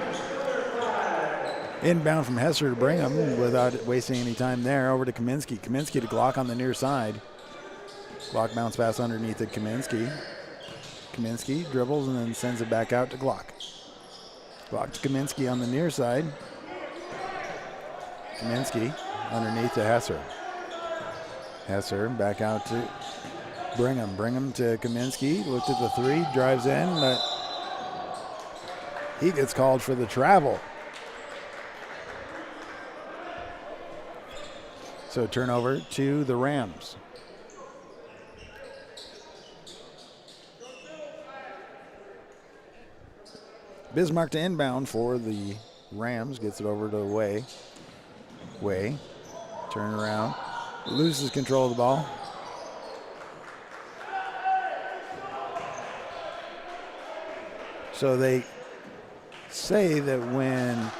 Inbound from Hesser to Brigham without wasting any time there. Over to Kaminsky. Kaminsky to Glock on the near side. Glock bounce pass underneath to Kaminsky. Kaminsky dribbles and then sends it back out to Glock. Glock to Kaminsky on the near side. Kaminsky underneath to Hesser. Hesser back out to Brigham. Brigham to Kaminsky. Looked at the three, drives in, but he gets called for the travel. So turnover to the Rams. Bismarck to inbound for the Rams. Gets it over to Way. Way. Turn around. Loses control of the ball. So they say that when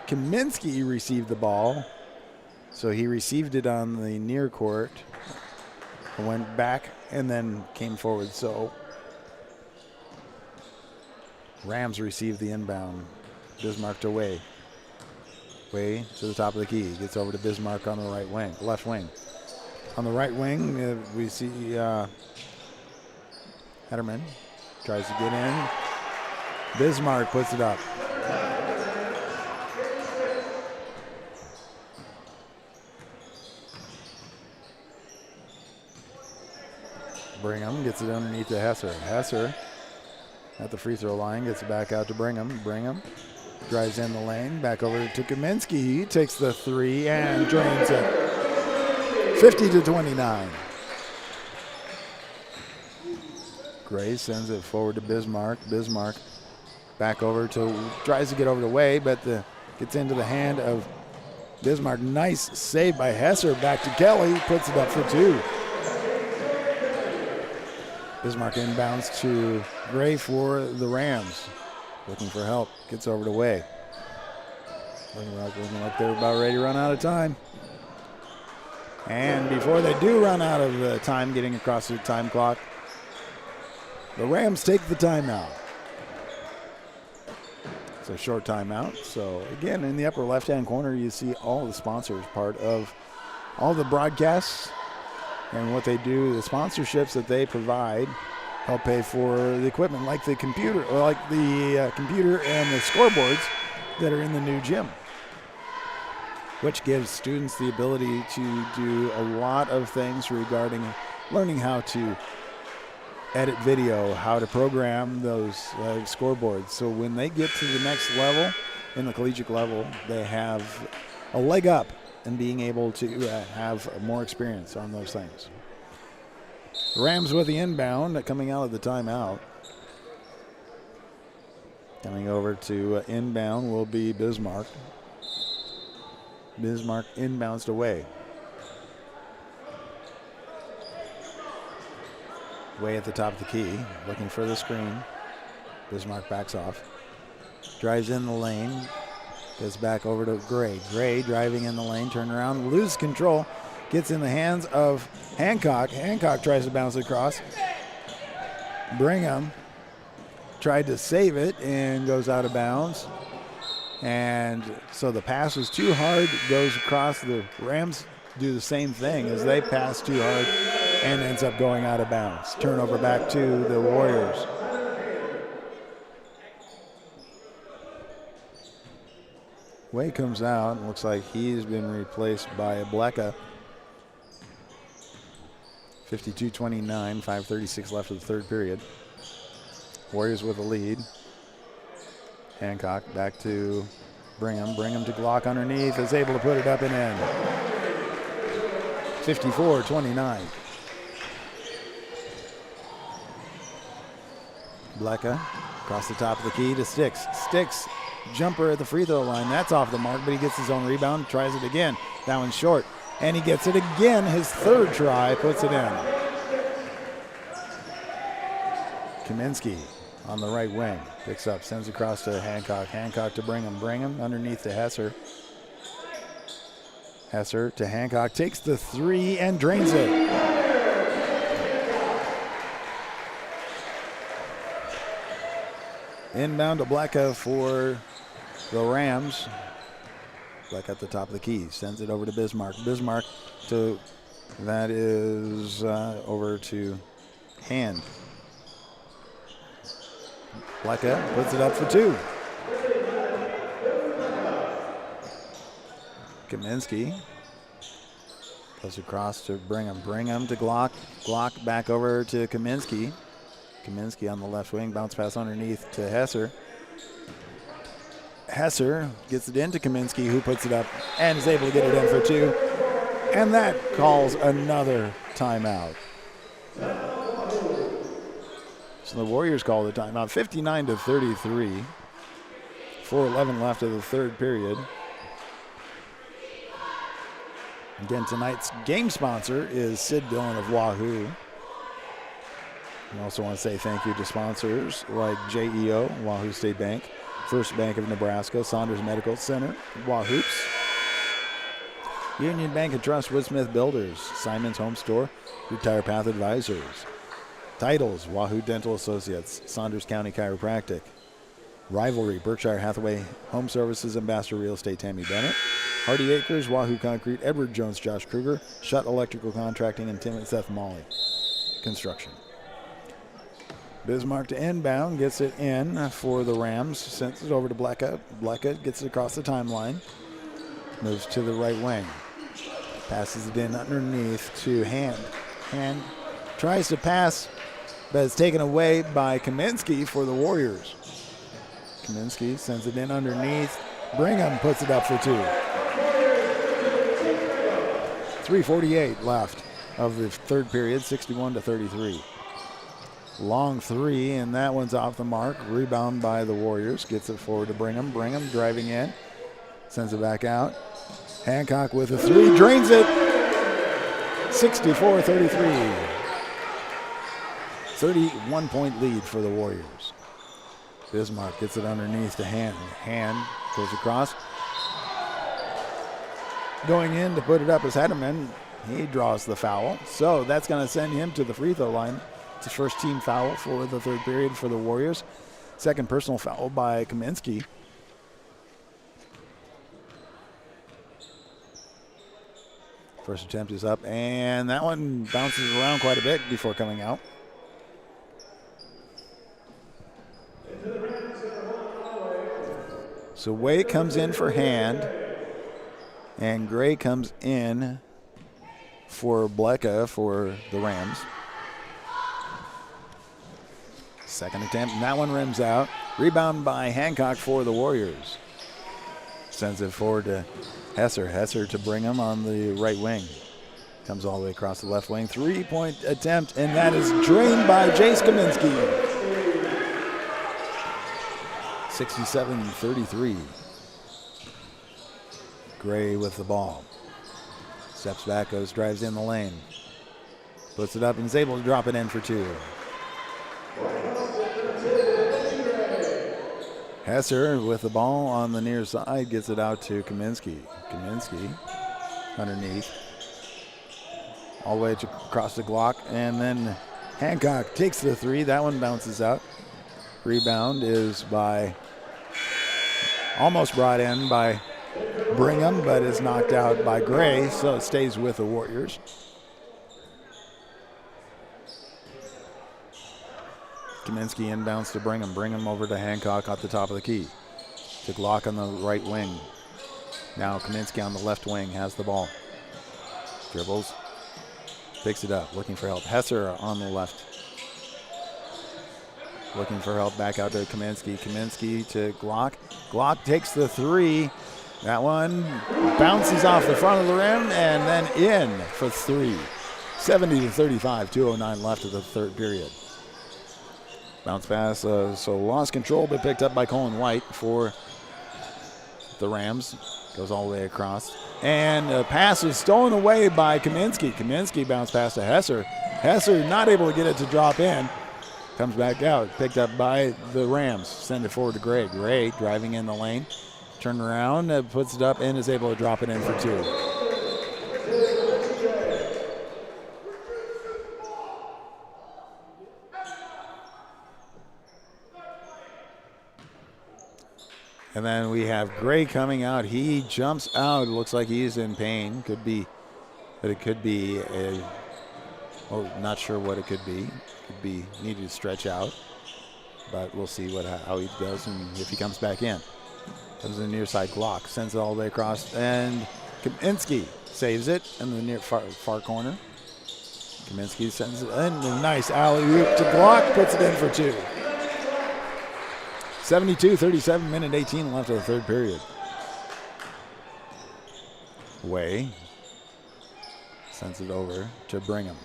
Kaminsky received the ball, so he received it on the near court, went back, and then came forward. So Rams received the inbound. Bismarck to Way. Way to the top of the key. Gets over to Bismarck on the right wing, left wing. On the right wing, we see Hederman tries to get in. Bismarck puts it up. Brigham gets it underneath to Hesser. Hesser at the free throw line, gets it back out to Brigham. Brigham drives in the lane, back over to Kaminsky. He takes the three and drains it. 50-29. Gray sends it forward to Bismarck. Bismarck back over tries to get over the Way, but gets into the hand of Bismarck. Nice save by Hesser. Back to Kelly, puts it up for two. Bismarck inbounds to Gray for the Rams. Looking for help, gets over to Way. Looking like they're about ready to run out of time. And before they do run out of time getting across the time clock, the Rams take the timeout. It's a short timeout. So again, in the upper left-hand corner, you see all the sponsors, part of all the broadcasts and what they do, the sponsorships that they provide help pay for the equipment, like the computer, computer and the scoreboards that are in the new gym, which gives students the ability to do a lot of things regarding learning how to edit video, how to program those scoreboards. So when they get to the next level, in the collegiate level, they have a leg up in being able to have more experience on those things. Rams with the inbound coming out of the timeout. Coming over to inbound will be Bismarck. Bismarck inbounds to Way. Way at the top of the key, looking for the screen. Bismarck backs off. Drives in the lane, Gets back over to Gray. Gray driving in the lane, turn around, loses control, gets in the hands of Hancock. Hancock tries to bounce across. Brigham tried to save it and goes out of bounds. And so the pass was too hard, goes across. The Rams do the same thing as they pass too hard and ends up going out of bounds. Turnover back to the Warriors. Way comes out. Looks like he's been replaced by Blecka. 52-29, 5:36 left of the third period. Warriors with a lead. Hancock back to Brigham. Brigham to Glock underneath. Is able to put it up and in. 54-29. Blecka across the top of the key to Sticks. Sticks, jumper at the free throw line. That's off the mark, but he gets his own rebound, tries it again. That one's short. And he gets it again. His third try, puts it in. Kaminsky on the right wing. Picks up, sends across to Hancock. Hancock to Brigham. Brigham underneath to Hesser. Hesser to Hancock. Takes the three and drains it. Inbound to Blecka for the Rams. Blecka at the top of the key. Sends it over to Bismarck. Bismarck to, that is over to Hand. Blecka puts it up for two. Kaminsky goes across to Brigham. Brigham to Glock. Glock back over to Kaminsky. Kaminsky on the left wing. Bounce pass underneath to Hesser. Hesser gets it into Kaminsky, who puts it up and is able to get it in for two. And that calls another timeout. So the Warriors call the timeout. 59-33. 4:11 left of the third period. Again, tonight's game sponsor is Sid Dillon of Wahoo. I also want to say thank you to sponsors like JEO, Wahoo State Bank, First Bank of Nebraska, Saunders Medical Center, Wahoops, Union Bank and Trust, Woodsmith Builders, Simon's Home Store, Retire Path Advisors, Titles, Wahoo Dental Associates, Saunders County Chiropractic, Rivalry, Berkshire Hathaway Home Services, Ambassador Real Estate, Tammy Bennett, Hardy Acres, Wahoo Concrete, Edward Jones, Josh Kruger, Shutt Electrical Contracting, and Tim and Seth Molly Construction. Bismarck to inbound, gets it in for the Rams, sends it over to Blecka. Blecka gets it across the timeline, moves to the right wing, passes it in underneath to Hand. Hand tries to pass, but it's taken away by Kaminsky for the Warriors. Kaminsky sends it in underneath. Brigham puts it up for two. 3:48 left of the third period, 61-33. Long three, and that one's off the mark. Rebound by the Warriors. Gets it forward to Brigham. Brigham driving in. Sends it back out. Hancock with a three. Drains it. 64-33. 31-point lead for the Warriors. Bismarck gets it underneath to Hand. Hand goes across. Going in to put it up is Hederman. He draws the foul. So that's going to send him to the free throw line. It's the first team foul for the third period for the Warriors. Second personal foul by Kaminsky. First attempt is up, and that one bounces around quite a bit before coming out. So Way comes in for Hand, and Gray comes in for Blecka for the Rams. Second attempt, and that one rims out. Rebound by Hancock for the Warriors. Sends it forward to Hesser. Hesser to Brigham on the right wing. Comes all the way across the left wing. Three-point attempt, and that is drained by Jace Kaminsky. 67-33. Gray with the ball. Steps back, goes, drives in the lane. Puts it up and is able to drop it in for two. Hesser with the ball on the near side gets it out to Kaminsky. Kaminsky underneath. All the way across the Glock. And then Hancock takes the three. That one bounces out. Rebound is almost brought in by Brigham, but is knocked out by Gray, so it stays with the Warriors. Kaminsky inbounds to Brigham. Brigham over to Hancock at the top of the key. To Glock on the right wing. Now Kaminsky on the left wing has the ball. Dribbles. Picks it up, looking for help. Hesser on the left. Looking for help back out to Kaminsky. Kaminsky to Glock. Glock takes the three. That one bounces off the front of the rim and then in for three. 70-35, 2:09 left of the third period. Bounce pass, so lost control, but picked up by Colin White for the Rams. Goes all the way across. And a pass is stolen away by Kaminsky. Kaminsky bounce pass to Hesser. Hesser not able to get it to drop in. Comes back out, picked up by the Rams. Send it forward to Gray. Gray driving in the lane. Turn around, puts it up, and is able to drop it in for two. And then we have Gray coming out. He jumps out. Looks like he's in pain. Could be, but it could be not sure what it could be. Could be needed to stretch out. But we'll see how he does and if he comes back in. Comes in the near side. Glock sends it all the way across. And Kaminsky saves it in the near far corner. Kaminsky sends it in. A nice alley-oop to Glock. Puts it in for two. 72-37, minute 18 left of the third period. Way sends it over to Brigham.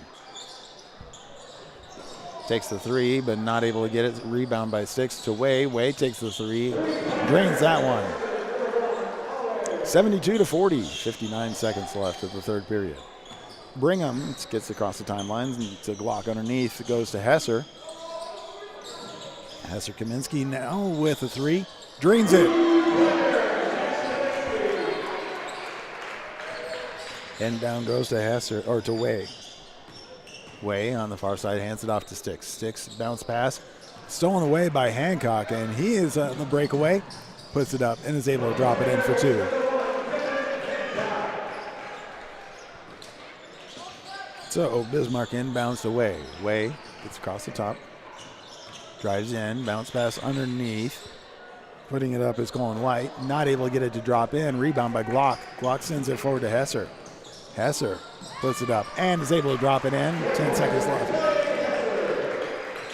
Takes the three, but not able to get it. Rebound by Sticks to Way. Way takes the three. Drains that one. 72-40, 59 seconds left of the third period. Brigham gets across the timelines to Glock underneath. It goes to Hesser. Hesser Kaminsky now with a three. Drains it. Inbound goes to Hesser, or to Way. Way on the far side hands it off to Sticks. Sticks bounce pass. Stolen away by Hancock, and he is on the breakaway. Puts it up and is able to drop it in for two. So Bismarck inbounds to Way. Way gets across the top. Drives in, bounce pass underneath. Putting it up is Colin White. Not able to get it to drop in. Rebound by Glock. Glock sends it forward to Hesser. Hesser puts it up and is able to drop it in. 10 seconds left.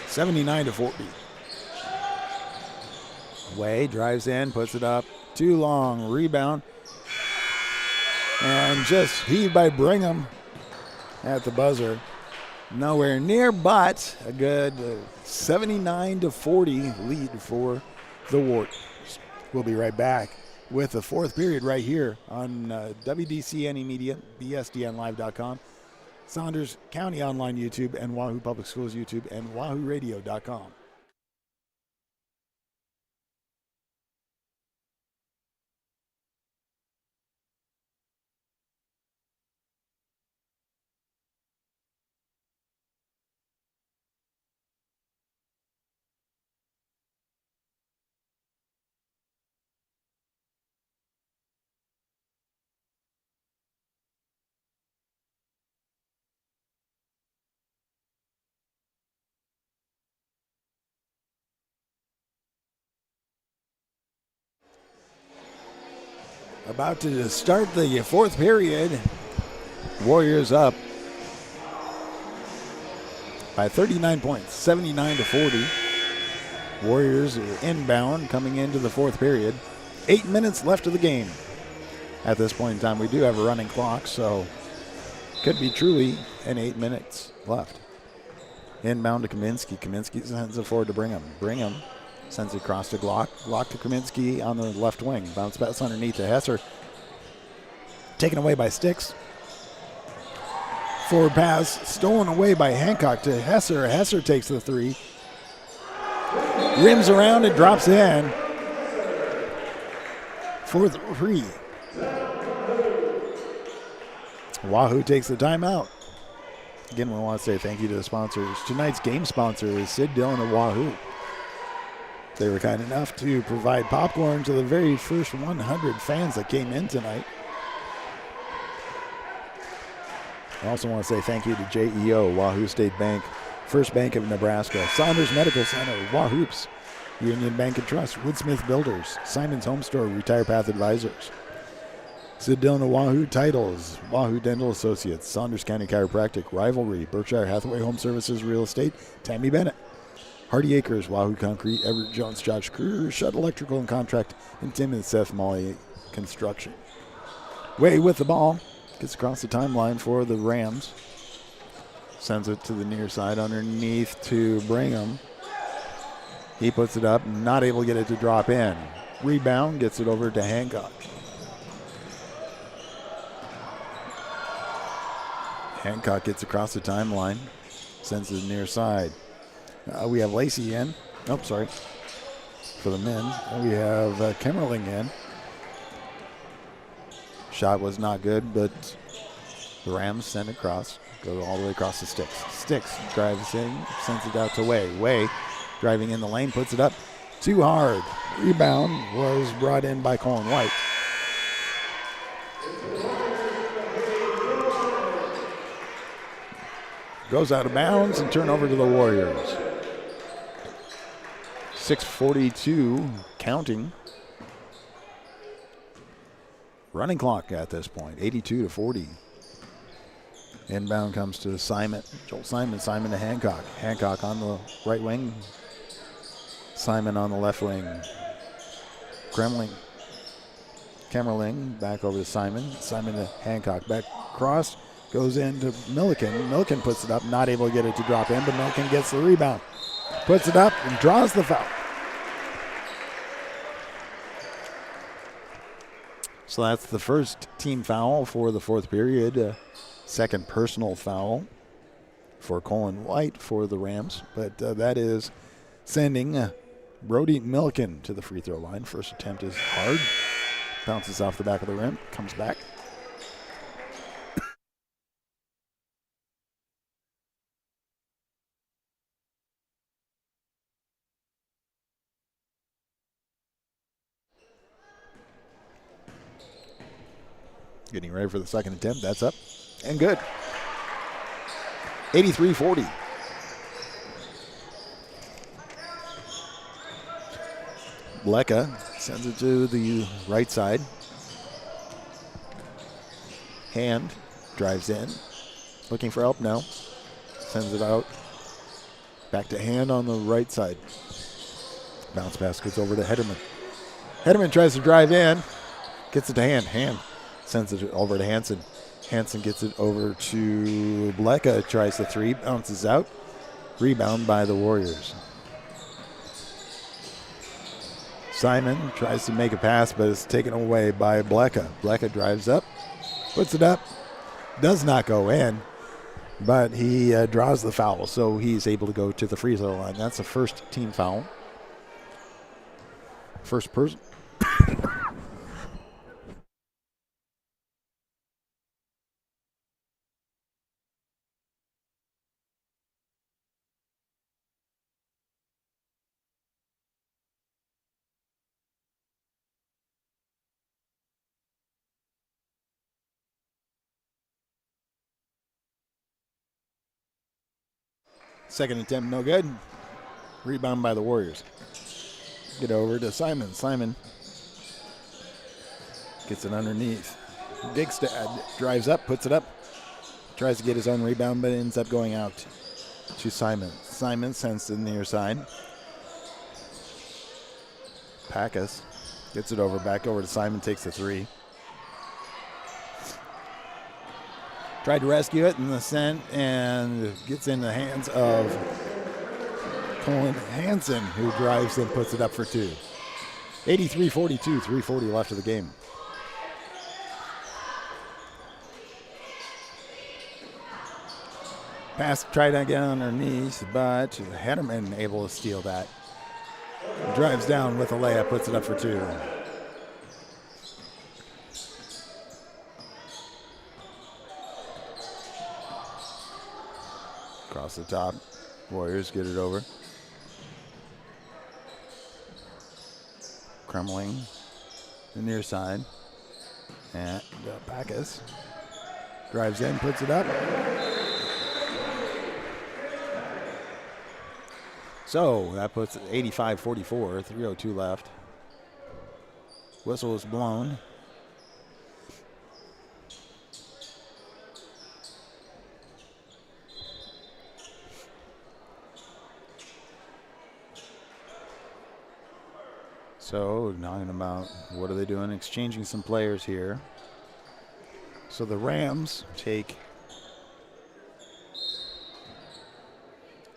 79-40. Way drives in, puts it up. Too long. Rebound. And just heaved by Brigham at the buzzer. Nowhere near, but a good 79-40 lead for the Warriors. We'll be right back with the fourth period right here on WDCNE Media, BSDNlive.com, Saunders County Online YouTube, and Wahoo Public Schools YouTube, and WahooRadio.com. About to start the fourth period. Warriors up by 39 points, 79-40. Warriors inbound coming into the fourth period. 8 minutes left of the game. At this point in time, we do have a running clock, so could be truly an 8 minutes left. Inbound to Kaminsky. Kaminsky sends it forward to Brigham. Brigham sends it across to Glock. Glock to Kaminsky on the left wing. Bounce pass underneath to Hesser. Taken away by Sticks. Forward pass stolen away by Hancock to Hesser. Hesser takes the three. Rims around and drops in. for 3. Wahoo takes the timeout. Again, we want to say thank you to the sponsors. Tonight's game sponsor is Sid Dillon of Wahoo. They were kind enough to provide popcorn to the very first 100 fans that came in tonight. I also want to say thank you to JEO, Wahoo State Bank, First Bank of Nebraska, Saunders Medical Center, Wahoops, Union Bank and Trust, Woodsmith Builders, Simon's Home Store, Retire Path Advisors. Sid Dillon of Wahoo Titles, Wahoo Dental Associates, Saunders County Chiropractic, Rivalry, Berkshire Hathaway Home Services Real Estate, Tammy Bennett, Hardy Acres, Wahoo Concrete, Everett Jones, Josh Kruger, Shutt Electrical and Contract, and Tim and Seth Molly Construction. Way with the ball, gets across the timeline for the Rams. Sends it to the near side underneath to Brigham. He puts it up, not able to get it to drop in. Rebound, gets it over to Hancock. Hancock gets across the timeline, sends it to the near side. We have Lacey in. Oh, sorry. For the men. We have Kemmerling in. Shot was not good, but the Rams send it across. Go all the way across the sticks. Sticks drives in, sends it out to Way. Way driving in the lane, puts it up. Too hard. Rebound was brought in by Colin White. Goes out of bounds and turnover to the Warriors. 6:42 counting. Running clock at this point, 82-40. Inbound comes to Simon. Joel Simon, Simon to Hancock. Hancock on the right wing. Simon on the left wing. Kemmerling back over to Simon. Simon to Hancock. Back cross. Goes into Milliken. Milliken puts it up. Not able to get it to drop in, but Milliken gets the rebound. Puts it up and draws the foul. So that's the first team foul for the fourth period. Second personal foul for Colin White for the Rams. But that is sending Brody Milliken to the free throw line. First attempt is hard. Bounces off the back of the rim. Comes back. Getting ready for the second attempt. That's up and good. 83-40. Blecka sends it to the right side. Hand drives in. Looking for help now. Sends it out. Back to Hand on the right side. Bounce pass gets over to Hederman. Hederman tries to drive in. Gets it to Hand. Hand sends it over to Hansen. Hansen gets it over to Blecka. Tries the three. Bounces out. Rebound by the Warriors. Simon tries to make a pass, but it's taken away by Blecka. Blecka drives up. Puts it up. Does not go in. But he draws the foul, so he's able to go to the free throw line. That's the first team foul. First person. Second attempt, no good. Rebound by the Warriors. Get over to Simon. Simon gets it underneath. Bigstad drives up, puts it up. Tries to get his own rebound, but ends up going out to Simon. Simon sends to the near side. Packus gets it over, back over to Simon, takes the three. Tried to rescue it in the cent and gets in the hands of Colin Hansen, who drives and puts it up for two. 83-42, 3:40 left of the game. Pass tried to get underneath, but Hederman able to steal that. Drives down with a layup, puts it up for two. Across the top. Warriors get it over. Kremling, the near side. And Backus drives in, puts it up. So that puts it 85-44, 3:02 left. Whistle is blown. So talking about what are they doing? Exchanging some players here. So the Rams take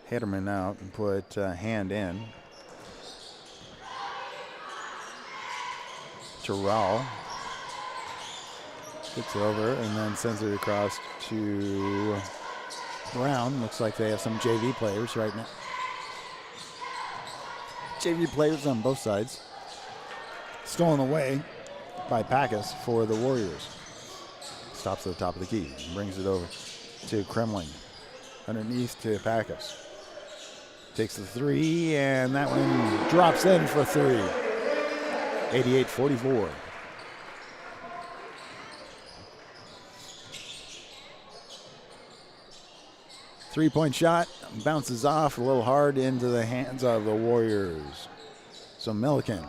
Hederman out and put Hand in. Terrell gets over and then sends it across to Brown. Looks like they have some JV players right now. JV players on both sides. Stolen away by Backus for the Warriors. Stops at the top of the key. Brings it over to Kremling. Underneath to Backus. Takes the three, and that one drops in for three. 88-44. Three-point shot bounces off a little hard into the hands of the Warriors. So Milliken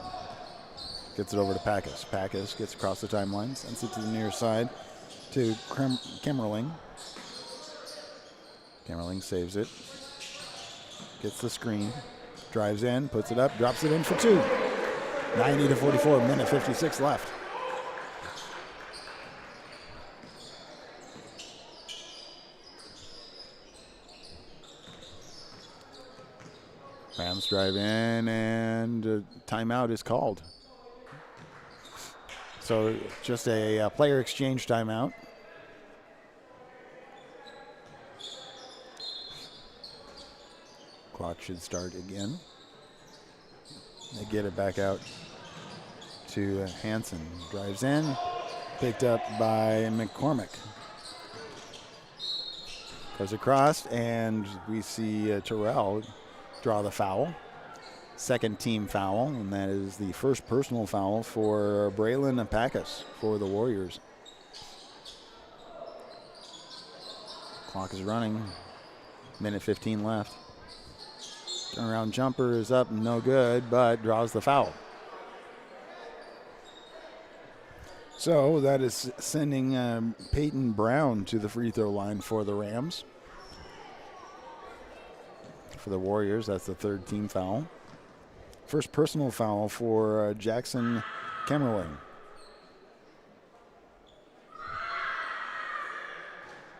gets it over to Backus. Backus gets across the timeline, sends it to the near side to Kemmerling. Kemmerling saves it. Gets the screen. Drives in, puts it up, drops it in for two. 90-44, minute 56 left. Rams drive in, and timeout is called. So just a player exchange timeout. Clock should start again. They get it back out to Hansen. Drives in, picked up by McCormick. Goes across, and we see Terrell draw the foul. Second team foul, and that is the first personal foul for Braylon Backus for the Warriors. Clock is running. Minute 15 left. Turnaround jumper is up, no good, but draws the foul. So that is sending Peyton Brown to the free throw line for the Rams. For the Warriors, that's the third team foul. First personal foul for Jackson Kemmerling.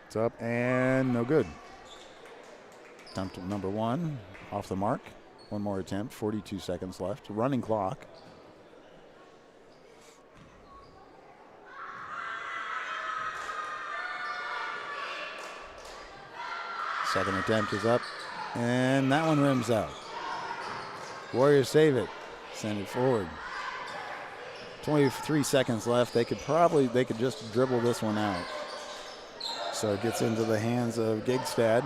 It's up and no good. Attempt number one, off the mark. One more attempt, 42 seconds left. Running clock. Second attempt is up, and that one rims out. Warriors save it, send it forward. 23 seconds left. They could just dribble this one out. So it gets into the hands of Gigstad.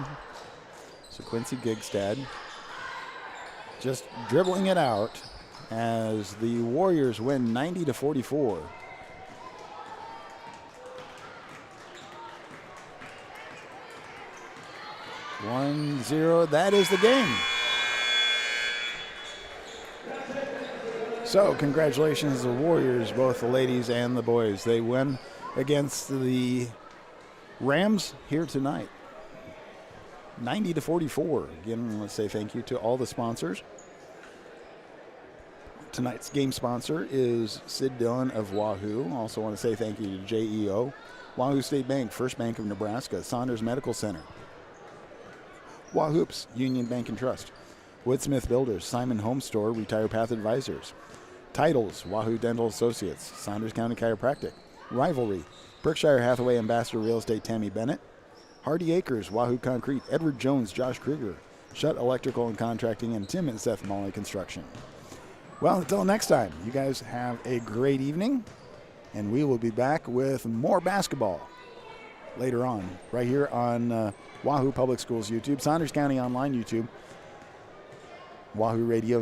So Quincy Gigstad just dribbling it out as the Warriors win 90-44. One, 0, that is the game. So congratulations to the Warriors, both the ladies and the boys. They win against the Rams here tonight. 90-44. Again, let's say thank you to all the sponsors. Tonight's game sponsor is Sid Dillon of Wahoo. Also want to say thank you to JEO, Wahoo State Bank, First Bank of Nebraska, Saunders Medical Center, Wahoops, Union Bank and Trust, Woodsmith Builders, Simon Home Store, Retire Path Advisors, Titles, Wahoo Dental Associates, Saunders County Chiropractic, Rivalry, Berkshire Hathaway Ambassador Real Estate Tammy Bennett, Hardy Acres, Wahoo Concrete, Edward Jones, Josh Kruger, Shutt Electrical and Contracting, and Tim and Seth Molly Construction. Well, until next time, you guys have a great evening, and we will be back with more basketball later on, right here on Wahoo Public Schools YouTube, Saunders County Online YouTube, Wahoo Radio